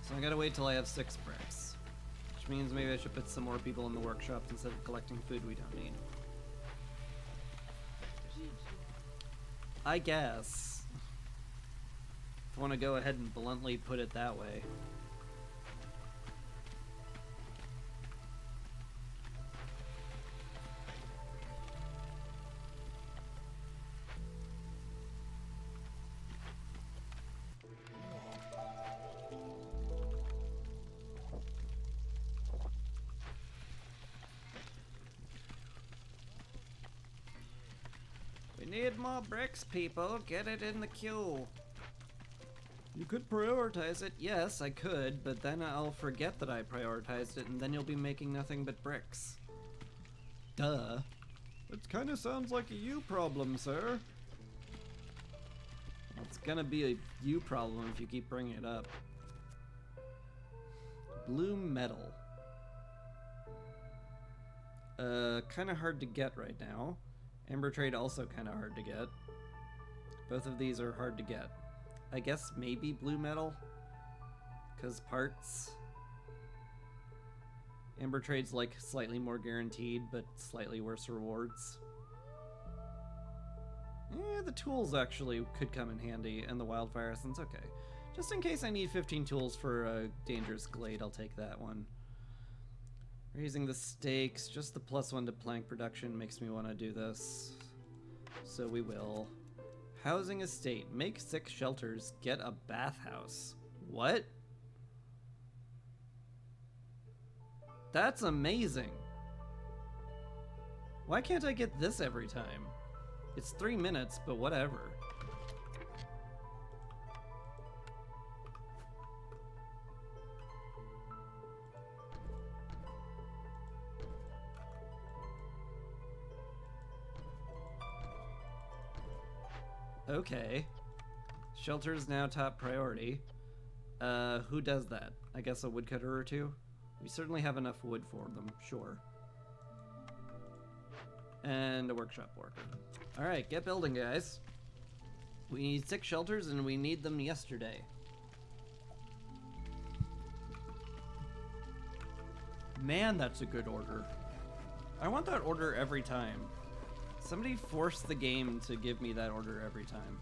A: So I gotta wait till I have 6 bricks. Which means maybe I should put some more people in the workshop instead of collecting food we don't need. I guess. If I want to go ahead and bluntly put it that way. We need more bricks, people. Get it in the queue. You could prioritize it. Yes, I could, but then I'll forget that I prioritized it, and then you'll be making nothing but bricks. Duh. It kind of sounds like a you problem, sir. Well, it's gonna be a you problem if you keep bringing it up. Blue metal. Kind of hard to get right now. Amber trade also kind of hard to get. Both of these are hard to get. I guess maybe blue metal, because parts. Amber trade's like slightly more guaranteed, but slightly worse rewards. The tools actually could come in handy, and the wildfire essence, okay. Just in case I need 15 tools for a dangerous glade, I'll take that one. Raising the stakes, just the +1 to plank production makes me want to do this. So we will. Housing estate, make 6 shelters, get a bathhouse. What? That's amazing. Why can't I get this every time? It's 3 minutes, but whatever. Okay. Shelter is now top priority. Who does that? I guess a woodcutter or two? We certainly have enough wood for them, sure. And a workshop worker. Alright, get building, guys. We need 6 shelters and we need them yesterday. Man, that's a good order. I want that order every time. Somebody force the game to give me that order every time.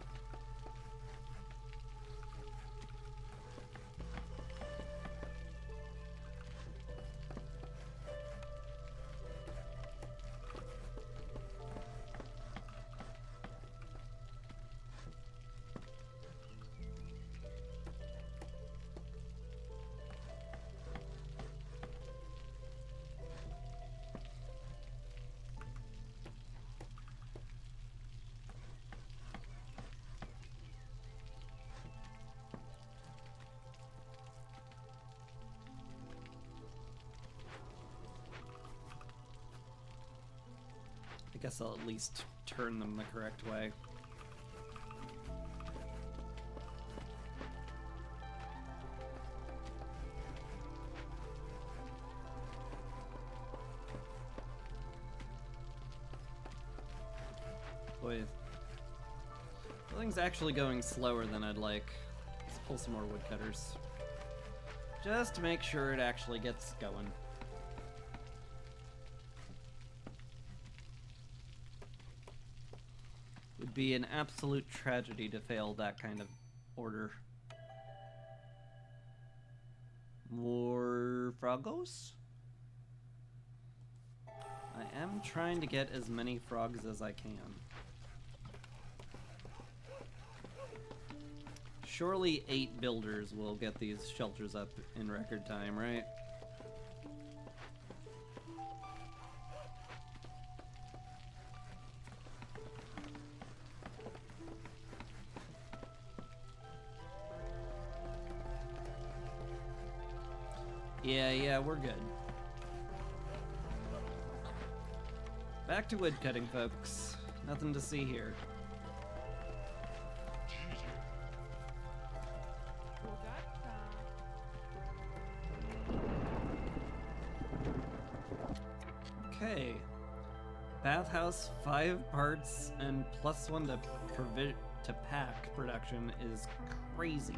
A: I guess I'll at least turn them the correct way. Boy, everything's actually going slower than I'd like. Let's pull some more woodcutters. Just to make sure it actually gets going. Would be an absolute tragedy to fail that kind of order. More frogos? I am trying to get as many frogs as I can. Surely 8 builders will get these shelters up in record time, right? Yeah, we're good. Back to woodcutting, folks. Nothing to see here. Okay. Bathhouse 5 parts and +1 to pack production is crazy.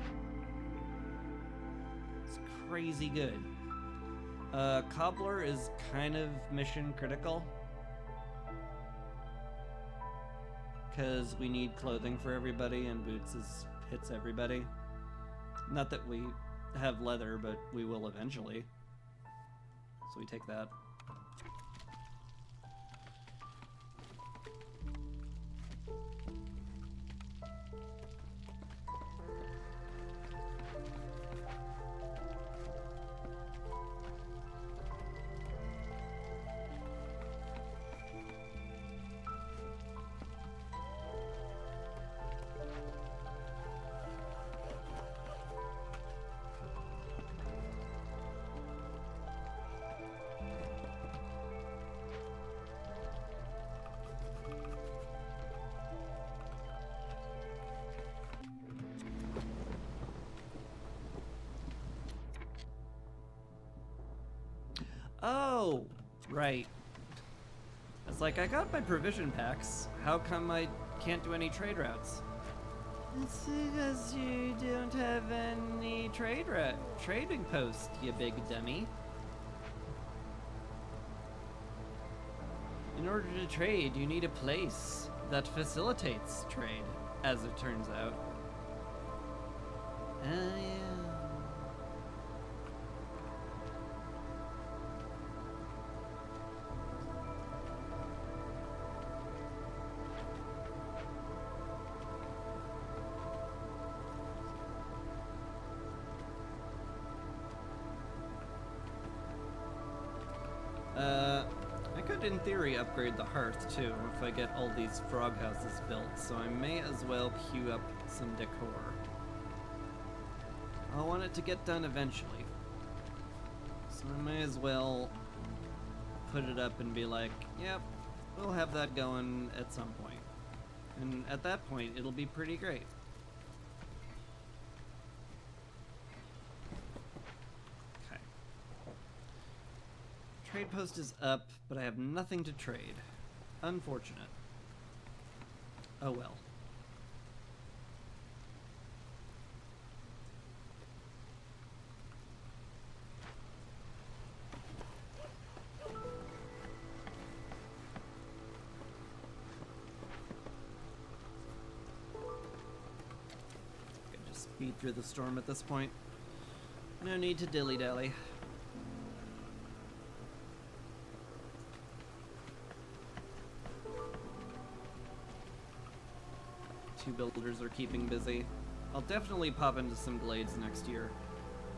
A: It's crazy good. Cobbler is kind of mission critical. Because we need clothing for everybody and boots hits everybody. Not that we have leather, but we will eventually. So we take that. Oh, right. It's like, I got my provision packs. How come I can't do any trade routes? It's because you don't have any trading post, you big dummy. In order to trade, you need a place that facilitates trade, as it turns out. Yeah. I could, in theory, upgrade the hearth, too, if I get all these frog houses built, so I may as well queue up some decor. I'll want it to get done eventually. So I may as well put it up and be like, yep, we'll have that going at some point. And at that point, it'll be pretty great. Trade post is up, but I have nothing to trade. Unfortunate. Oh well. speed through the storm at this point. No need to dilly-dally. Two builders are keeping busy. I'll definitely pop into some glades next year.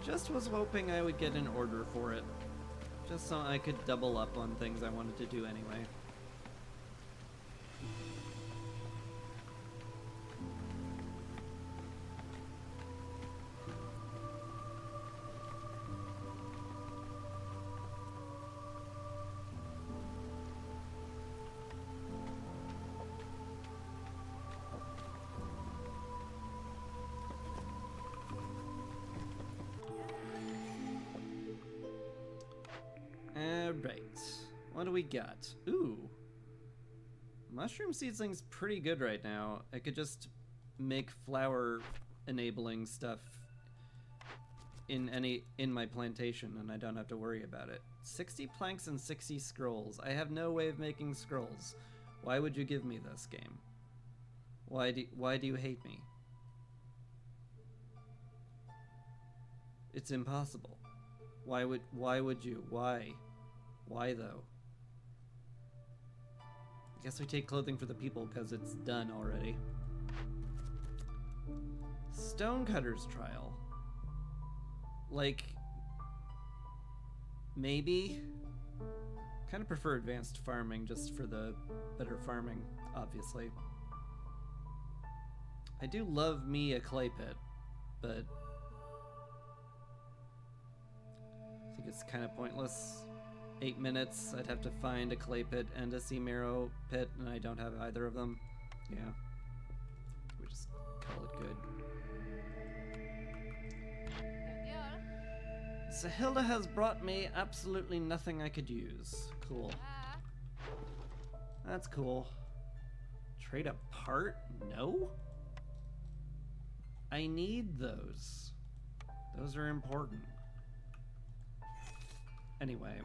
A: Just was hoping I would get an order for it. Just so I could double up on things I wanted to do anyway. Alright, what do we got? Ooh. Mushroom seedling's pretty good right now. I could just make flower enabling stuff in my plantation and I don't have to worry about it. 60 planks and 60 scrolls. I have no way of making scrolls. Why would you give me this game? Why do you hate me? It's impossible. Why would you? Why? Why though? I guess we take clothing for the people because it's done already. Stonecutter's trial. Like, maybe? Kind of prefer advanced farming just for the better farming, obviously. I do love me a clay pit, but I think it's kind of pointless. 8 minutes, I'd have to find a clay pit and a sea marrow pit, and I don't have either of them. Yeah. We just call it good. Sahilda has brought me absolutely nothing I could use. Cool. That's cool. Trade a part? No? I need those. Those are important. Anyway.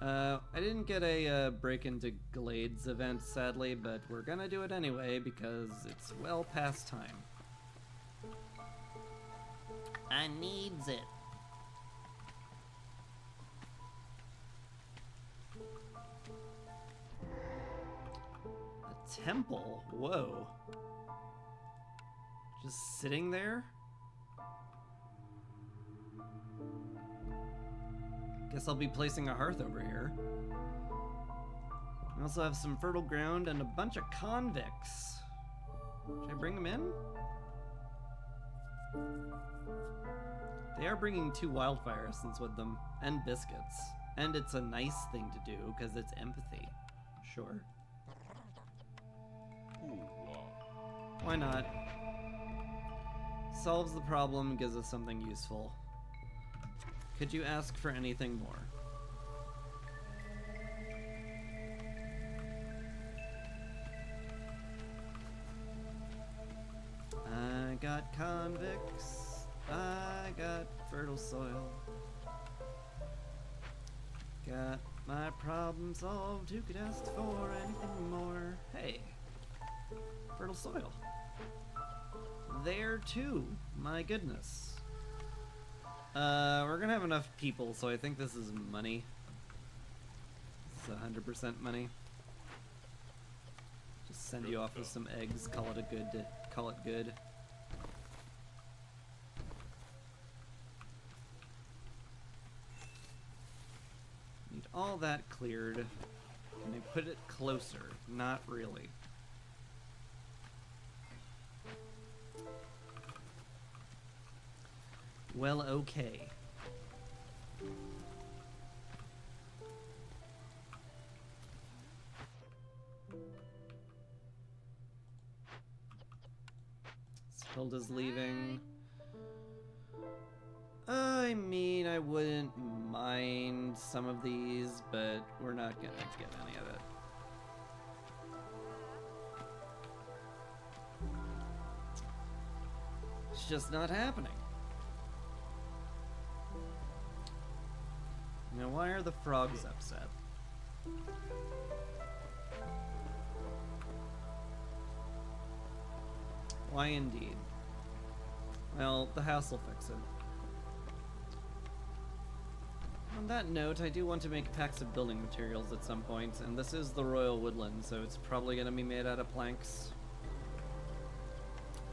A: I didn't get a break into Glades event, sadly, but we're gonna do it anyway because it's well past time. I needs it. A temple? Whoa. Just sitting there? Guess I'll be placing a hearth over here. We also have some fertile ground and a bunch of convicts. Should I bring them in? They are bringing 2 wildfire essence with them, and biscuits. And it's a nice thing to do, because it's empathy. Sure. Why not? Solves the problem, gives us something useful. Could you ask for anything more? I got convicts. I got fertile soil. Got my problem solved. Who could ask for anything more? Hey, fertile soil. There too. My goodness. We're gonna have enough people, so I think this is money. It's 100% money. Just send you off with some eggs, call it good. Need all that cleared. Can I put it closer? Not really. Well, okay. Hilda's leaving. I mean, I wouldn't mind some of these, but we're not gonna get any of it. It's just not happening. Now, why are the frogs upset? Why indeed? Well, the house will fix it. On that note, I do want to make packs of building materials at some point, and this is the Royal Woodland, so it's probably going to be made out of planks.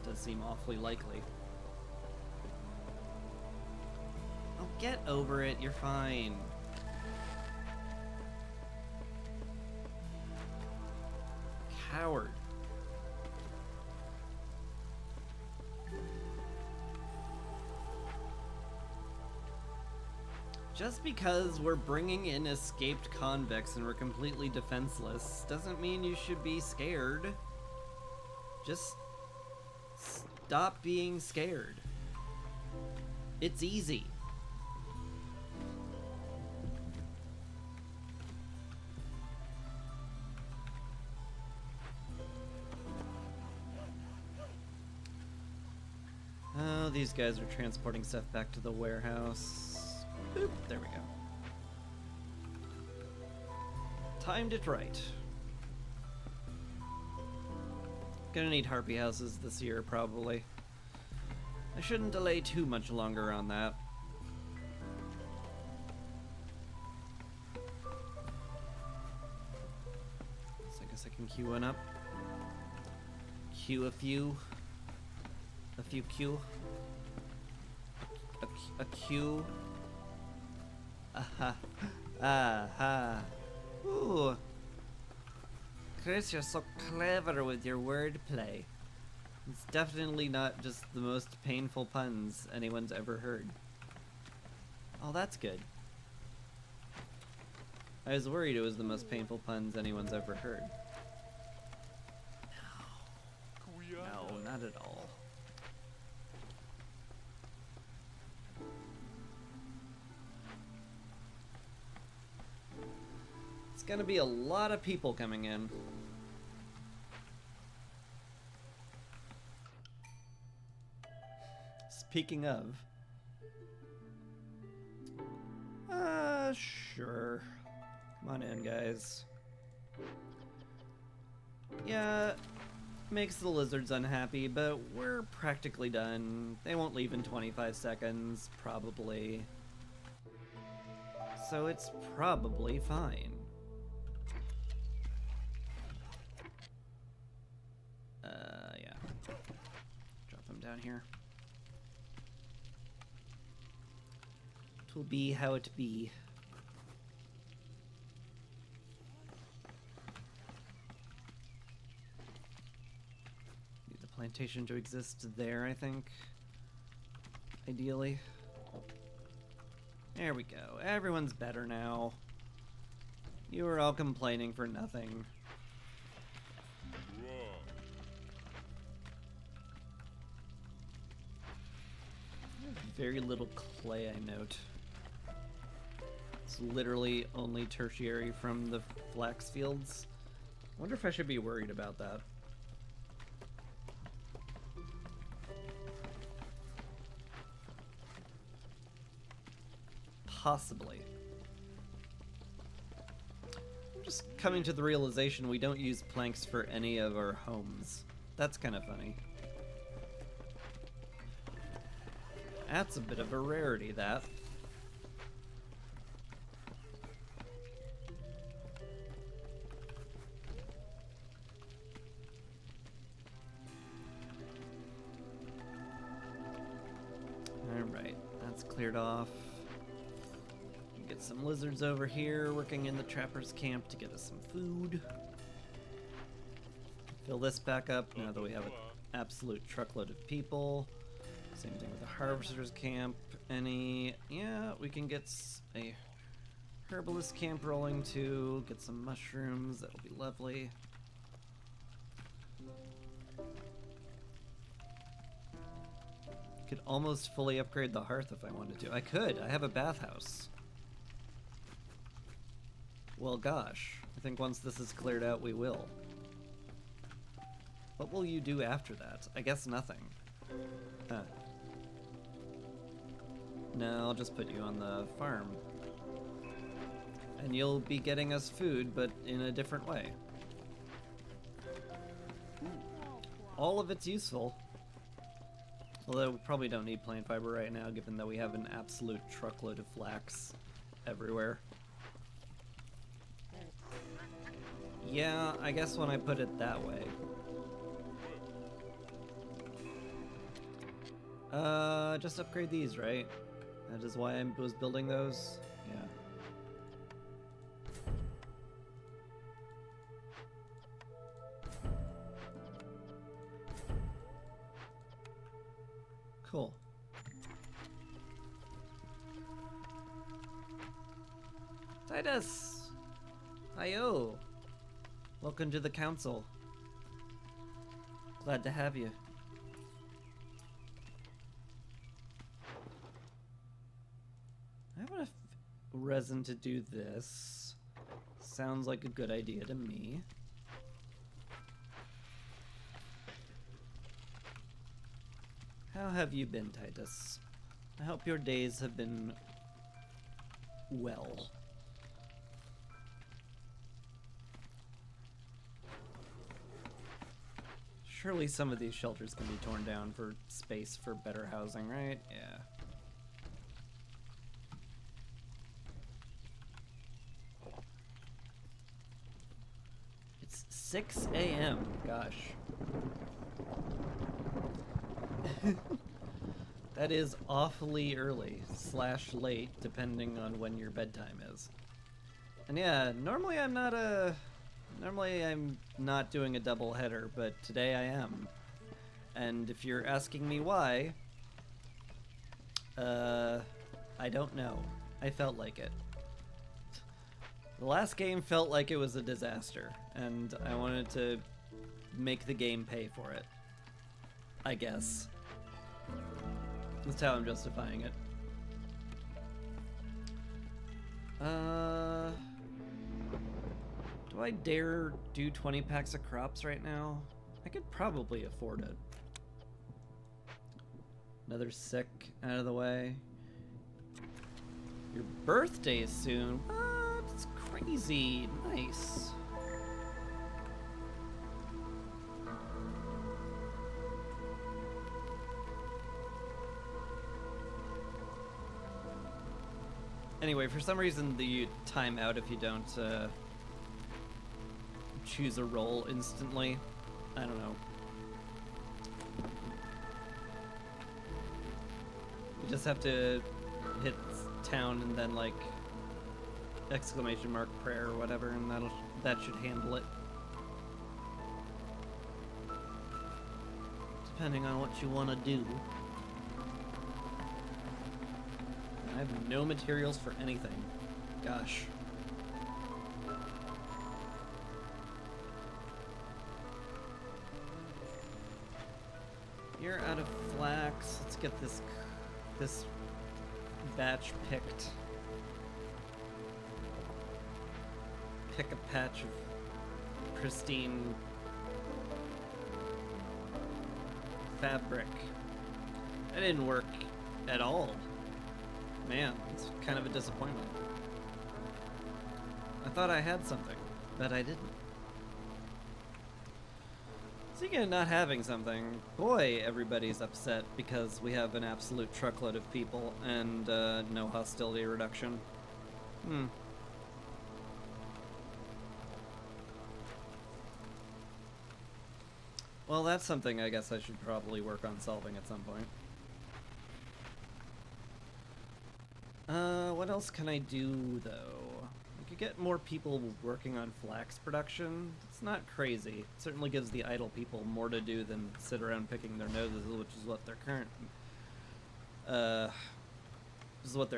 A: Does seem awfully likely. Oh, get over it, you're fine. Coward. Just because we're bringing in escaped convicts and we're completely defenseless doesn't mean you should be scared. Just stop being scared. It's easy. Oh, these guys are transporting stuff back to the warehouse. Boop, there we go. Timed it right. Gonna need harpy houses this year, probably. I shouldn't delay too much longer on that. So I guess I can queue one up. Queue a few. A few queue. A queue. Aha. Aha. Ooh. Chris, you're so clever with your wordplay. It's definitely not just the most painful puns anyone's ever heard. Oh, that's good. I was worried it was the most painful puns anyone's ever heard. No, not at all. It's gonna be a lot of people coming in. Speaking of, sure. Come on in, guys. Yeah, makes the lizards unhappy, but we're practically done. They won't leave in 25 seconds, probably. So it's probably fine. Yeah. Drop them down here. Will be how it be. Need the plantation to exist there, I think. Ideally. There we go. Everyone's better now. You were all complaining for nothing. Very little clay, I note. It's literally only tertiary from the flax fields. I wonder if I should be worried about that. Possibly. I'm just coming to the realization we don't use planks for any of our homes. That's kind of funny. That's a bit of a rarity, that. Alright, that's cleared off. Get some lizards over here working in the trapper's camp to get us some food. Fill this back up now that we have an absolute truckload of people. Same thing with the harvester's camp. Yeah, we can get a herbalist camp rolling too. Get some mushrooms, that'll be lovely. Could almost fully upgrade the hearth if I wanted to. I could, I have a bathhouse. Well, gosh, I think once this is cleared out, we will. What will you do after that? I guess nothing. Huh. No, I'll just put you on the farm. And you'll be getting us food, but in a different way. All of it's useful. Although we probably don't need plant fiber right now, given that we have an absolute truckload of flax everywhere. Yeah, I guess when I put it that way. Just upgrade these, right? That is why I was building those? Yeah. Cool. Titus! Ayo! Welcome to the council. Glad to have you. I have enough resin to do this. Sounds like a good idea to me. How have you been, Titus? I hope your days have been well. Surely some of these shelters can be torn down for space for better housing, right? Yeah. It's 6 a.m. Gosh. That is awfully early / late, depending on when your bedtime is. And yeah, normally I'm not doing a double header, but today I am. And if you're asking me why, I don't know. I felt like it. The last game felt like it was a disaster, and I wanted to make the game pay for it. I guess. That's how I'm justifying it. Do I dare do 20 packs of crops right now? I could probably afford it. Another sick out of the way. Your birthday is soon. What? It's crazy. Nice. Anyway, for some reason you time out if you don't choose a role instantly. I don't know. You just have to hit town and then like exclamation mark prayer or whatever, and that should handle it. Depending on what you want to do. I have no materials for anything. Gosh. You're out of flax. Let's get this batch picked. Pick a patch of pristine fabric. That didn't work at all. Man, it's kind of a disappointment. I thought I had something, but I didn't. Speaking of not having something, boy, everybody's upset because we have an absolute truckload of people and no hostility reduction. Well, that's something I guess I should probably work on solving at some point. What else can I do, though? I could get more people working on flax production. It's not crazy. It certainly gives the idle people more to do than sit around picking their noses, which is what their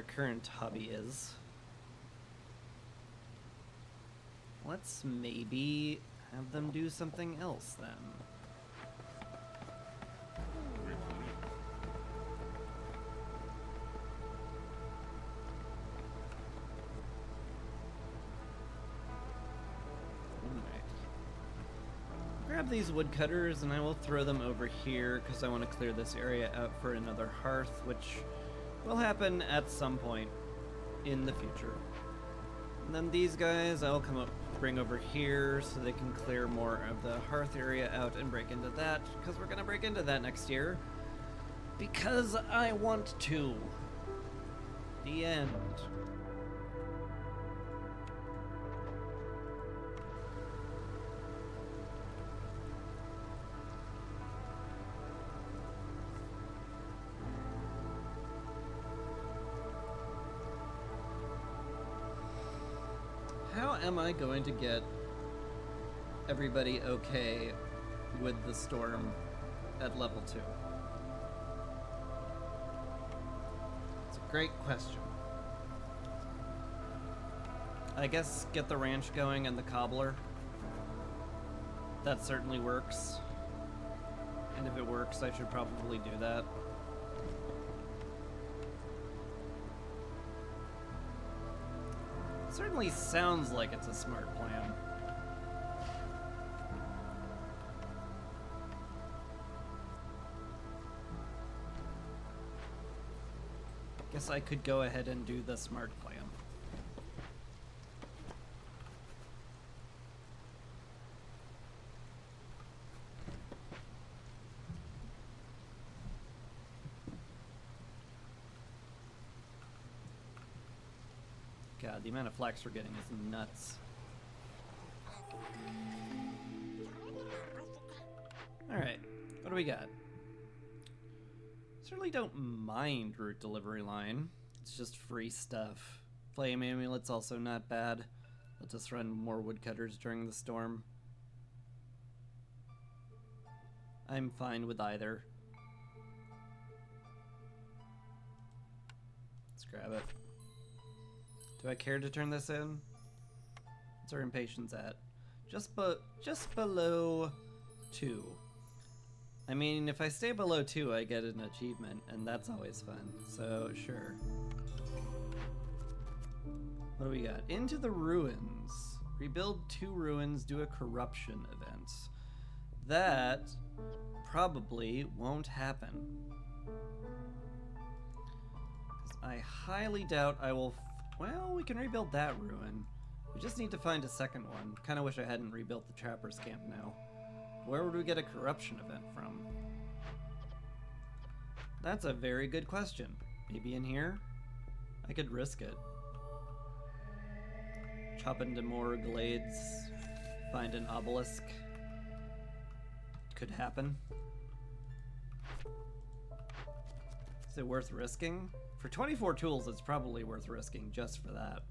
A: current hobby is. Let's maybe have them do something else, then. Grab these woodcutters and I will throw them over here because I want to clear this area out for another hearth, which will happen at some point in the future. And then these guys I'll bring over here so they can clear more of the hearth area out and break into that, because we're going to break into that next year. Because I want to. The end. How am I going to get everybody okay with the storm at level 2? It's a great question. I guess get the ranch going and the cobbler. That certainly works. And if it works, I should probably do that. Certainly sounds like it's a smart plan. Guess I could go ahead and do the smart plan. God, the amount of flax we're getting is nuts. Alright, what do we got? Certainly don't mind route delivery line. It's just free stuff. Flame amulet's also not bad. Let us run more woodcutters during the storm. I'm fine with either. Let's grab it. Do I care to turn this in? What's our impatience at? Just below 2. I mean, if I stay below 2, I get an achievement, and that's always fun. So, sure. What do we got? Into the ruins. Rebuild 2 ruins, do a corruption event. That probably won't happen. 'Cause I highly doubt I will... Well, we can rebuild that ruin. We just need to find a second one. Kinda wish I hadn't rebuilt the Trapper's Camp now. Where would we get a corruption event from? That's a very good question. Maybe in here? I could risk it. Chop into more glades. Find an obelisk. Could happen. Is it worth risking? For 24 tools, it's probably worth risking just for that.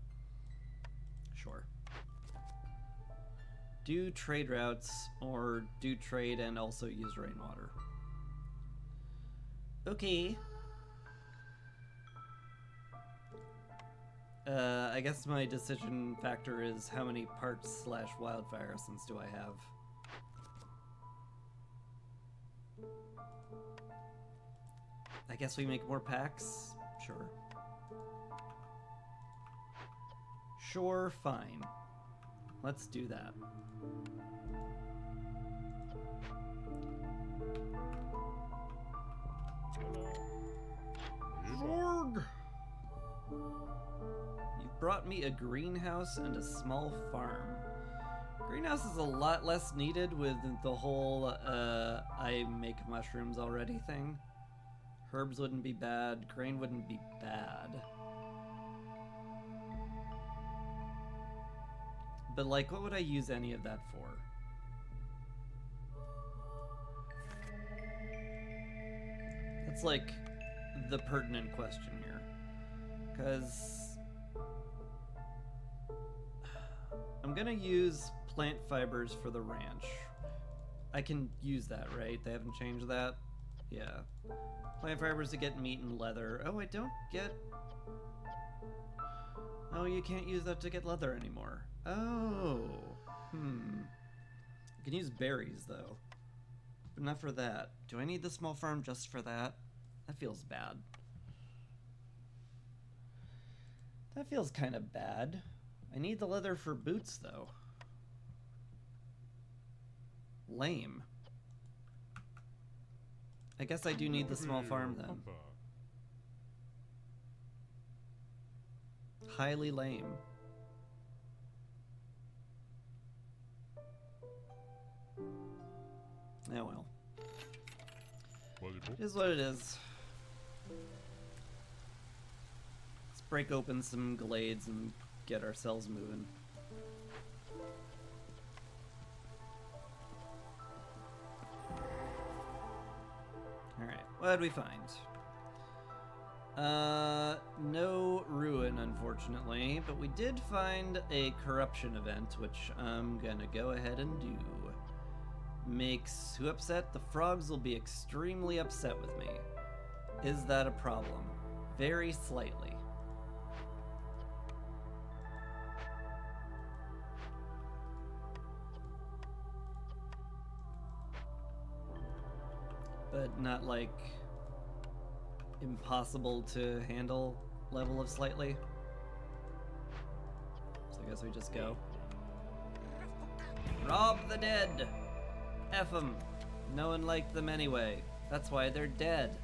A: Sure. Do trade routes, or do trade and also use rainwater. Okay. I guess my decision factor is how many parts / wildfire essence do I have? I guess we make more packs? Sure. Sure, fine. Let's do that. Zorg! You brought me a greenhouse and a small farm. Greenhouse is a lot less needed with the whole I make mushrooms already thing. Herbs wouldn't be bad, grain wouldn't be bad. But like, what would I use any of that for? That's like the pertinent question here. Because I'm gonna use plant fibers for the ranch. I can use that, right? They haven't changed that? Yeah. Plant fibers to get meat and leather. Oh, I don't get... Oh, you can't use that to get leather anymore. Oh. I can use berries, though. But not for that. Do I need the small farm just for that? That feels bad. That feels kind of bad. I need the leather for boots, though. Lame. I guess I do need the small farm, then. Highly lame. Oh well. It is what it is. Let's break open some glades and get ourselves moving. Alright, what did we find? No ruin, unfortunately, but we did find a corruption event, which I'm gonna go ahead and do. Makes who upset? The frogs will be extremely upset with me. Is that a problem? Very slightly. But not like impossible to handle level of slightly. So I guess we just go. Rob the dead! F them. No one liked them anyway. That's why they're dead.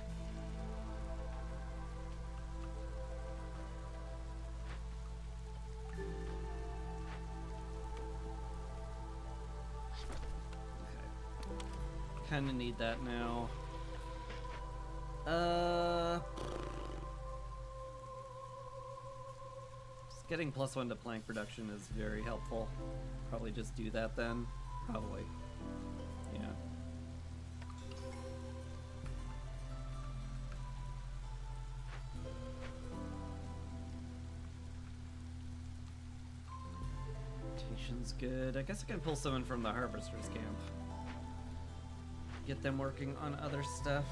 A: Okay. Kinda need that now. Just getting +1 to plank production is very helpful. Probably just do that then. Probably. Yeah. Rotation's good. I guess I can pull someone from the Harvester's camp. Get them working on other stuff.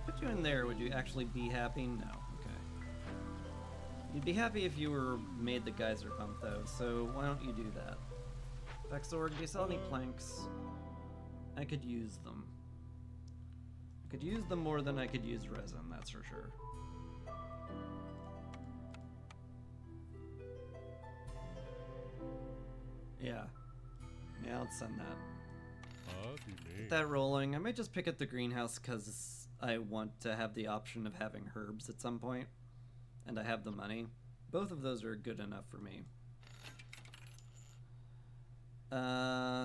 A: Put you in there, would you actually be happy? No. Okay. You'd be happy if you were made the geyser pump, though, so why don't you do that? Vexorg, do you sell any planks? I could use them. I could use them more than I could use resin, that's for sure. Yeah. Yeah, let's send that. Get that rolling. I might just pick up the greenhouse because I want to have the option of having herbs at some point. And I have the money. Both of those are good enough for me.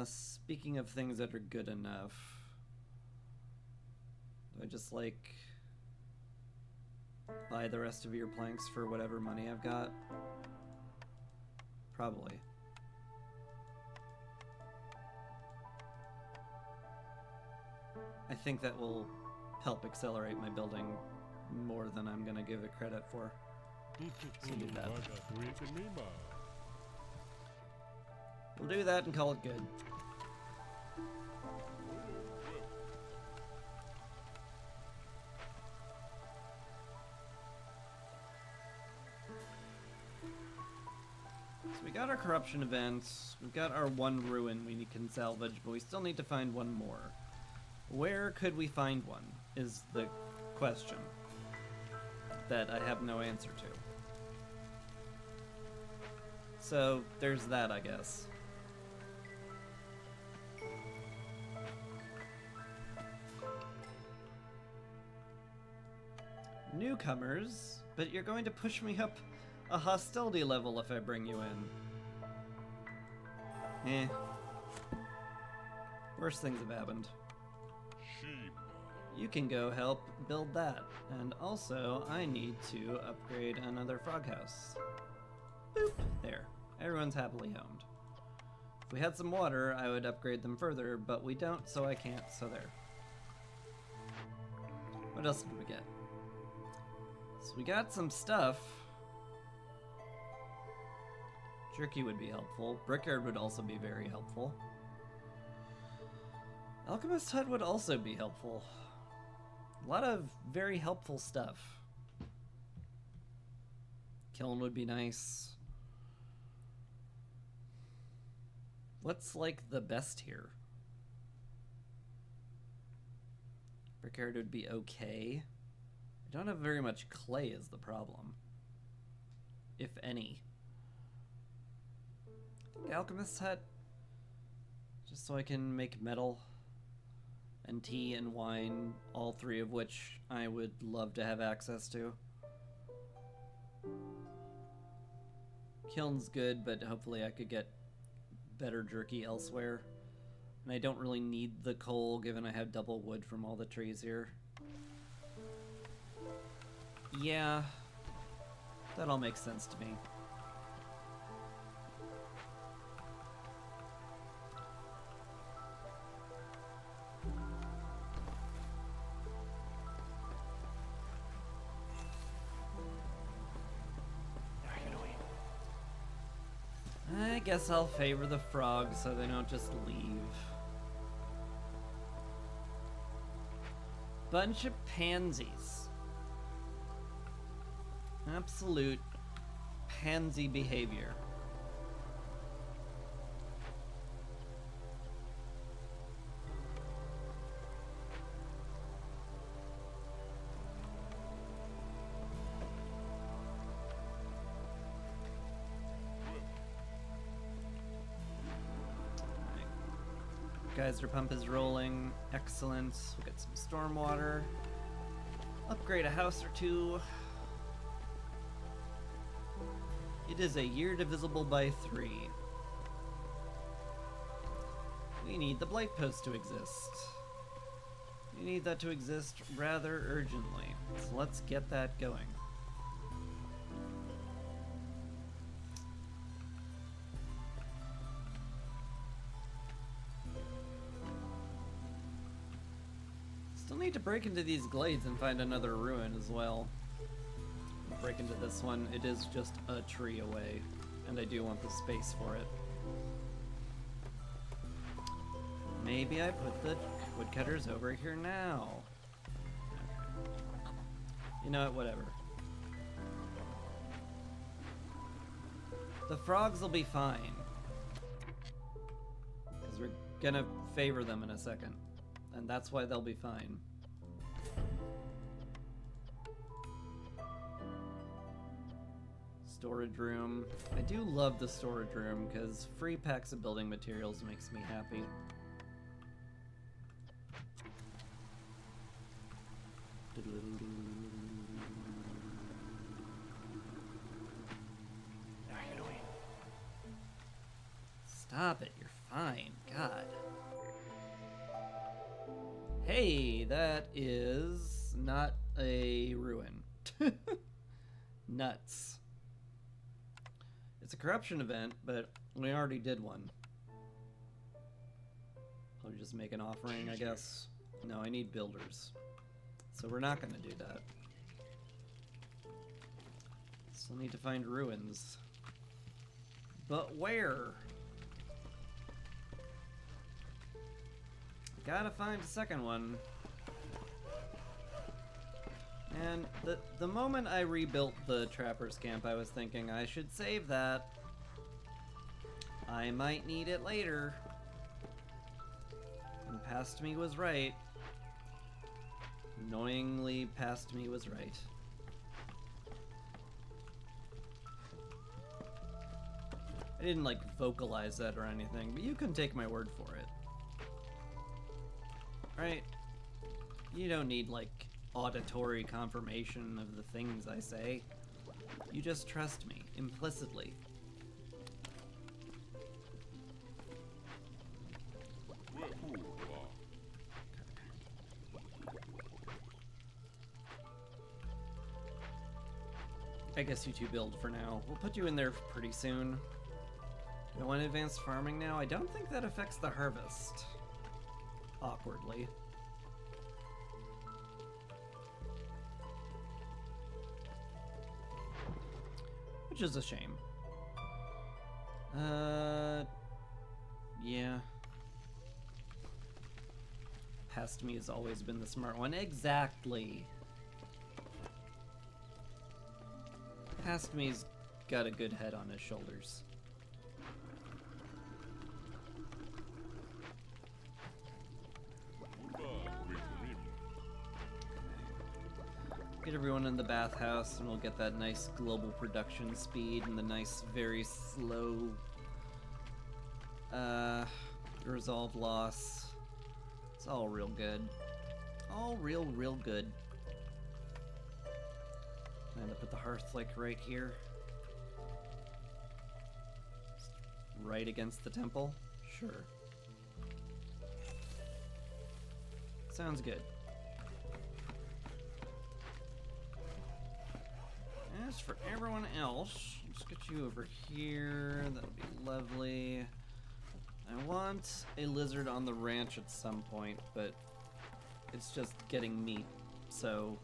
A: Speaking of things that are good enough, do I just like buy the rest of your planks for whatever money I've got? Probably. I think that will help accelerate my building more than I'm gonna give it credit for. So do that. We'll do that and call it good. So we got our corruption events, we've got our one ruin we can salvage, but we still need to find one more. Where could we find one, is the question that I have no answer to. So, there's that, I guess. Newcomers, but you're going to push me up a hostility level if I bring you in. Eh. Worse things have happened. You can go help build that. And also, I need to upgrade another frog house. Boop. There. Everyone's happily homed. If we had some water, I would upgrade them further, but we don't, so I can't, so there. What else did we get? So we got some stuff. Jerky would be helpful. Brickyard would also be very helpful. Alchemist Hut would also be helpful. A lot of very helpful stuff. Kiln would be nice. What's like the best here? Brickyard would be okay. I don't have very much clay is the problem. If any. I think Alchemist's Hut. Just so I can make metal and tea and wine, all three of which I would love to have access to. Kiln's good, but hopefully I could get better jerky elsewhere. And I don't really need the coal, given I have double wood from all the trees here. Yeah, that all makes sense to me. I guess I'll favor the frogs so they don't just leave. Bunch of pansies. Absolute pansy behavior. Geyser pump is rolling. Excellent. We'll get some stormwater. Upgrade a house or two. It is a year divisible by 3. We need the blight post to exist. We need that to exist rather urgently. So let's get that going. Still need to break into these glades and find another ruin as well. Break into this one. It is just a tree away, and I do want the space for it. Maybe I put the woodcutters over here now. Okay. You know what? Whatever. The frogs will be fine, because we're gonna favor them in a second, and that's why they'll be fine. Storage room. I do love the storage room because free packs of building materials makes me happy. Stop it, you're fine. God. Hey, that is not a ruin. Nuts. It's a corruption event, but we already did one. I'll just make an offering, I guess. No, I need builders. So we're not going to do that. Still need to find ruins. But where? Gotta find a second one. And the moment I rebuilt the trapper's camp, I was thinking I should save that. I might need it later. And past me was right. Annoyingly, past me was right. I didn't like vocalize that or anything, but you can take my word for it. Right? You don't need like auditory confirmation of the things I say. You just trust me, implicitly. I guess you two build for now. We'll put you in there pretty soon. Do I want advanced farming now? I don't think that affects the harvest. Awkwardly. Which is a shame. Yeah. Past me has always been the smart one. Exactly. Past me's got a good head on his shoulders. Get everyone in the bathhouse and we'll get that nice global production speed and the nice, very slow resolve loss. It's all real good. All real good. I'm gonna put the hearth like right here. Just right against the temple? Sure. Sounds good. As for everyone else, let's get you over here. That'll be lovely. I want a lizard on the ranch at some point, but it's just getting meat, so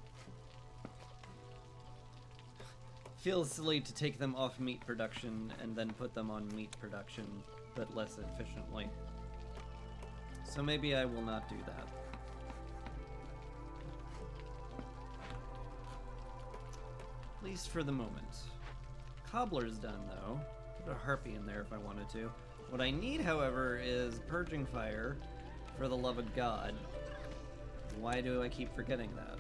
A: feels silly to take them off meat production and then put them on meat production, but less efficiently. So maybe I will not do that. At least for the moment. Cobbler's done, though. Put a harpy in there if I wanted to. What I need, however, is Purging Fire, for the love of God. Why do I keep forgetting that?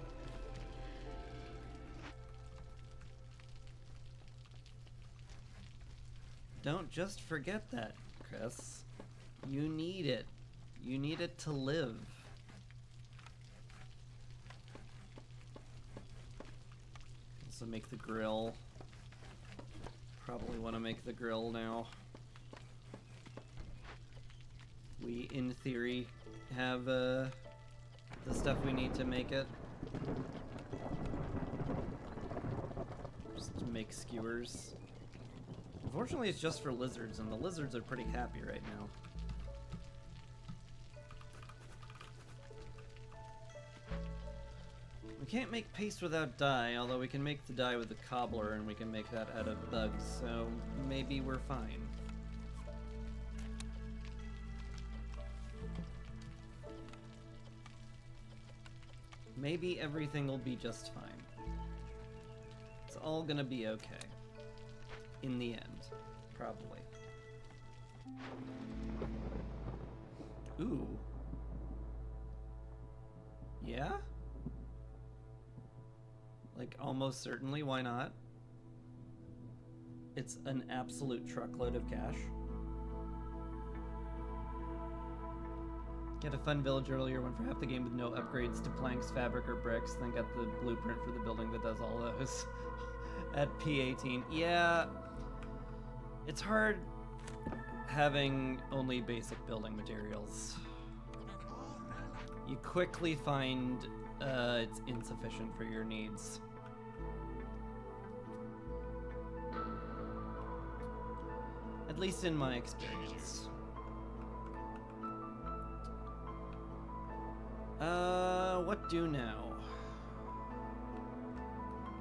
A: Don't just forget that, Chris. You need it. You need it to live. So make the grill. Probably want to make the grill now. We, in theory, have the stuff we need to make it. Just to make skewers. Unfortunately, it's just for lizards, and the lizards are pretty happy right now. We can't make paste without dye, although we can make the dye with the cobbler, and we can make that out of bugs, so maybe we're fine. Maybe everything will be just fine. It's all gonna be okay. In the end, probably. Ooh. Yeah? Like, almost certainly, why not? It's an absolute truckload of cash. Get a fun village earlier, went for half the game with no upgrades to planks, fabric, or bricks, then got the blueprint for the building that does all those at P18. Yeah, it's hard having only basic building materials. You quickly find it's insufficient for your needs. At least in my experience. What do now?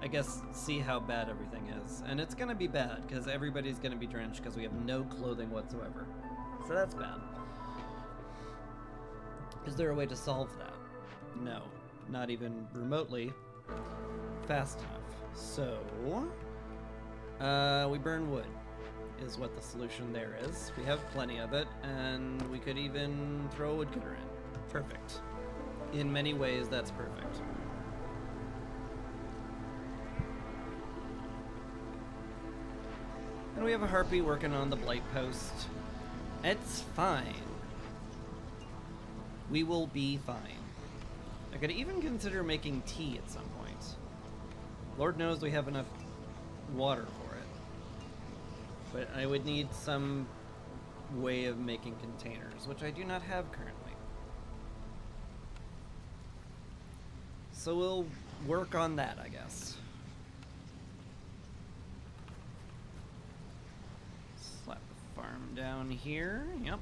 A: I guess see how bad everything is. And it's gonna be bad, because everybody's gonna be drenched because we have no clothing whatsoever. So that's bad. Is there a way to solve that? No. Not even remotely fast enough. So, we burn wood, is what the solution there is. We have plenty of it, and we could even throw a woodcutter in. Perfect. In many ways, that's perfect. And we have a harpy working on the blight post. It's fine. We will be fine. I could even consider making tea at some point. Lord knows we have enough water for it. But I would need some way of making containers, which I do not have currently. So we'll work on that, I guess. Slap the farm down here. Yep.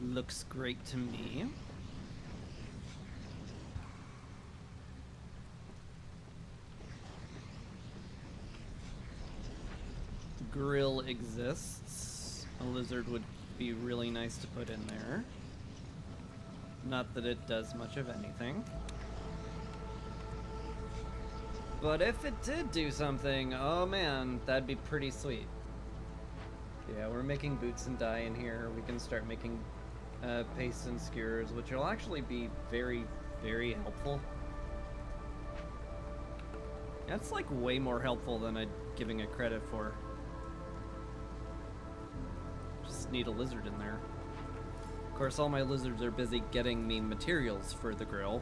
A: Looks great to me. The grill exists. A lizard would be really nice to put in there. Not that it does much of anything. But if it did do something, oh man, that'd be pretty sweet. Yeah, we're making boots and dye in here. We can start making pastes and skewers, which will actually be very, very helpful. That's like way more helpful than I'm giving it credit for. Just need a lizard in there. Of course, all my lizards are busy getting me materials for the grill.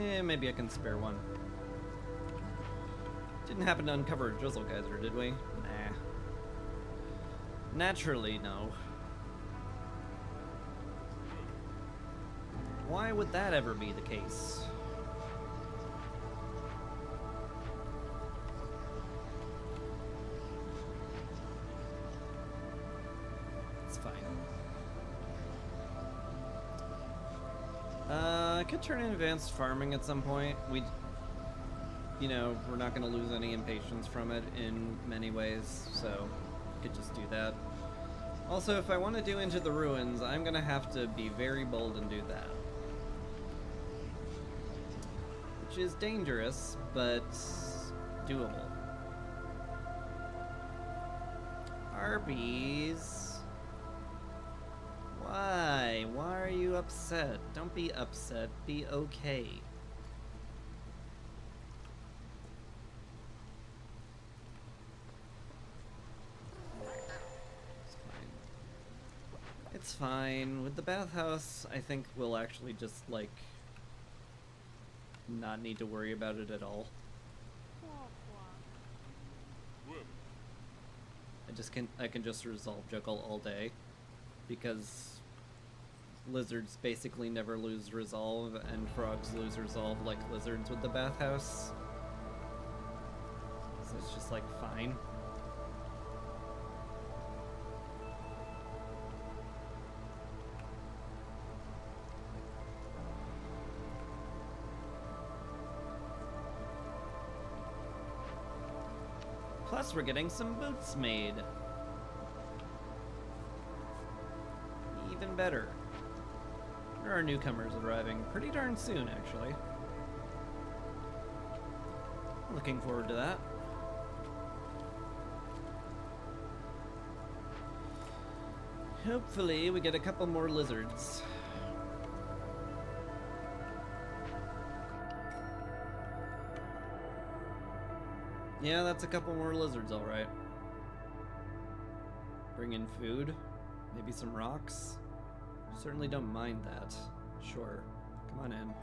A: Yeah, maybe I can spare one. Didn't happen to uncover a drizzle geyser, did we? Nah. Naturally, no. Why would that ever be the case? It's fine. I could turn in advanced farming at some point. You know, we're not going to lose any impatience from it in many ways, so could just do that. Also, if I want to do Into the Ruins, I'm going to have to be very bold and do that. Which is dangerous, but doable. Arby's. Why? Why are you upset? Don't be upset. Be okay. It's fine. With the bathhouse, I think we'll actually just, like, not need to worry about it at all. I can just resolve juggle all day, because lizards basically never lose resolve, and frogs lose resolve like lizards with the bathhouse. So it's just, like, fine. Plus, we're getting some boots made. Even better. There are newcomers arriving pretty darn soon, actually. Looking forward to that. Hopefully, we get a couple more lizards. Yeah, that's a couple more lizards, alright. Bring in food. Maybe some rocks. Certainly don't mind that. Sure. Come on in.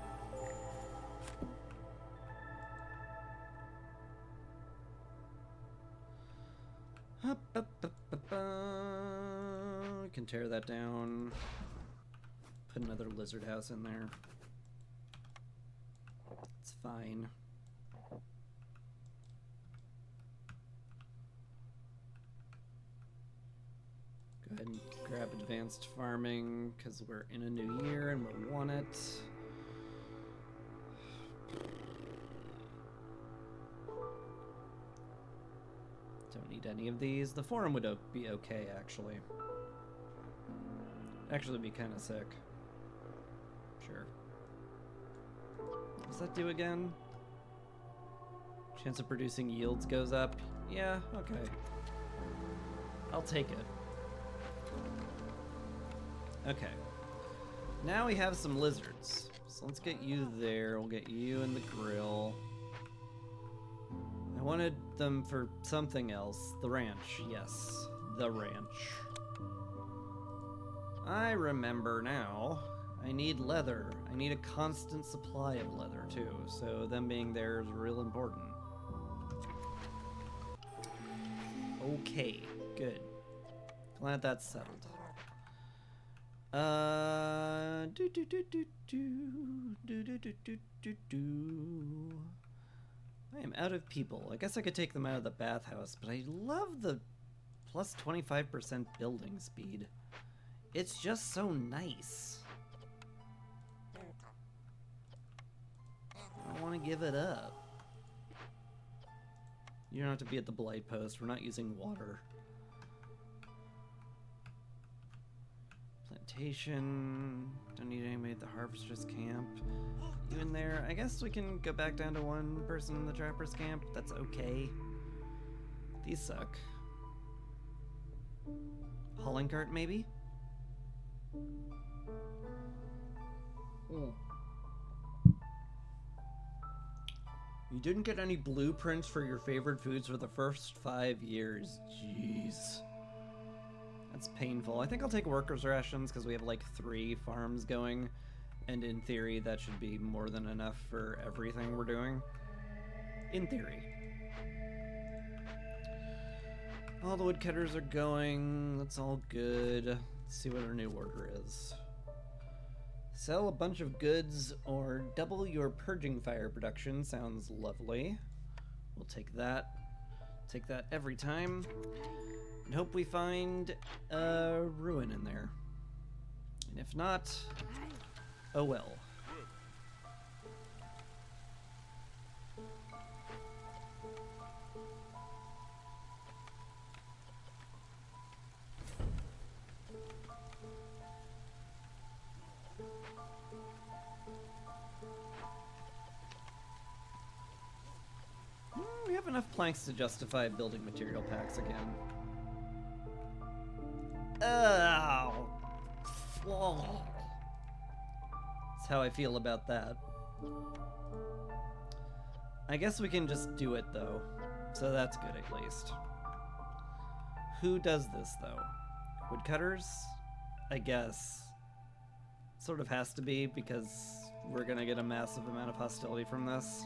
A: We can tear that down. Put another lizard house in there. It's fine. Go ahead and grab advanced farming, because we're in a new year and we want it. Don't need any of these. The forum would be okay, actually. Actually be kind of sick. Sure. What's that do again? Chance of producing yields goes up. Yeah, okay. I'll take it. Okay. Now we have some lizards. So let's get you there. We'll get you in the grill. I wanted them for something else. The ranch. Yes. The ranch. I remember now. I need leather. I need a constant supply of leather, too. So them being there is real important. Okay. Good. Glad that's settled. I am out of people. I guess I could take them out of the bathhouse, but I love the plus 25% building speed. It's just so nice. I don't want to give it up. You don't have to be at the blight post. We're not using water. Plantation. Don't need anybody at the harvester's camp. You in there? I guess we can go back down to one person in the trapper's camp. That's okay. These suck. Hauling cart, maybe? You didn't get any blueprints for your favorite foods for the first 5 years. Jeez. That's painful. I think I'll take workers' rations because we have like 3 farms going. And in theory, that should be more than enough for everything we're doing. In theory. All the woodcutters are going. That's all good. Let's see what our new order is. Sell a bunch of goods or double your purging fire production. Sounds lovely. We'll take that. Take that every time. And hope we find a ruin in there. And if not, oh well. We have enough planks to justify building material packs again. Ow! That's how I feel about that. I guess we can just do it though, so that's good at least. Who does this though? Woodcutters? I guess. Sort of has to be because we're gonna get a massive amount of hostility from this.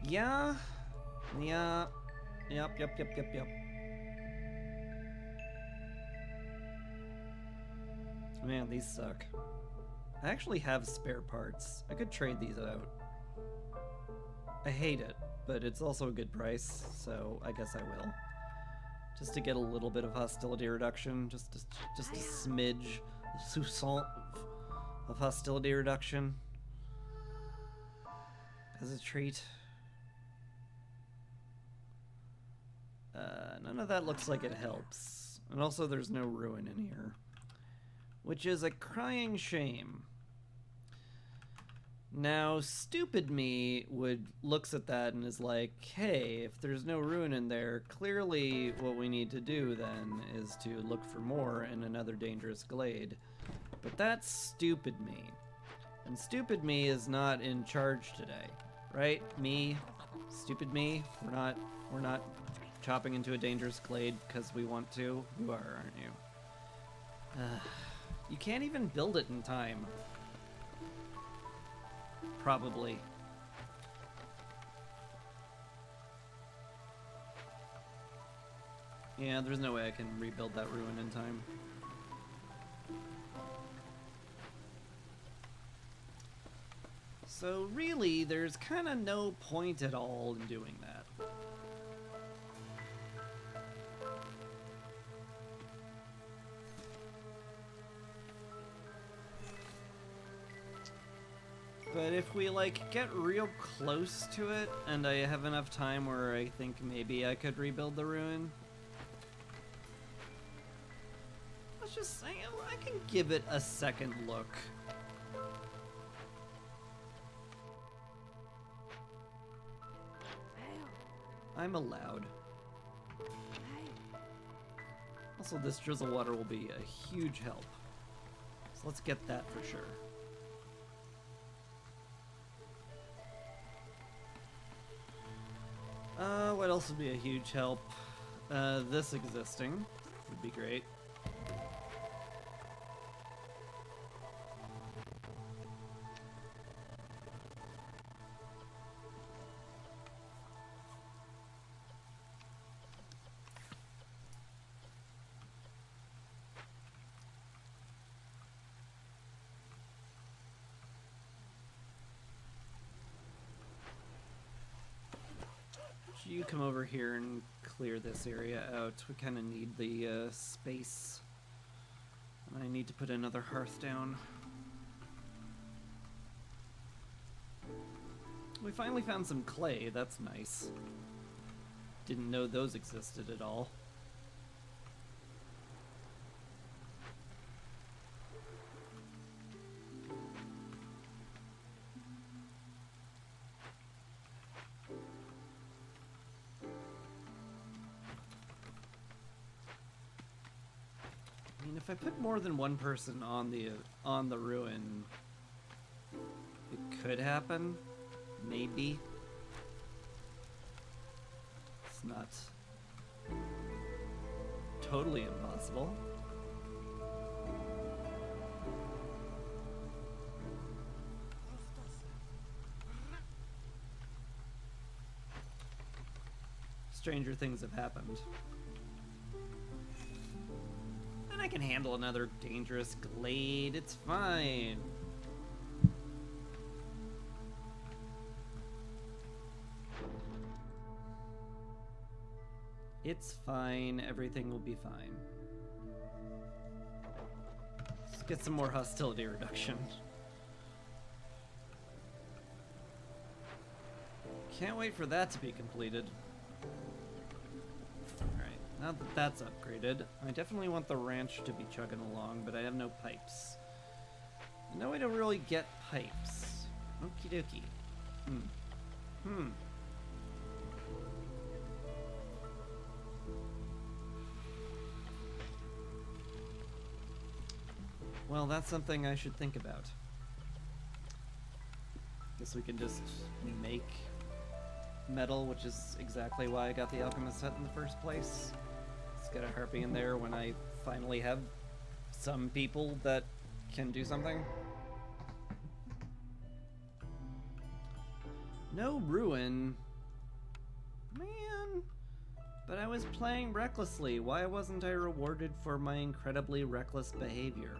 A: Yeah. Yeah. Yep. Man, these suck. I actually have spare parts. I could trade these out. I hate it, but it's also a good price, so I guess I will. Just to get a little bit of hostility reduction, just a smidge, soupçon of hostility reduction. As a treat. None of that looks like it helps. And also there's no ruin in here. Which is a crying shame. Now, stupid me looks at that and is like, hey, if there's no ruin in there, clearly what we need to do then is to look for more in another dangerous glade. But that's stupid me. And stupid me is not in charge today. Right? Me? Stupid me? We're not chopping into a dangerous glade because we want to? You are, aren't you? You can't even build it in time. Probably. Yeah, there's no way I can rebuild that ruin in time. So really, there's kind of no point at all in doing that. But if we, like, get real close to it, and I have enough time where I think maybe I could rebuild the ruin. Let's just say I can give it a second look. I'm allowed. Also, this drizzle water will be a huge help. So let's get that for sure. What else would be a huge help? This existing would be great. You come over here and clear this area out. We kind of need the space. And I need to put another hearth down. We finally found some clay. That's nice. Didn't know those existed at all. If I put more than one person on the ruin, it could happen. Maybe. It's not totally impossible. stranger things have happened. And I can handle another dangerous glade, it's fine. It's fine, everything will be fine. Let's get some more hostility reduction. Can't wait for that to be completed. Alright, now that that's upgraded, I definitely want the ranch to be chugging along, but I have no pipes. No way to really get pipes. Okie dokie. Well, that's something I should think about. Guess we can just make metal, which is exactly why I got the alchemist set in the first place. Let's get a harpy in there when I finally have some people that can do something. No ruin. Man. But I was playing recklessly. Why wasn't I rewarded for my incredibly reckless behavior?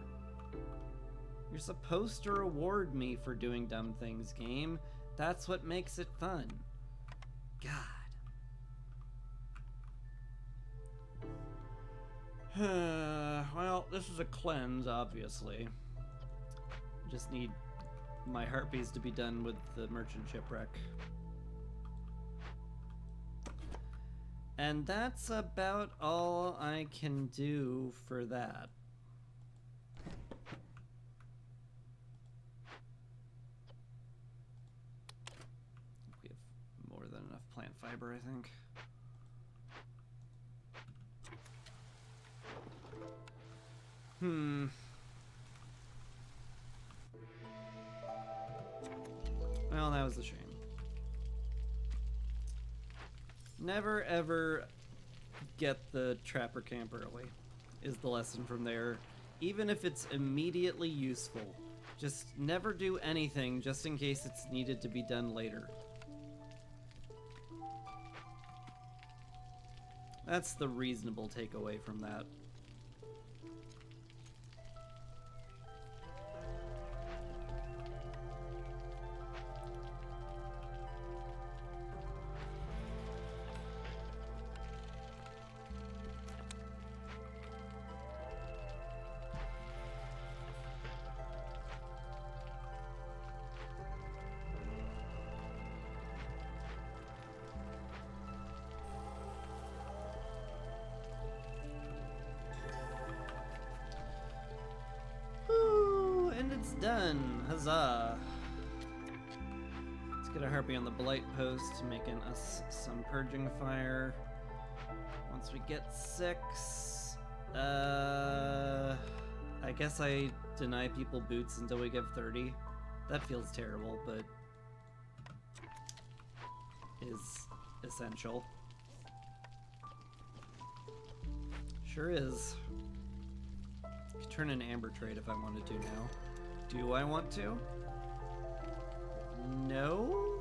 A: You're supposed to reward me for doing dumb things, game. That's what makes it fun. God. Well, this is a cleanse, obviously. Just need my harpies to be done with the merchant shipwreck. And that's about all I can do for that. We have more than enough plant fiber, I think. Well, that was a shame. Never ever get the trapper camp early, is the lesson from there. Even if it's immediately useful. Just never do anything just in case it's needed to be done later. That's the reasonable takeaway from that. Done. Huzzah. Let's get a harpy on the blight post, making us some purging fire. Once we get 6, I guess I deny people boots until we get 30. That feels terrible, but is essential. Sure is. I could turn an amber trade if I wanted to now. Do I want to? No?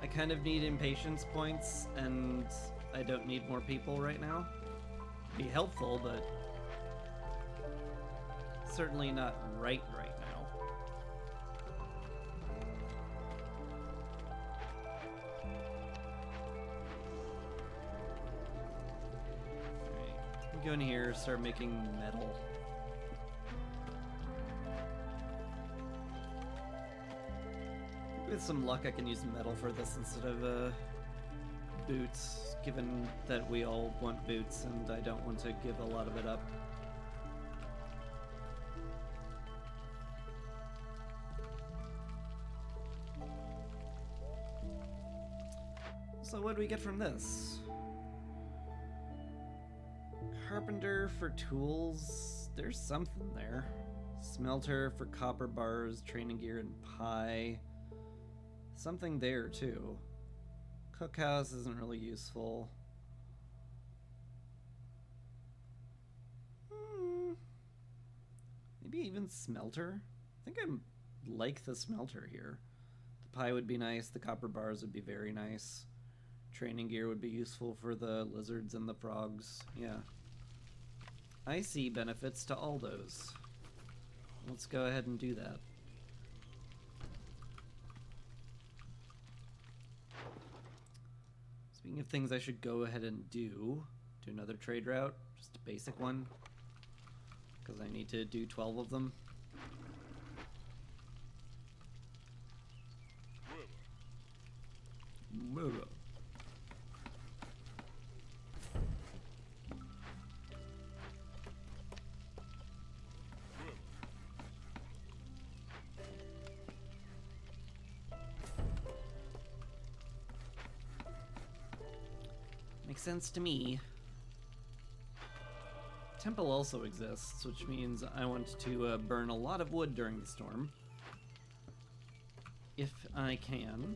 A: I kind of need impatience points, and I don't need more people right now. Be helpful, but certainly not right now. Alright, go in here, start making metal. With some luck, I can use metal for this instead of boots, given that we all want boots and I don't want to give a lot of it up. So what do we get from this? Carpenter for tools, there's something there. Smelter for copper bars, training gear, and pie. Something there, too. Cookhouse isn't really useful. Maybe even smelter? I think I like the smelter here. The pie would be nice, the copper bars would be very nice. Training gear would be useful for the lizards and the frogs. Yeah. I see benefits to all those. Let's go ahead and do that. Speaking of things I should go ahead and do another trade route, just a basic one, because I need to do 12 of them. Makes sense to me. Temple also exists, which means I want to burn a lot of wood during the storm. If I can.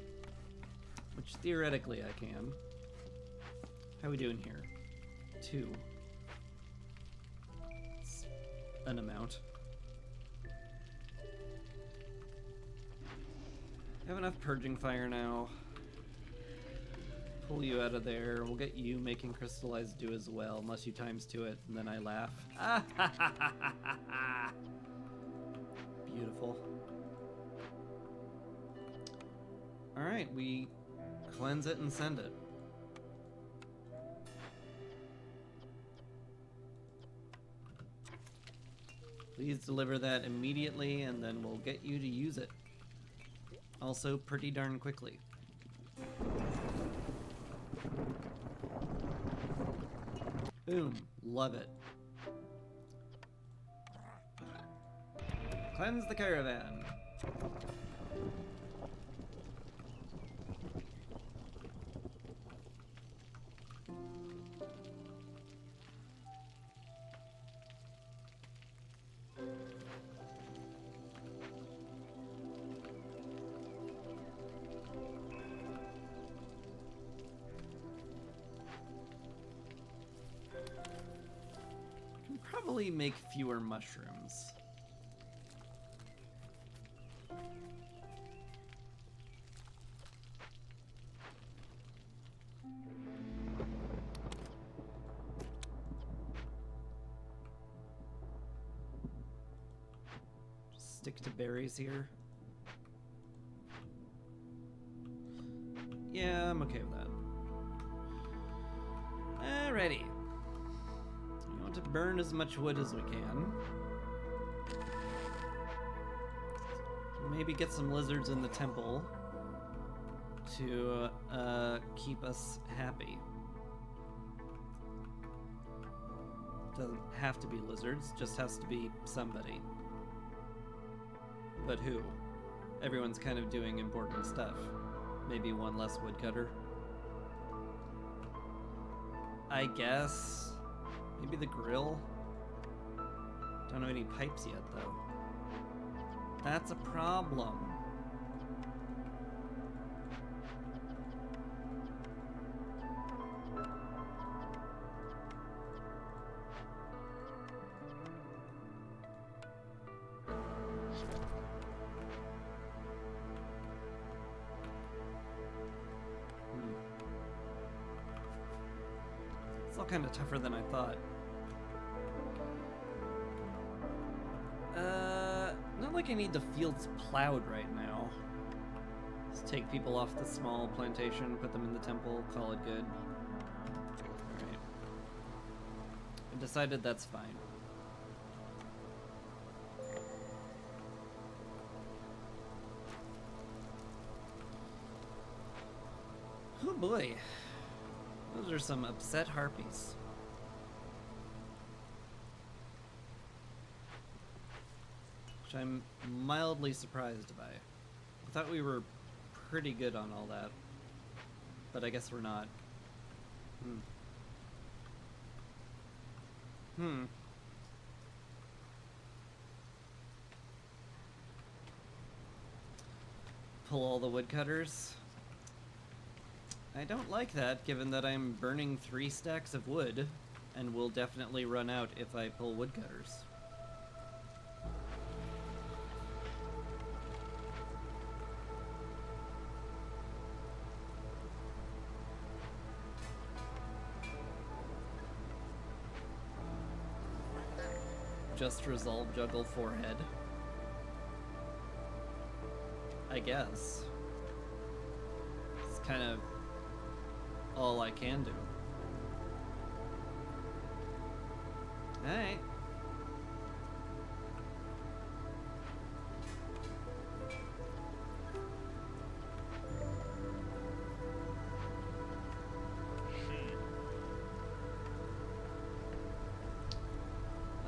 A: Which theoretically I can. How are we doing here? 2. It's an amount. I have enough purging fire now. Pull you out of there. We'll get you making crystallized dew as well, unless you times 2 it, and then I laugh. Beautiful. Alright, we cleanse it and send it. Please deliver that immediately, and then we'll get you to use it. Also, pretty darn quickly. Boom. Love it. Cleanse the caravan. Probably make fewer mushrooms. Just stick to berries here. Yeah, I'm okay with that. Alrighty. To burn as much wood as we can. Maybe get some lizards in the temple to keep us happy. Doesn't have to be lizards, just has to be somebody. But who? Everyone's kind of doing important stuff. Maybe one less woodcutter. I guess. Maybe the grill? Don't have any pipes yet, though. That's a problem. It's all kind of tougher than I thought. Not like I need the fields plowed right now. Just take people off the small plantation, put them in the temple, call it good. Alright. I decided that's fine. Oh boy. Those are some upset harpies. Which I'm mildly surprised by. I thought we were pretty good on all that. But I guess we're not. Pull all the woodcutters. I don't like that, given that I'm burning 3 stacks of wood, and will definitely run out if I pull woodcutters. just resolve juggle forehead. I guess. It's kind of all I can do. Alright.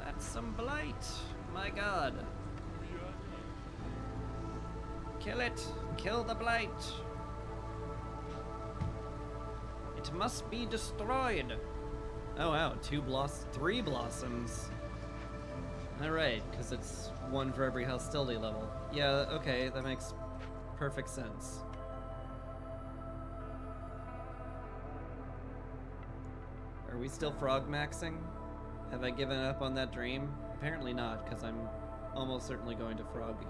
A: That's some blight. My god. Kill it. Kill the blight. It must be destroyed. Oh wow, 3 blossoms. Alright, because it's 1 for every hostility level. Yeah, okay, that makes perfect sense. Are we still frog maxing? Have I given up on that dream? Apparently not, because I'm almost certainly going to frog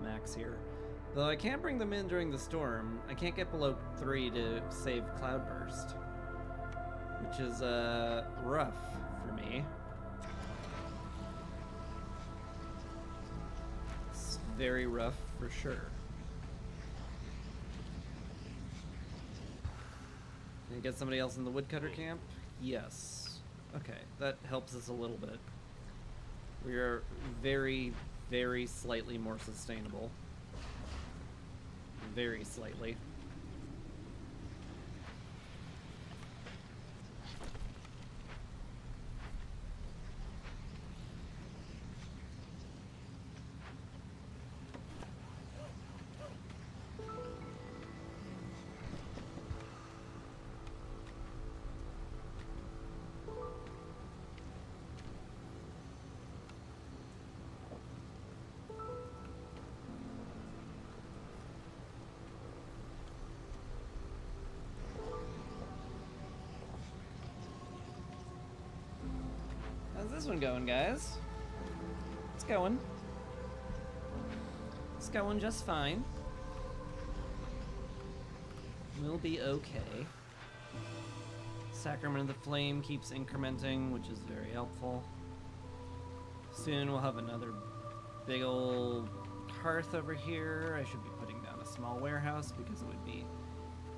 A: max here. Though I can't bring them in during the storm, I can't get below 3 to save Cloudburst. Which is, rough for me. It's very rough for sure. Can I get somebody else in the woodcutter camp? Yes. Okay, that helps us a little bit. We are very, very slightly more sustainable. Very slightly. How's this one going, guys? It's going. It's going just fine. We'll be okay. Sacrament of the Flame keeps incrementing, which is very helpful. Soon we'll have another big old hearth over here. I should be putting down a small warehouse because it would be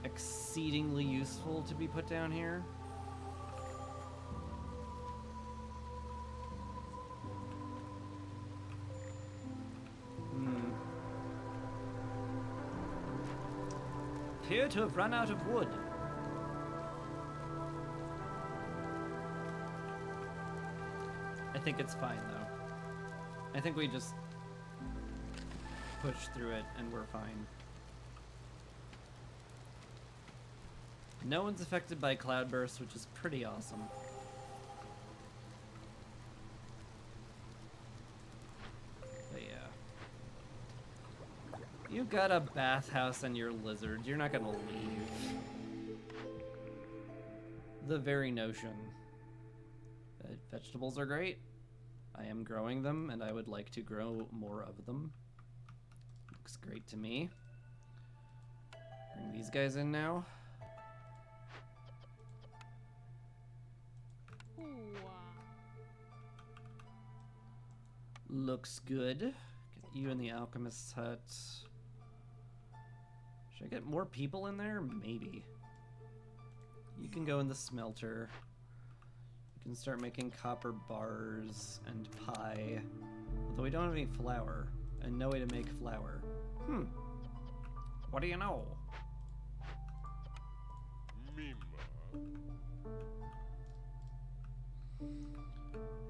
A: exceedingly useful to be put down here. Appear to have run out of wood. I think it's fine though. I think we just push through it and we're fine. No one's affected by Cloudburst, which is pretty awesome. But yeah. You got a bathhouse and your lizard. You're not gonna leave. The very notion. Vegetables are great. I am growing them, and I would like to grow more of them. Looks great to me. Bring these guys in now. Looks good. Get you in the alchemist's hut. Should I get more people in there? Maybe. You can go in the smelter. You can start making copper bars and pie. Although we don't have any flour. And no way to make flour. What do you know?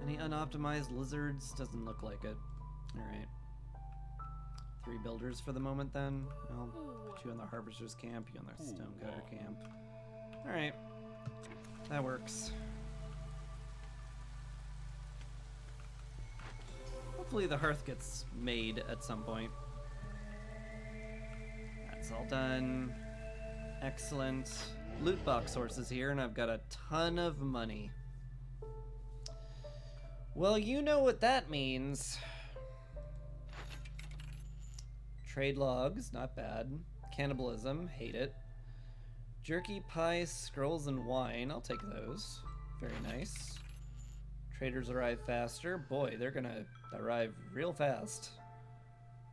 A: Any unoptimized lizards? Doesn't look like it. Alright. 3 builders for the moment then. I'll put you in the harvester's camp, you in the stonecutter camp. Alright. That works. Hopefully the hearth gets made at some point. That's all done. Excellent. Loot box sources here, and I've got a ton of money. Well, you know what that means. Trade logs, not bad. Cannibalism, hate it. Jerky, pie, scrolls, and wine, I'll take those. Very nice. Traders arrive faster. Boy, they're gonna arrive real fast.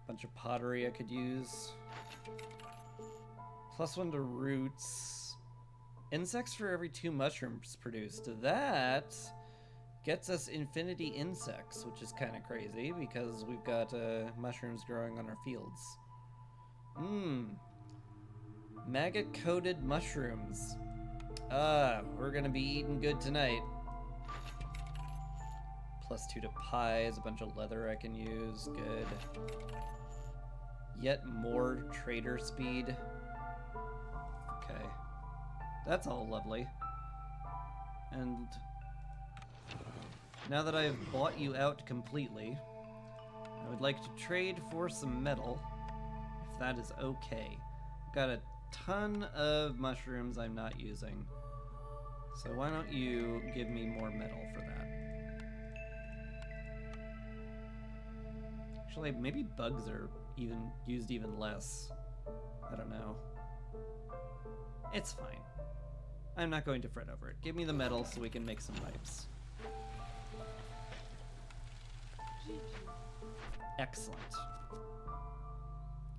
A: Bunch of pottery I could use. +1 to roots. Insects for every 2 mushrooms produced. That gets us infinity insects, which is kind of crazy because we've got mushrooms growing on our fields. Maggot-coated mushrooms. We're gonna be eating good tonight. +2 to pies, a bunch of leather I can use, good. Yet more trader speed. Okay. That's all lovely. And now that I've bought you out completely, I would like to trade for some metal, if that is okay. Got a ton of mushrooms I'm not using, so why don't you give me more metal for that? Actually, maybe bugs are used even less. I don't know. It's fine. I'm not going to fret over it. Give me the metal so we can make some pipes. Excellent.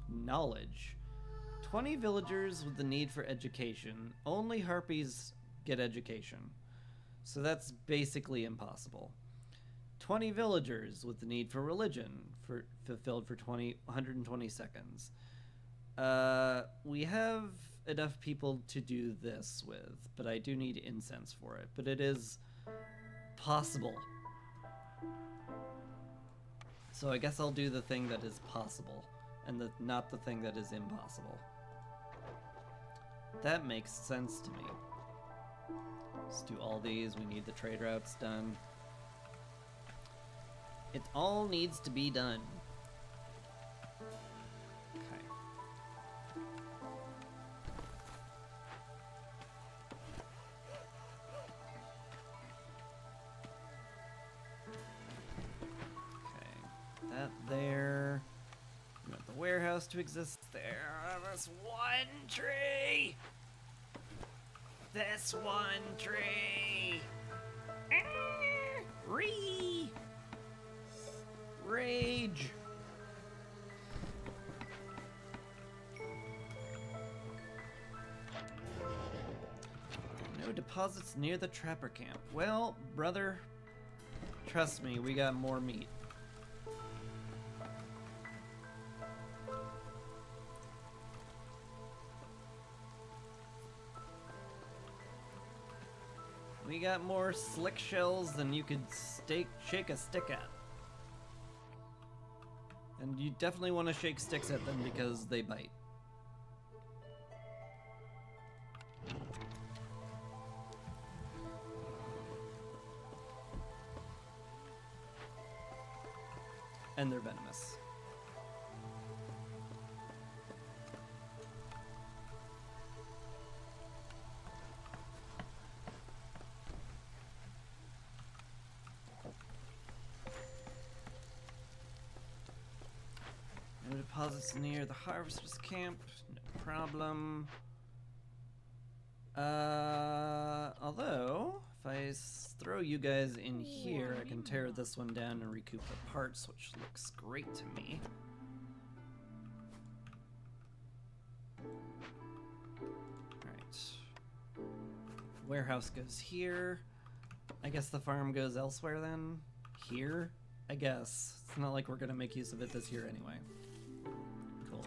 A: Knowledge. 20 villagers with the need for education. Only harpies get education. So that's basically impossible. 20 villagers with the need for religion fulfilled for 120 seconds. We have enough people to do this with, but I do need incense for it. But it is possible. So I guess I'll do the thing that is possible, and not the thing that is impossible. That makes sense to me. Let's do all these. We need the trade routes done. It all needs to be done. Okay. Okay. That there. We want the warehouse to exist there. This one tree! This one tree! Rage! No deposits near the trapper camp. Well, brother, trust me, we got more meat. We got more slick shells than you could shake a stick at. And you definitely want to shake sticks at them because they bite. And they're venomous. No deposits near the harvester's camp. No problem. Although, if I throw you guys in here, I can tear this one down and recoup the parts, which looks great to me. Alright. Warehouse goes here. I guess the farm goes elsewhere then? Here? I guess. It's not like we're gonna make use of it this year anyway. Cool.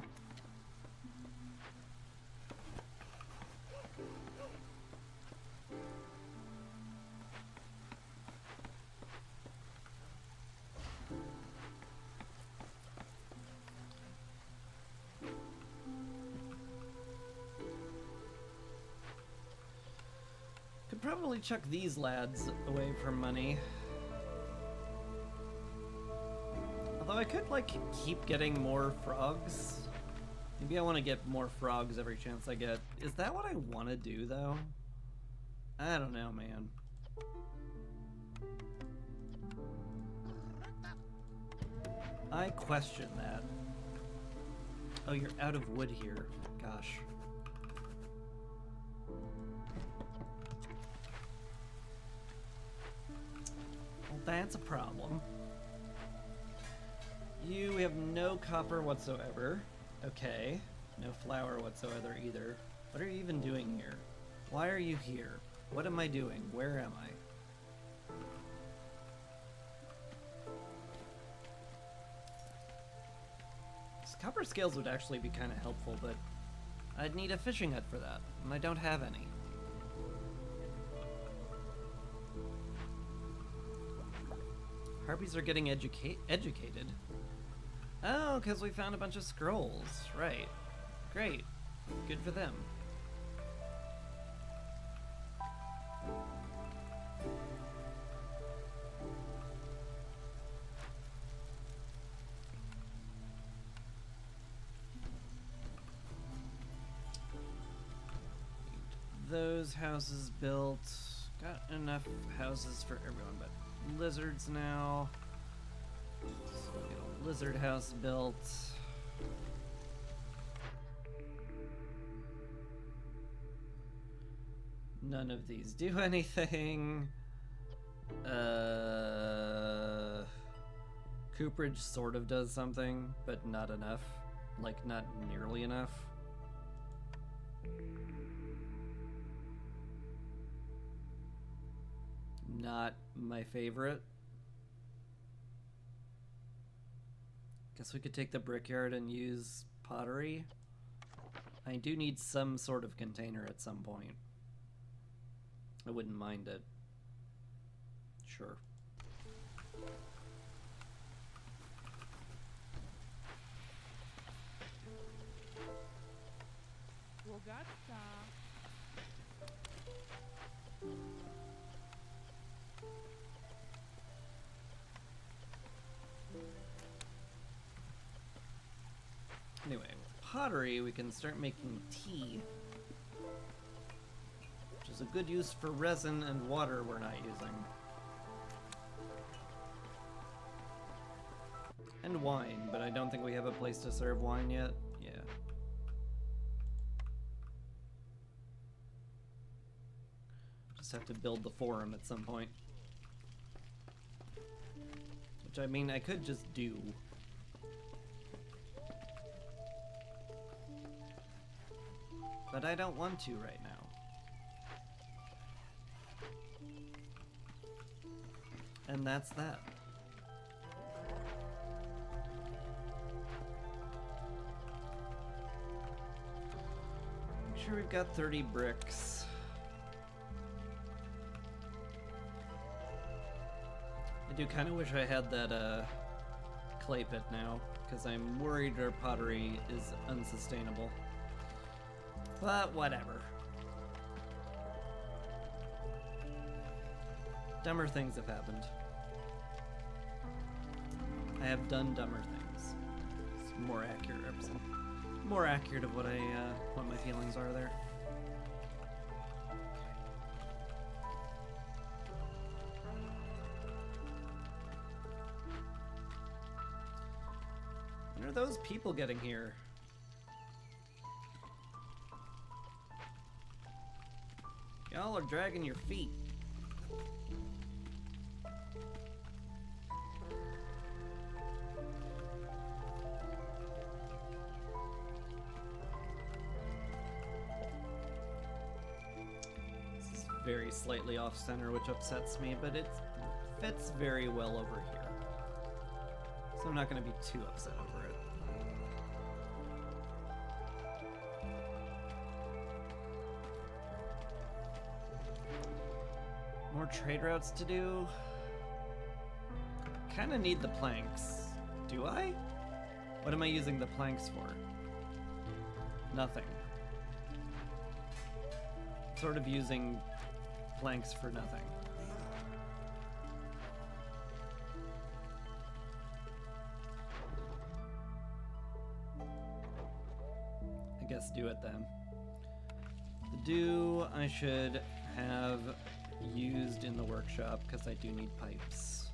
A: Could probably chuck these lads away from money. Although I could, like, keep getting more frogs. Maybe I want to get more frogs every chance I get. Is that what I want to do, though? I don't know, man. I question that. Oh, you're out of wood here. Gosh. That's a problem. We have no copper whatsoever. Okay. No flour whatsoever either. What are you even doing here? Why are you here? What am I doing? Where am I? Copper scales would actually be kind of helpful, but I'd need a fishing hut for that, and I don't have any. Harpies are getting educated. Oh, because we found a bunch of scrolls. Right. Great. Good for them. Those houses built. Got enough houses for everyone, but lizards now. So we get a lizard house built. None of these do anything. Cooperage sort of does something, but not enough. Like, not nearly enough. Not my favorite. Guess we could take the brickyard and use pottery. I do need some sort of container at some point. I wouldn't mind it. Sure. Anyway, with pottery, we can start making tea, which is a good use for resin and water we're not using. And wine, but I don't think we have a place to serve wine yet. Yeah. Just have to build the forum at some point. Which, I mean, I could just do. But I don't want to right now. And that's that. Make sure we've got 30 bricks. I do kind of wish I had that clay pit now, because I'm worried our pottery is unsustainable. But whatever. Dumber things have happened. I have done dumber things. It's more accurate, more accurate of what what my feelings are there. When are those people getting here? Y'all are dragging your feet. This is very slightly off center, which upsets me, but it fits very well over here. So I'm not going to be too upset over it. More trade routes to do. Kind of need the planks. Do I? What am I using the planks for? Nothing. Sort of using planks for nothing. I guess do it then. The do I should have used in the workshop, because I do need pipes.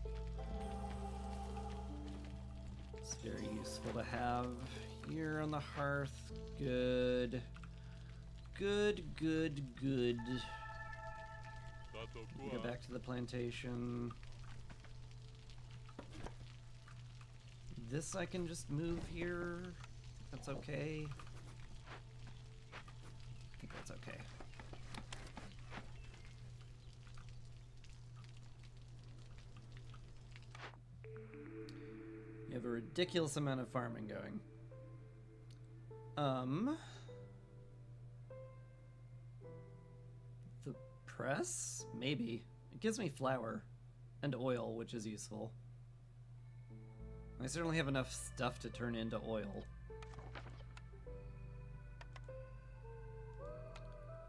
A: It's very useful to have here on the hearth. Good. Good, good, good. Go back to the plantation. this I can just move here. That's okay. I think that's okay. You have a ridiculous amount of farming going. The press? Maybe. It gives me flour and oil, which is useful. I certainly have enough stuff to turn into oil.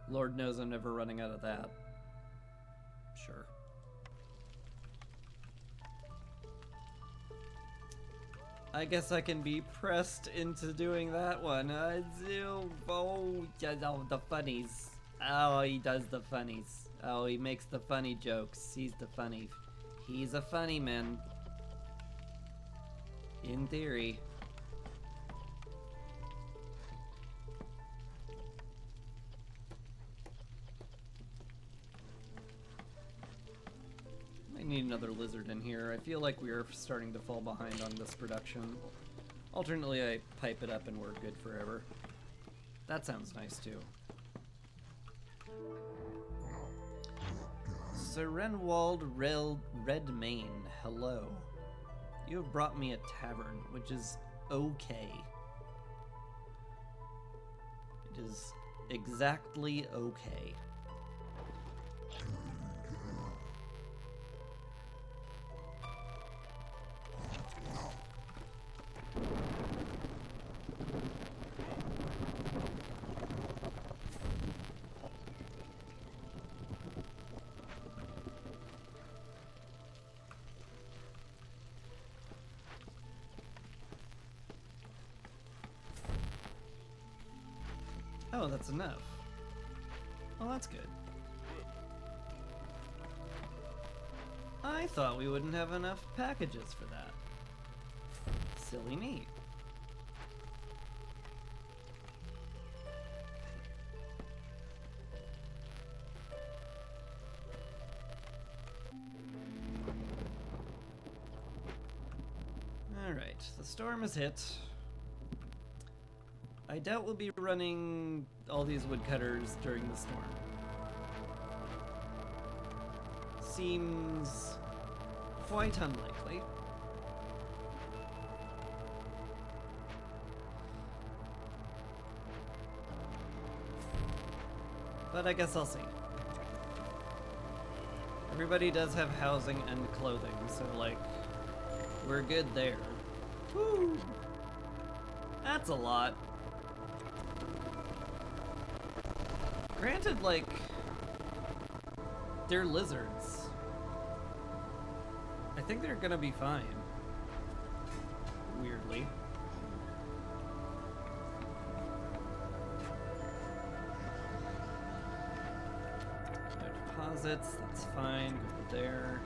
A: Lord knows I'm never running out of that. Sure. I guess I can be pressed into doing that one. Oh, the funnies. Oh, he does the funnies. Oh, he makes the funny jokes. He's the funny. He's a funny man. In theory. I need another lizard in here. I feel like we are starting to fall behind on this production. Alternately, I pipe it up and we're good forever. That sounds nice too. Serenwald Redmane, hello. You have brought me a tavern, which is okay. It is exactly okay. Oh, that's enough. Well, that's good. I thought we wouldn't have enough packages for that. Silly me. Alright, the storm has hit. I doubt we'll be running all these woodcutters during the storm. Seems quite unlikely. But I guess I'll see. Everybody does have housing and clothing, so like, we're good there. Woo! That's a lot. Granted, like, they're lizards. I think they're gonna be fine. Weirdly. No deposits, that's fine, go there.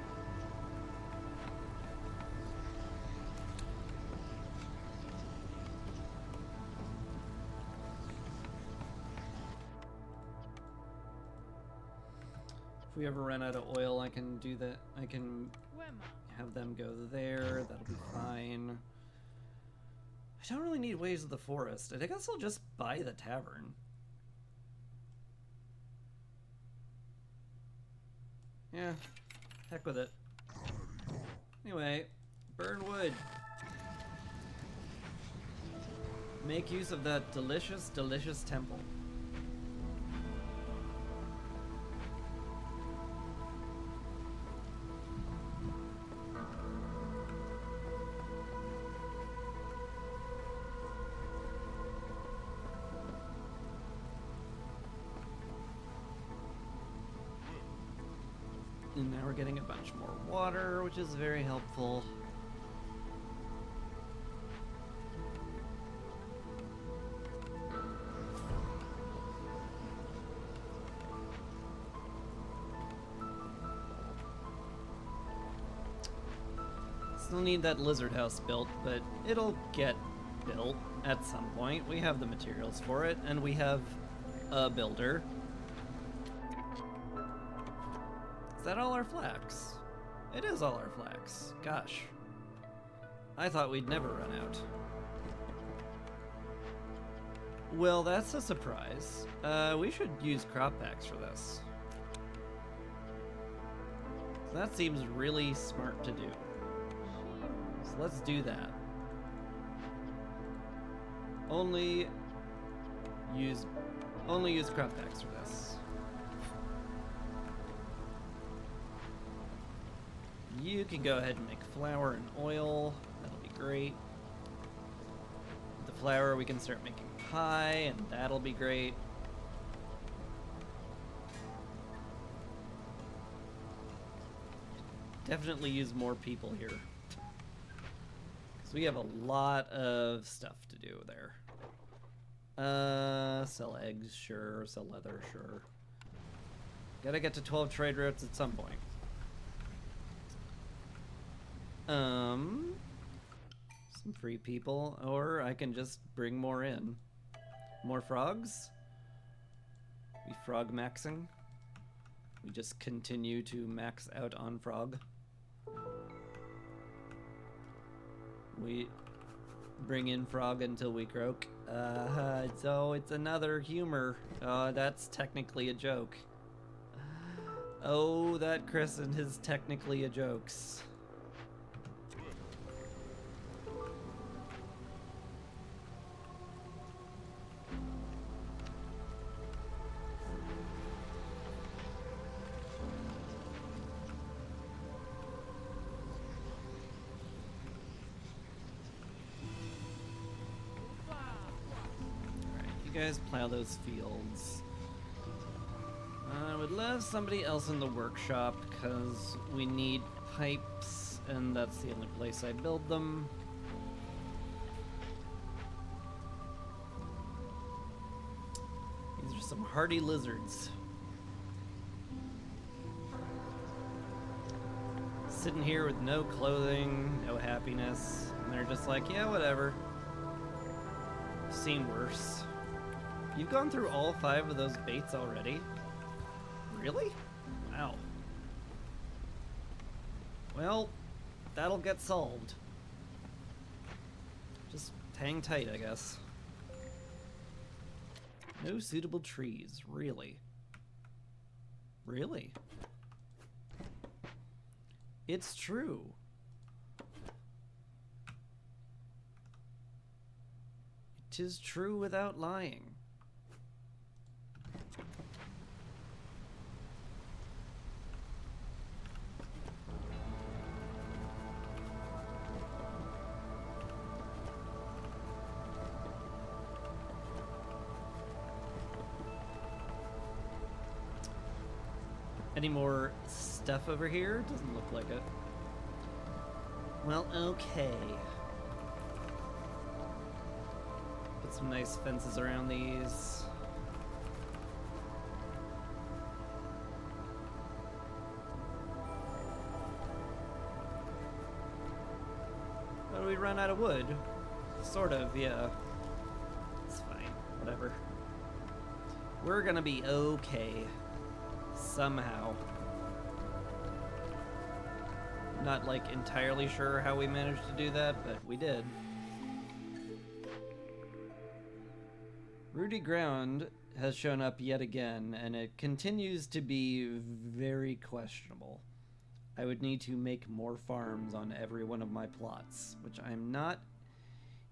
A: If we ever run out of oil, I can do that. I can have them go there. That'll be fine. I don't really need Ways of the Forest. I guess I'll just buy the tavern. Yeah, heck with it. Anyway, burn wood. Make use of that delicious, delicious temple. And now we're getting a bunch more water, which is very helpful. Still need that lizard house built, but it'll get built at some point. We have the materials for it, and we have a builder. Is that all our flax? It is all our flax. Gosh. I thought we'd never run out. Well, that's a surprise. We should use crop packs for this. That seems really smart to do. So let's do that. Only use crop packs for this. You can go ahead and make flour and oil. That'll be great. With the flour, we can start making pie, and that'll be great. Definitely use more people here. Because we have a lot of stuff to do there. Sell eggs, sure. Sell leather, sure. Gotta get to 12 trade routes at some point. Some free people, or I can just bring more in. More frogs? We frog maxing? We just continue to max out on frog. We bring in frog until we croak. So it's another humor. That's technically a joke. Oh, that crescent is technically a jokes. You guys plow those fields. I would love somebody else in the workshop because we need pipes and that's the only place I build them. These are some hardy lizards. Sitting here with no clothing, no happiness, and they're just like, yeah, whatever. Seen worse. You've gone through all 5 of those baits already? Really? Wow. Well, that'll get solved. Just hang tight, I guess. No suitable trees, really? Really? It's true. It is true without lying. Any more stuff over here? Doesn't look like it. Well, okay. Put some nice fences around these. Oh, we run out of wood? Sort of, yeah. It's fine. Whatever. We're gonna be okay. Somehow. Not like entirely sure how we managed to do that, but we did. Rooty ground has shown up yet again, and it continues to be very questionable. I would need to make more farms on every one of my plots, which I'm not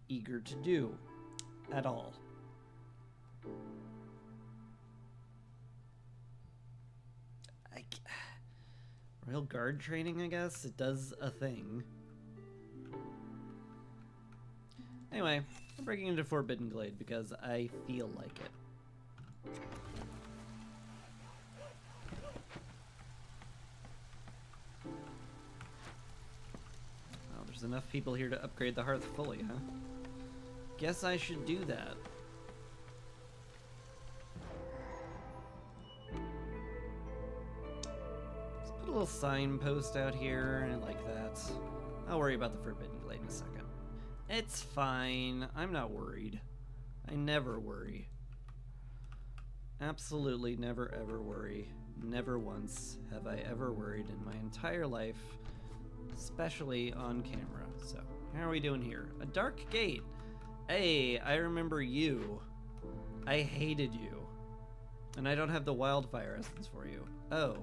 A: eager to do at all. Royal Guard training, I guess? It does a thing. Anyway, I'm breaking into Forbidden Glade because I feel like it. Well, there's enough people here to upgrade the hearth fully, huh? Guess I should do that. A little signpost out here, and I like that. I'll worry about the Forbidden Glade in a second. It's fine. I'm not worried. I never worry. Absolutely never ever worry. Never once have I ever worried in my entire life, especially on camera. So, How are we doing here? A dark gate. Hey, I remember you. I hated you. And I don't have the wildfire essence for you. Oh.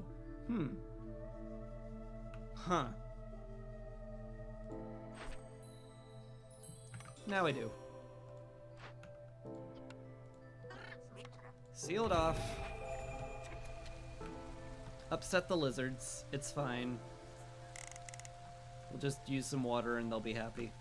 A: Huh. Now I do. Sealed off. Upset the lizards. It's fine. We'll just use some water and they'll be happy.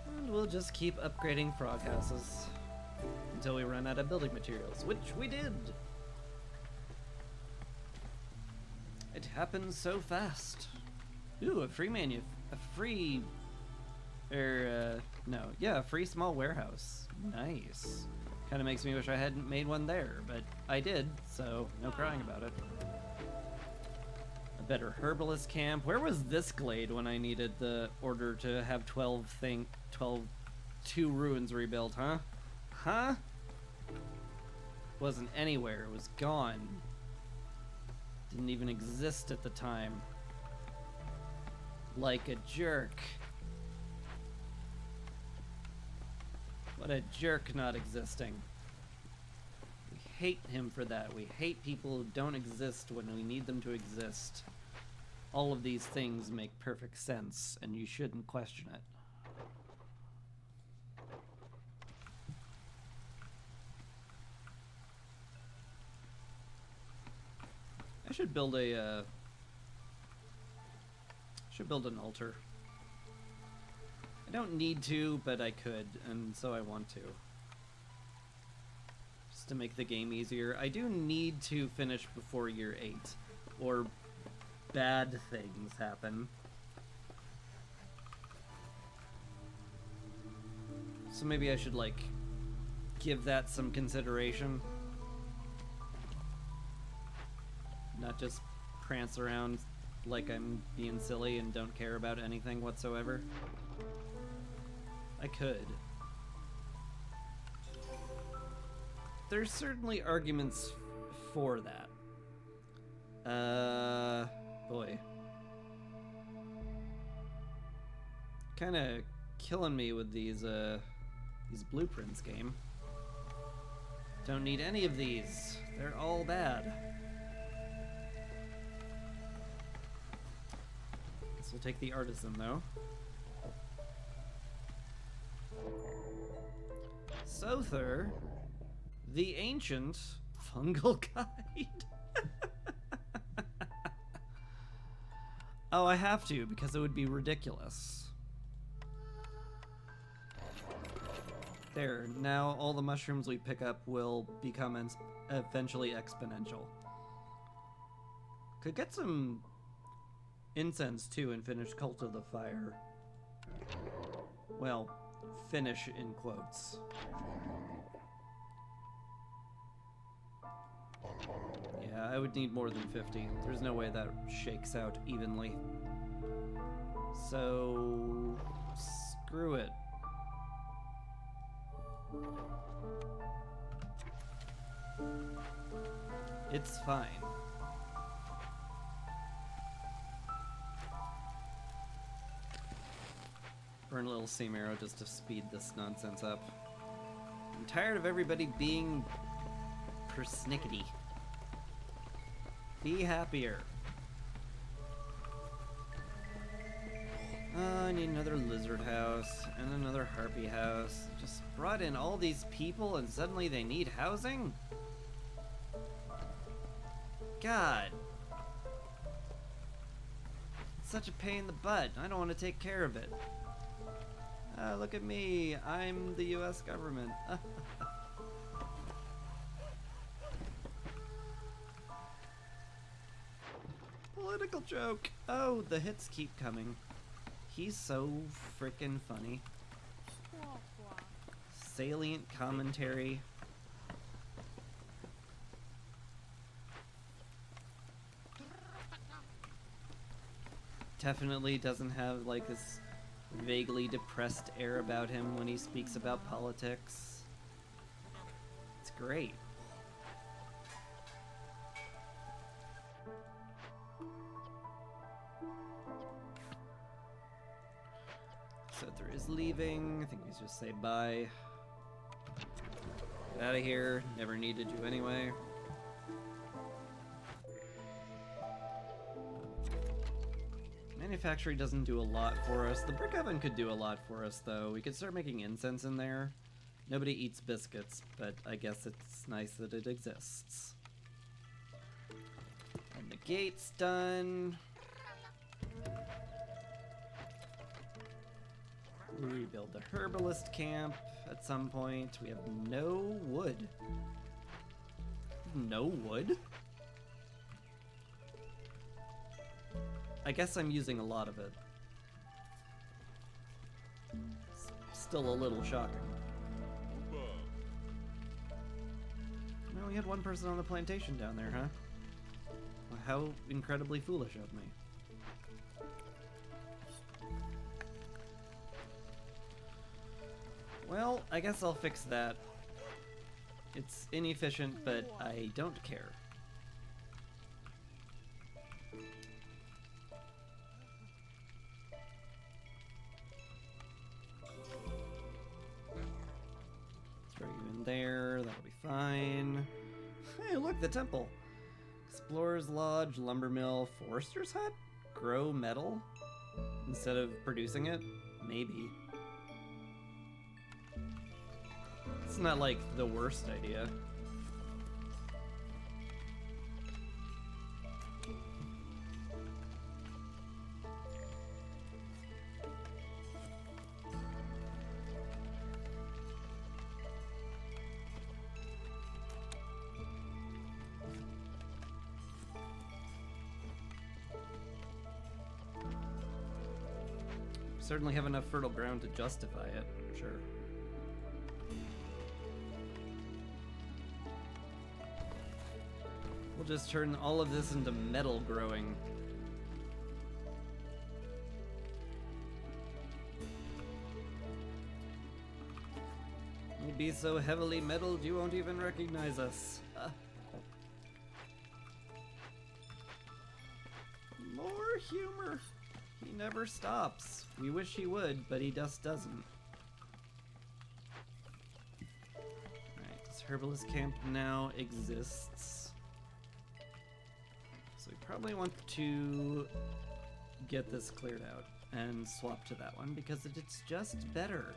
A: And we'll just keep upgrading frog houses until we run out of building materials, which we did. It happened so fast. Ooh, a free small warehouse. Nice. Kind of makes me wish I hadn't made one there, but I did, so no crying about it. A better herbalist camp. Where was this glade when I needed the order to have 2 ruins rebuilt, huh? Huh? Wasn't anywhere. It was gone. Didn't even exist at the time. Like a jerk. What a jerk not existing. We hate him for that. We hate people who don't exist when we need them to exist. All of these things make perfect sense, and you shouldn't question it. I should build an altar. I don't need to, but I could, and so I want to. Just to make the game easier. I do need to finish before year 8, or bad things happen. So maybe I should, like, give that some consideration. Not just prance around like I'm being silly and don't care about anything whatsoever. I could. There's certainly arguments for that. Boy. Kinda killing me with these blueprints, game. Don't need any of these. They're all bad. We'll take the artisan, though. Sother, the ancient fungal guide. Oh, I have to, because it would be ridiculous. There, now all the mushrooms we pick up will become eventually exponential. Could get some incense too and finish Cult of the Fire. Well, finish in quotes. Yeah, I would need more than 50. There's no way that shakes out evenly. So, screw it. It's fine. Burn a little Seam Arrow just to speed this nonsense up. I'm tired of everybody being persnickety. Be happier. I need another lizard house and another harpy house. Just brought in all these people and suddenly they need housing? God. It's such a pain in the butt. I don't want to take care of it. Look at me. I'm the US government. Political joke. Oh, the hits keep coming. He's so frickin' funny. Salient commentary. definitely doesn't have like this vaguely depressed air about him when he speaks about politics. It's great. Sether is leaving. I think we should just say bye. Get out of here. Never needed you anyway. Manufacturing doesn't do a lot for us. The brick oven could do a lot for us, though. We could start making incense in there. Nobody eats biscuits, but I guess it's nice that it exists. And the gate's done. We rebuild the herbalist camp at some point. We have no wood. No wood? I guess I'm using a lot of it. Still a little shocking. No, we had one person on the plantation down there, huh? Well, how incredibly foolish of me. Well, I guess I'll fix that. It's inefficient, but I don't care. Throw you in there, that'll be fine. Hey, look, the temple. Explorer's Lodge, Lumber Mill, Forester's Hut? Grow metal? Instead of producing it? Maybe. It's not like the worst idea. Certainly have enough fertile ground to justify it, sure. We'll just turn all of this into metal growing. We'll be so heavily metalled you won't even recognize us. More humor. He never stops. We wish he would, but he just doesn't. Alright, this herbalist camp now exists. So we probably want to get this cleared out and swap to that one because it's just better.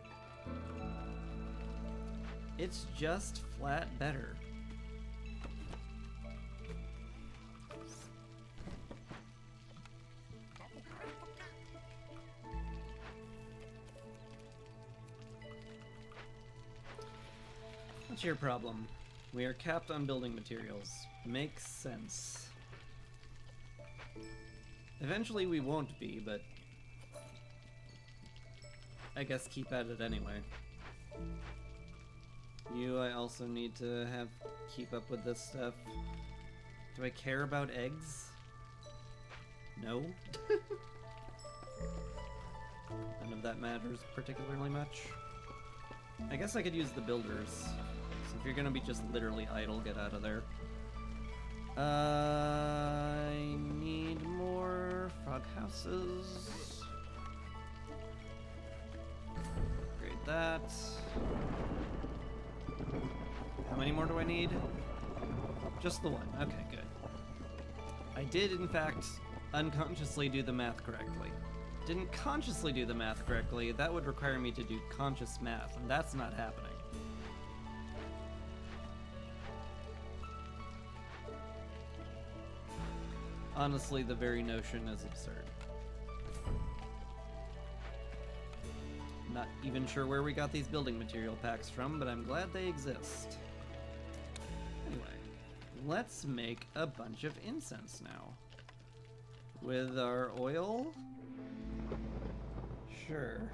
A: It's just flat better. What's your problem? We are capped on building materials. Makes sense. Eventually we won't be, but I guess keep at it anyway. You, I also need to keep up with this stuff. Do I care about eggs? No? None of that matters particularly much. I guess I could use the builders. So if you're gonna be just literally idle, get out of there. I need more frog houses. Upgrade that. How many more do I need? Just the one. Okay, good. I did, in fact, unconsciously do the math correctly. Didn't consciously do the math correctly. That would require me to do conscious math, and that's not happening. Honestly, the very notion is absurd. Not even sure where we got these building material packs from, but I'm glad they exist. Anyway, let's make a bunch of incense now. With our oil? Sure.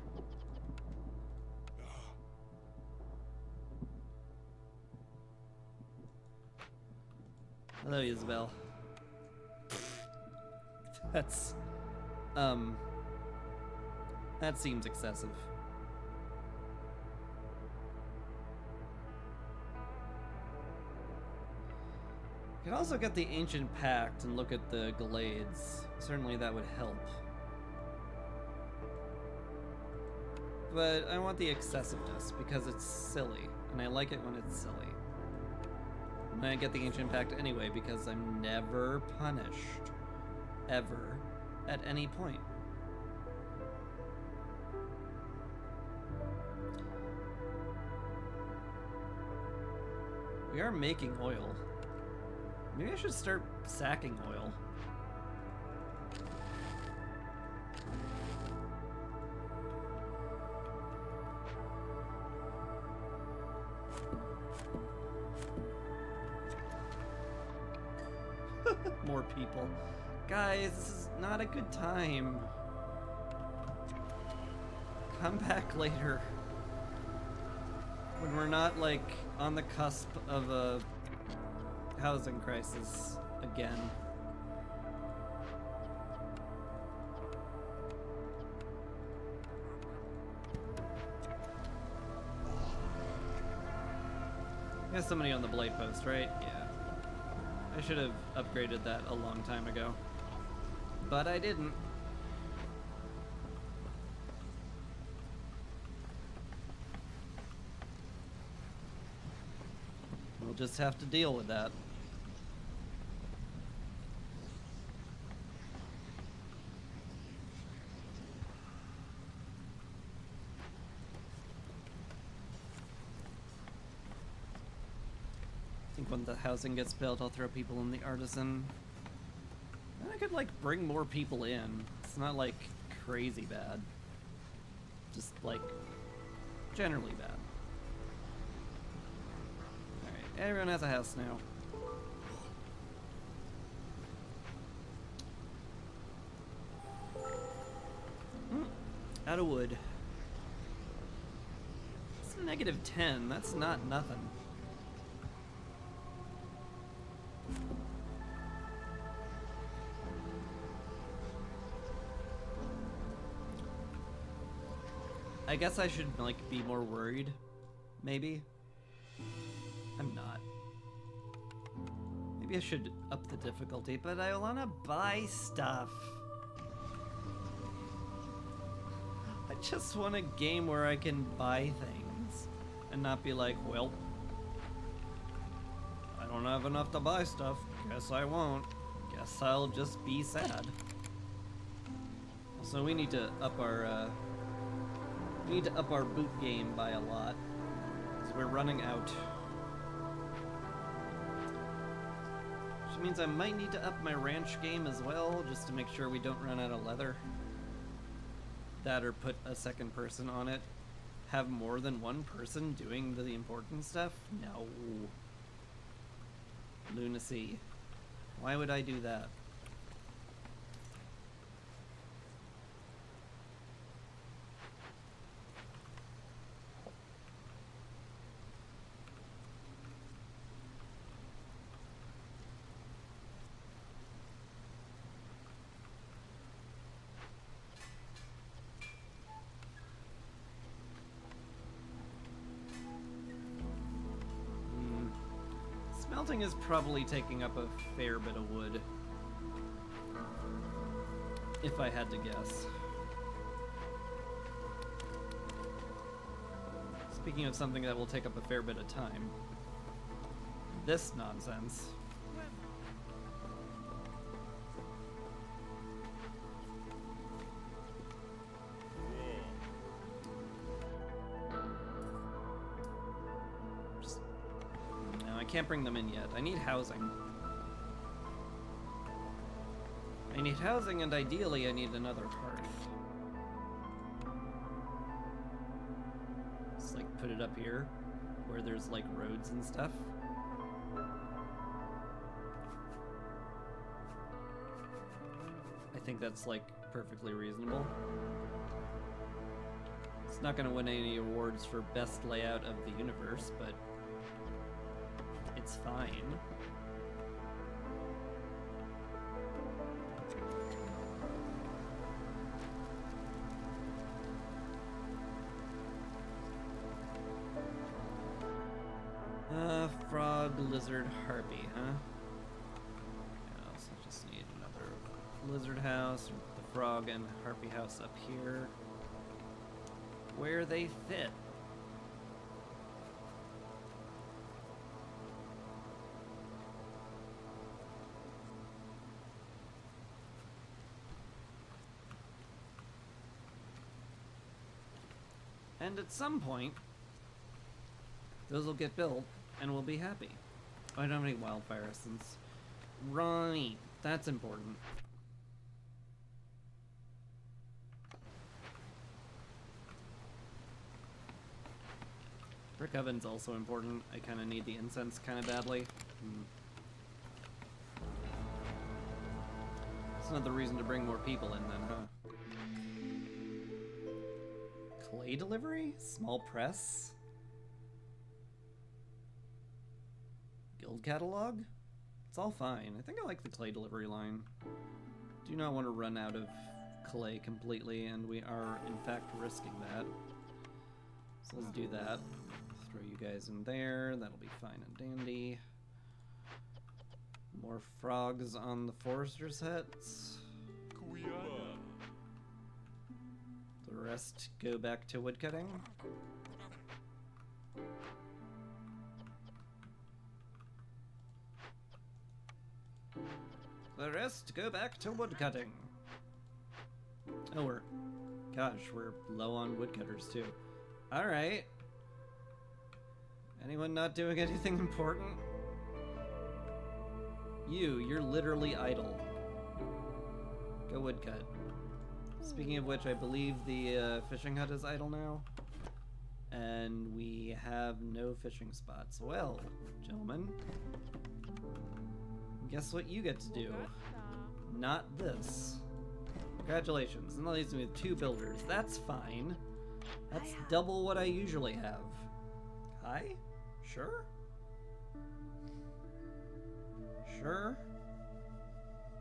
A: Hello, Isabel. Um, that seems excessive. You can also get the Ancient Pact and look at the Glades. Certainly that would help. But I want the excessiveness because it's silly, and I like it when it's silly. I'm gonna get the Ancient Pact anyway because I'm never punished. Ever. At any point. We are making oil. Maybe I should start sacking oil. More people. Guys, this is not a good time. Come back later. When we're not, like, on the cusp of a housing crisis again. There's somebody on the blade post, right? Yeah. I should have upgraded that a long time ago. But I didn't. We'll just have to deal with that. I think when the housing gets built, I'll throw people in the artisan. And I could, like, bring more people in. It's not, like, crazy bad. Just, like, generally bad. Alright, everyone has a house now. Out of wood. It's a -10. That's not nothing. I guess I should, like, be more worried. Maybe. I'm not. Maybe I should up the difficulty, but I wanna buy stuff. I just want a game where I can buy things and not be like, well, I don't have enough to buy stuff. Guess I won't. Guess I'll just be sad. Also, we need to up our boot game by a lot, because we're running out. Which means I might need to up my ranch game as well, just to make sure we don't run out of leather. That or put a second person on it. Have more than one person doing the important stuff? No. Lunacy. Why would I do that? Smelting is probably taking up a fair bit of wood, if I had to guess. Speaking of something that will take up a fair bit of time, this nonsense. Can't bring them in yet. I need housing. I need housing, and ideally I need another hearth. Just like put it up here where there's like roads and stuff. I think that's like perfectly reasonable. It's not gonna win any awards for best layout of the universe, but it's fine. Frog, lizard, harpy, huh? Yeah, so I just need another lizard house, the frog and harpy house up here, where they fit. And at some point, those will get built, and we'll be happy. Oh, I don't have any wildfire essence. Right, that's important. Brick oven's also important. I kind of need the incense kind of badly. It's another reason to bring more people in then, huh? Clay delivery? Small press? Guild catalog? It's all fine. I think I like the clay delivery line. Do not want to run out of clay completely, and we are in fact risking that. So let's do that. Throw you guys in there. That'll be fine and dandy. More frogs on the forester's huts. The rest go back to woodcutting. The rest go back to woodcutting. Oh, we're low on woodcutters too. Alright. Anyone not doing anything important? You're literally idle. Go woodcut. Speaking of which, I believe the fishing hut is idle now. And we have no fishing spots. Well, gentlemen, guess what you get to do? Not this. Congratulations. And that leaves me with 2 builders. That's fine. That's double what I usually have. Hi? Sure? Sure?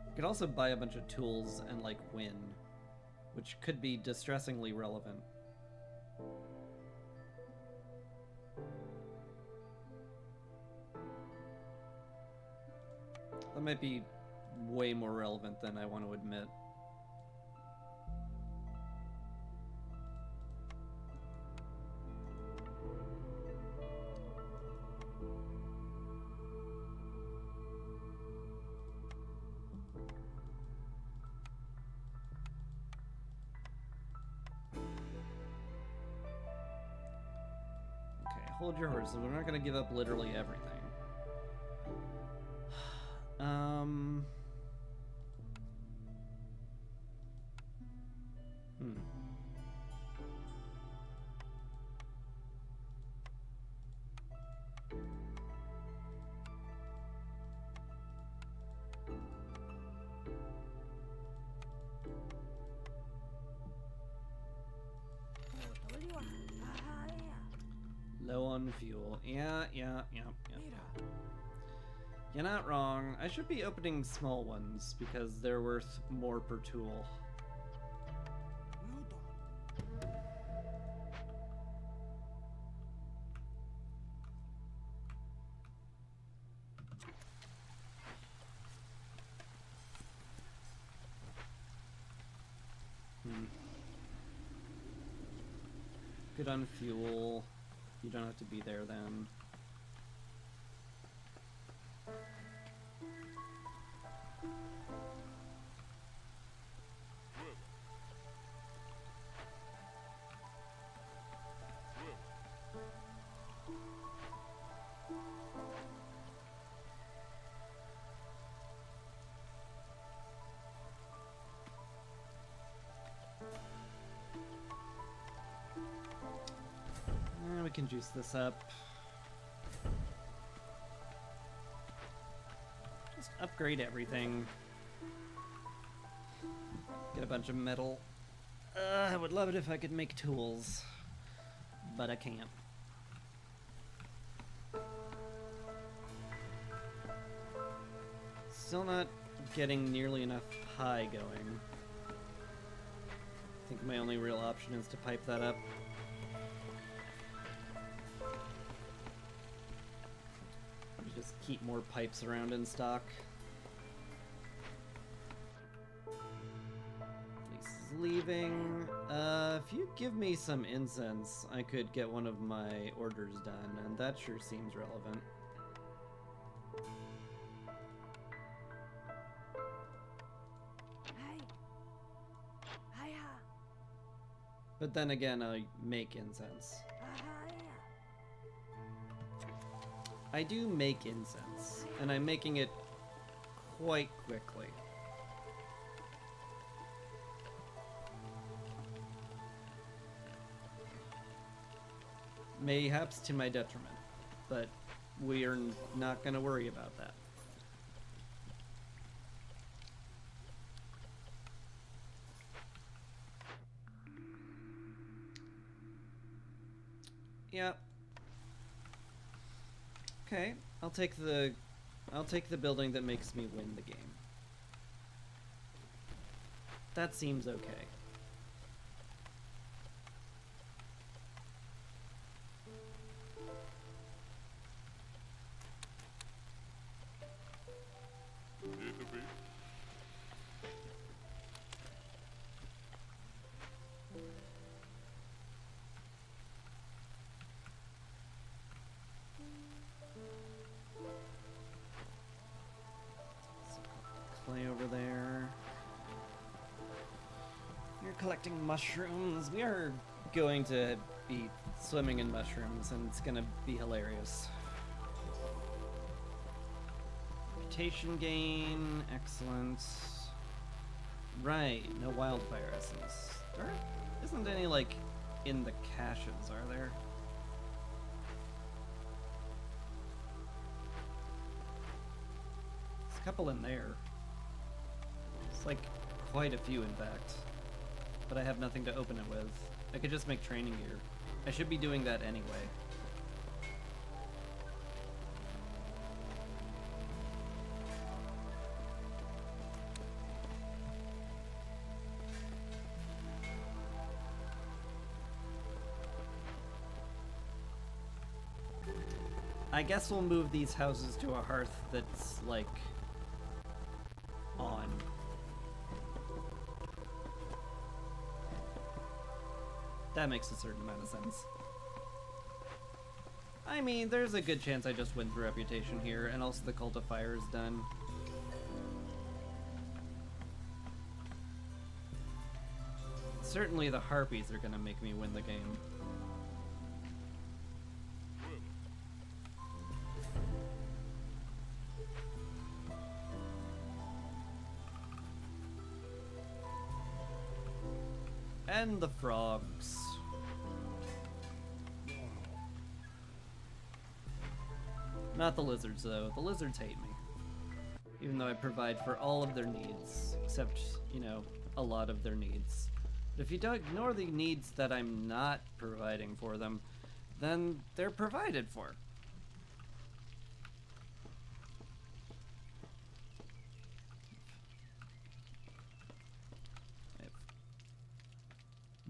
A: You could also buy a bunch of tools and, like, win, which could be distressingly relevant. That might be way more relevant than I want to admit. Hold your horses. We're not going to give up literally everything. Low on fuel. Yeah. You're not wrong. I should be opening small ones because they're worth more per tool. Good on fuel. You don't have to be there then. We can juice this up. Just upgrade everything. Get a bunch of metal. I would love it if I could make tools, but I can't. Still not getting nearly enough pie going. I think my only real option is to pipe that up. keep more pipes around in stock. Fleece is leaving. If you give me some incense, I could get one of my orders done, and that sure seems relevant. But then again, I make incense. I do make incense, and I'm making it quite quickly. Mayhaps to my detriment, but we are not going to worry about that. Yeah. Okay, I'll take the building that makes me win the game. That seems okay. Clay over there. You're collecting mushrooms. We are going to be swimming in mushrooms, and it's gonna be hilarious. Reputation gain, excellent. Right, no wildfire essence. There isn't any, like, in the caches, are there? There's a couple in there. It's like quite a few, in fact. But I have nothing to open it with. I could just make training gear. I should be doing that anyway. I guess we'll move these houses to a hearth that's, like, on. That makes a certain amount of sense. I mean, there's a good chance I just win through reputation here, and also the Cult of Fire is done. Certainly the Harpies are gonna make me win the game. And the frogs. Not the lizards, though. The lizards hate me. Even though I provide for all of their needs. Except, you know, a lot of their needs. But if you don't ignore the needs that I'm not providing for them, then they're provided for.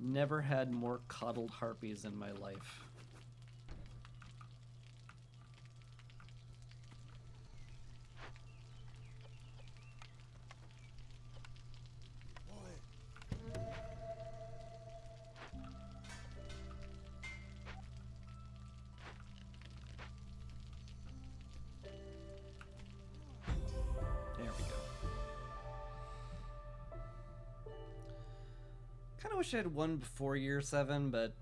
A: Never had more coddled harpies in my life. There we go. Kind of wish I had won before Year 7, but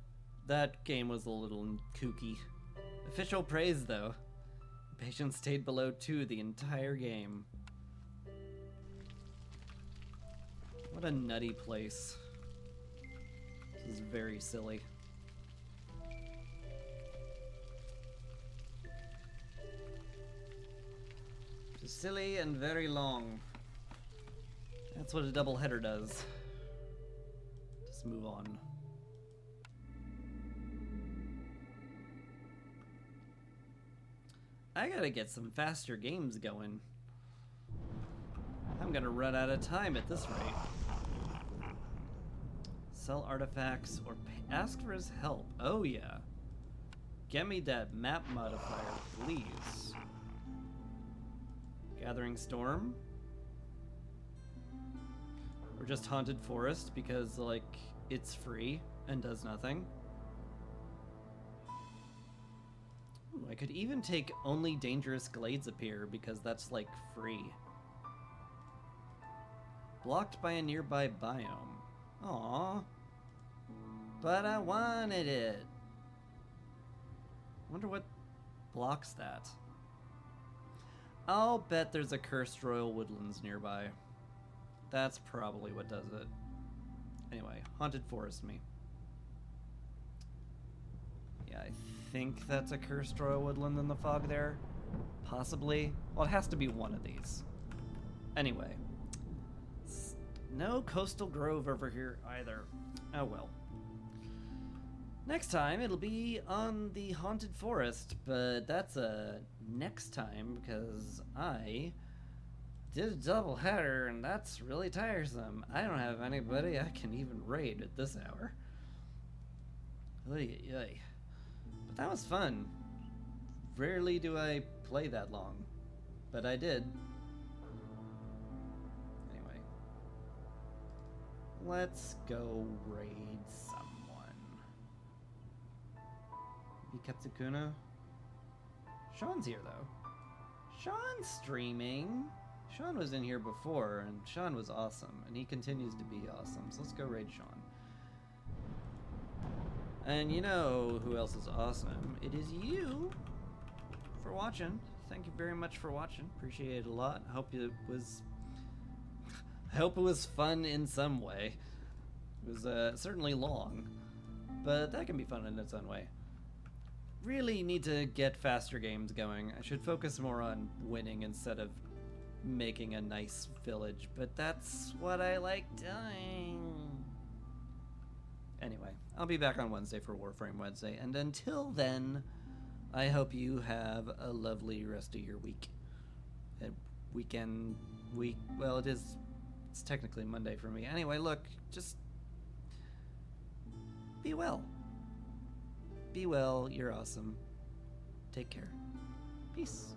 A: that game was a little kooky. Official praise, though. Patience stayed below 2 the entire game. What a nutty place. This is very silly. Just silly and very long. That's what a doubleheader does. Just move on. I gotta get some faster games going. I'm gonna run out of time at this rate. Sell artifacts or ask for his help. Oh yeah. Get me that map modifier, please. Gathering Storm? Or just Haunted Forest because, like, it's free and does nothing? Ooh, I could even take Only Dangerous Glades Appear because that's, like, free. Blocked by a nearby biome. Aww. But I wanted it. Wonder what blocks that. I'll bet there's a Cursed Royal Woodlands nearby. That's probably what does it. Anyway, Haunted Forest me. Yeah, I think that's a Cursed Royal Woodland in the fog there. Possibly. Well, it has to be one of these. Anyway. No Coastal Grove over here either. Oh well. Next time it'll be on the Haunted Forest, but that's a next time because I did a double header and that's really tiresome. I don't have anybody I can even raid at this hour. Oy, oy. But that was fun. Rarely do I play that long, but I did. Anyway, let's go raid someone. Iketsukuna? Sean's here though. Sean's streaming. Sean was in here before, and Sean was awesome, and he continues to be awesome, so let's go raid Sean. And you know who else is awesome? It is you for watching. Thank you very much for watching. Appreciate it a lot. I hope it was fun in some way. It was certainly long, but that can be fun in its own way. Really need to get faster games going. I should focus more on winning instead of making a nice village, but that's what I like doing. Anyway, I'll be back on Wednesday for Warframe Wednesday, and until then, I hope you have a lovely rest of your week. Well, it's technically Monday for me. Anyway, look, just be well. Be well, you're awesome. Take care. Peace.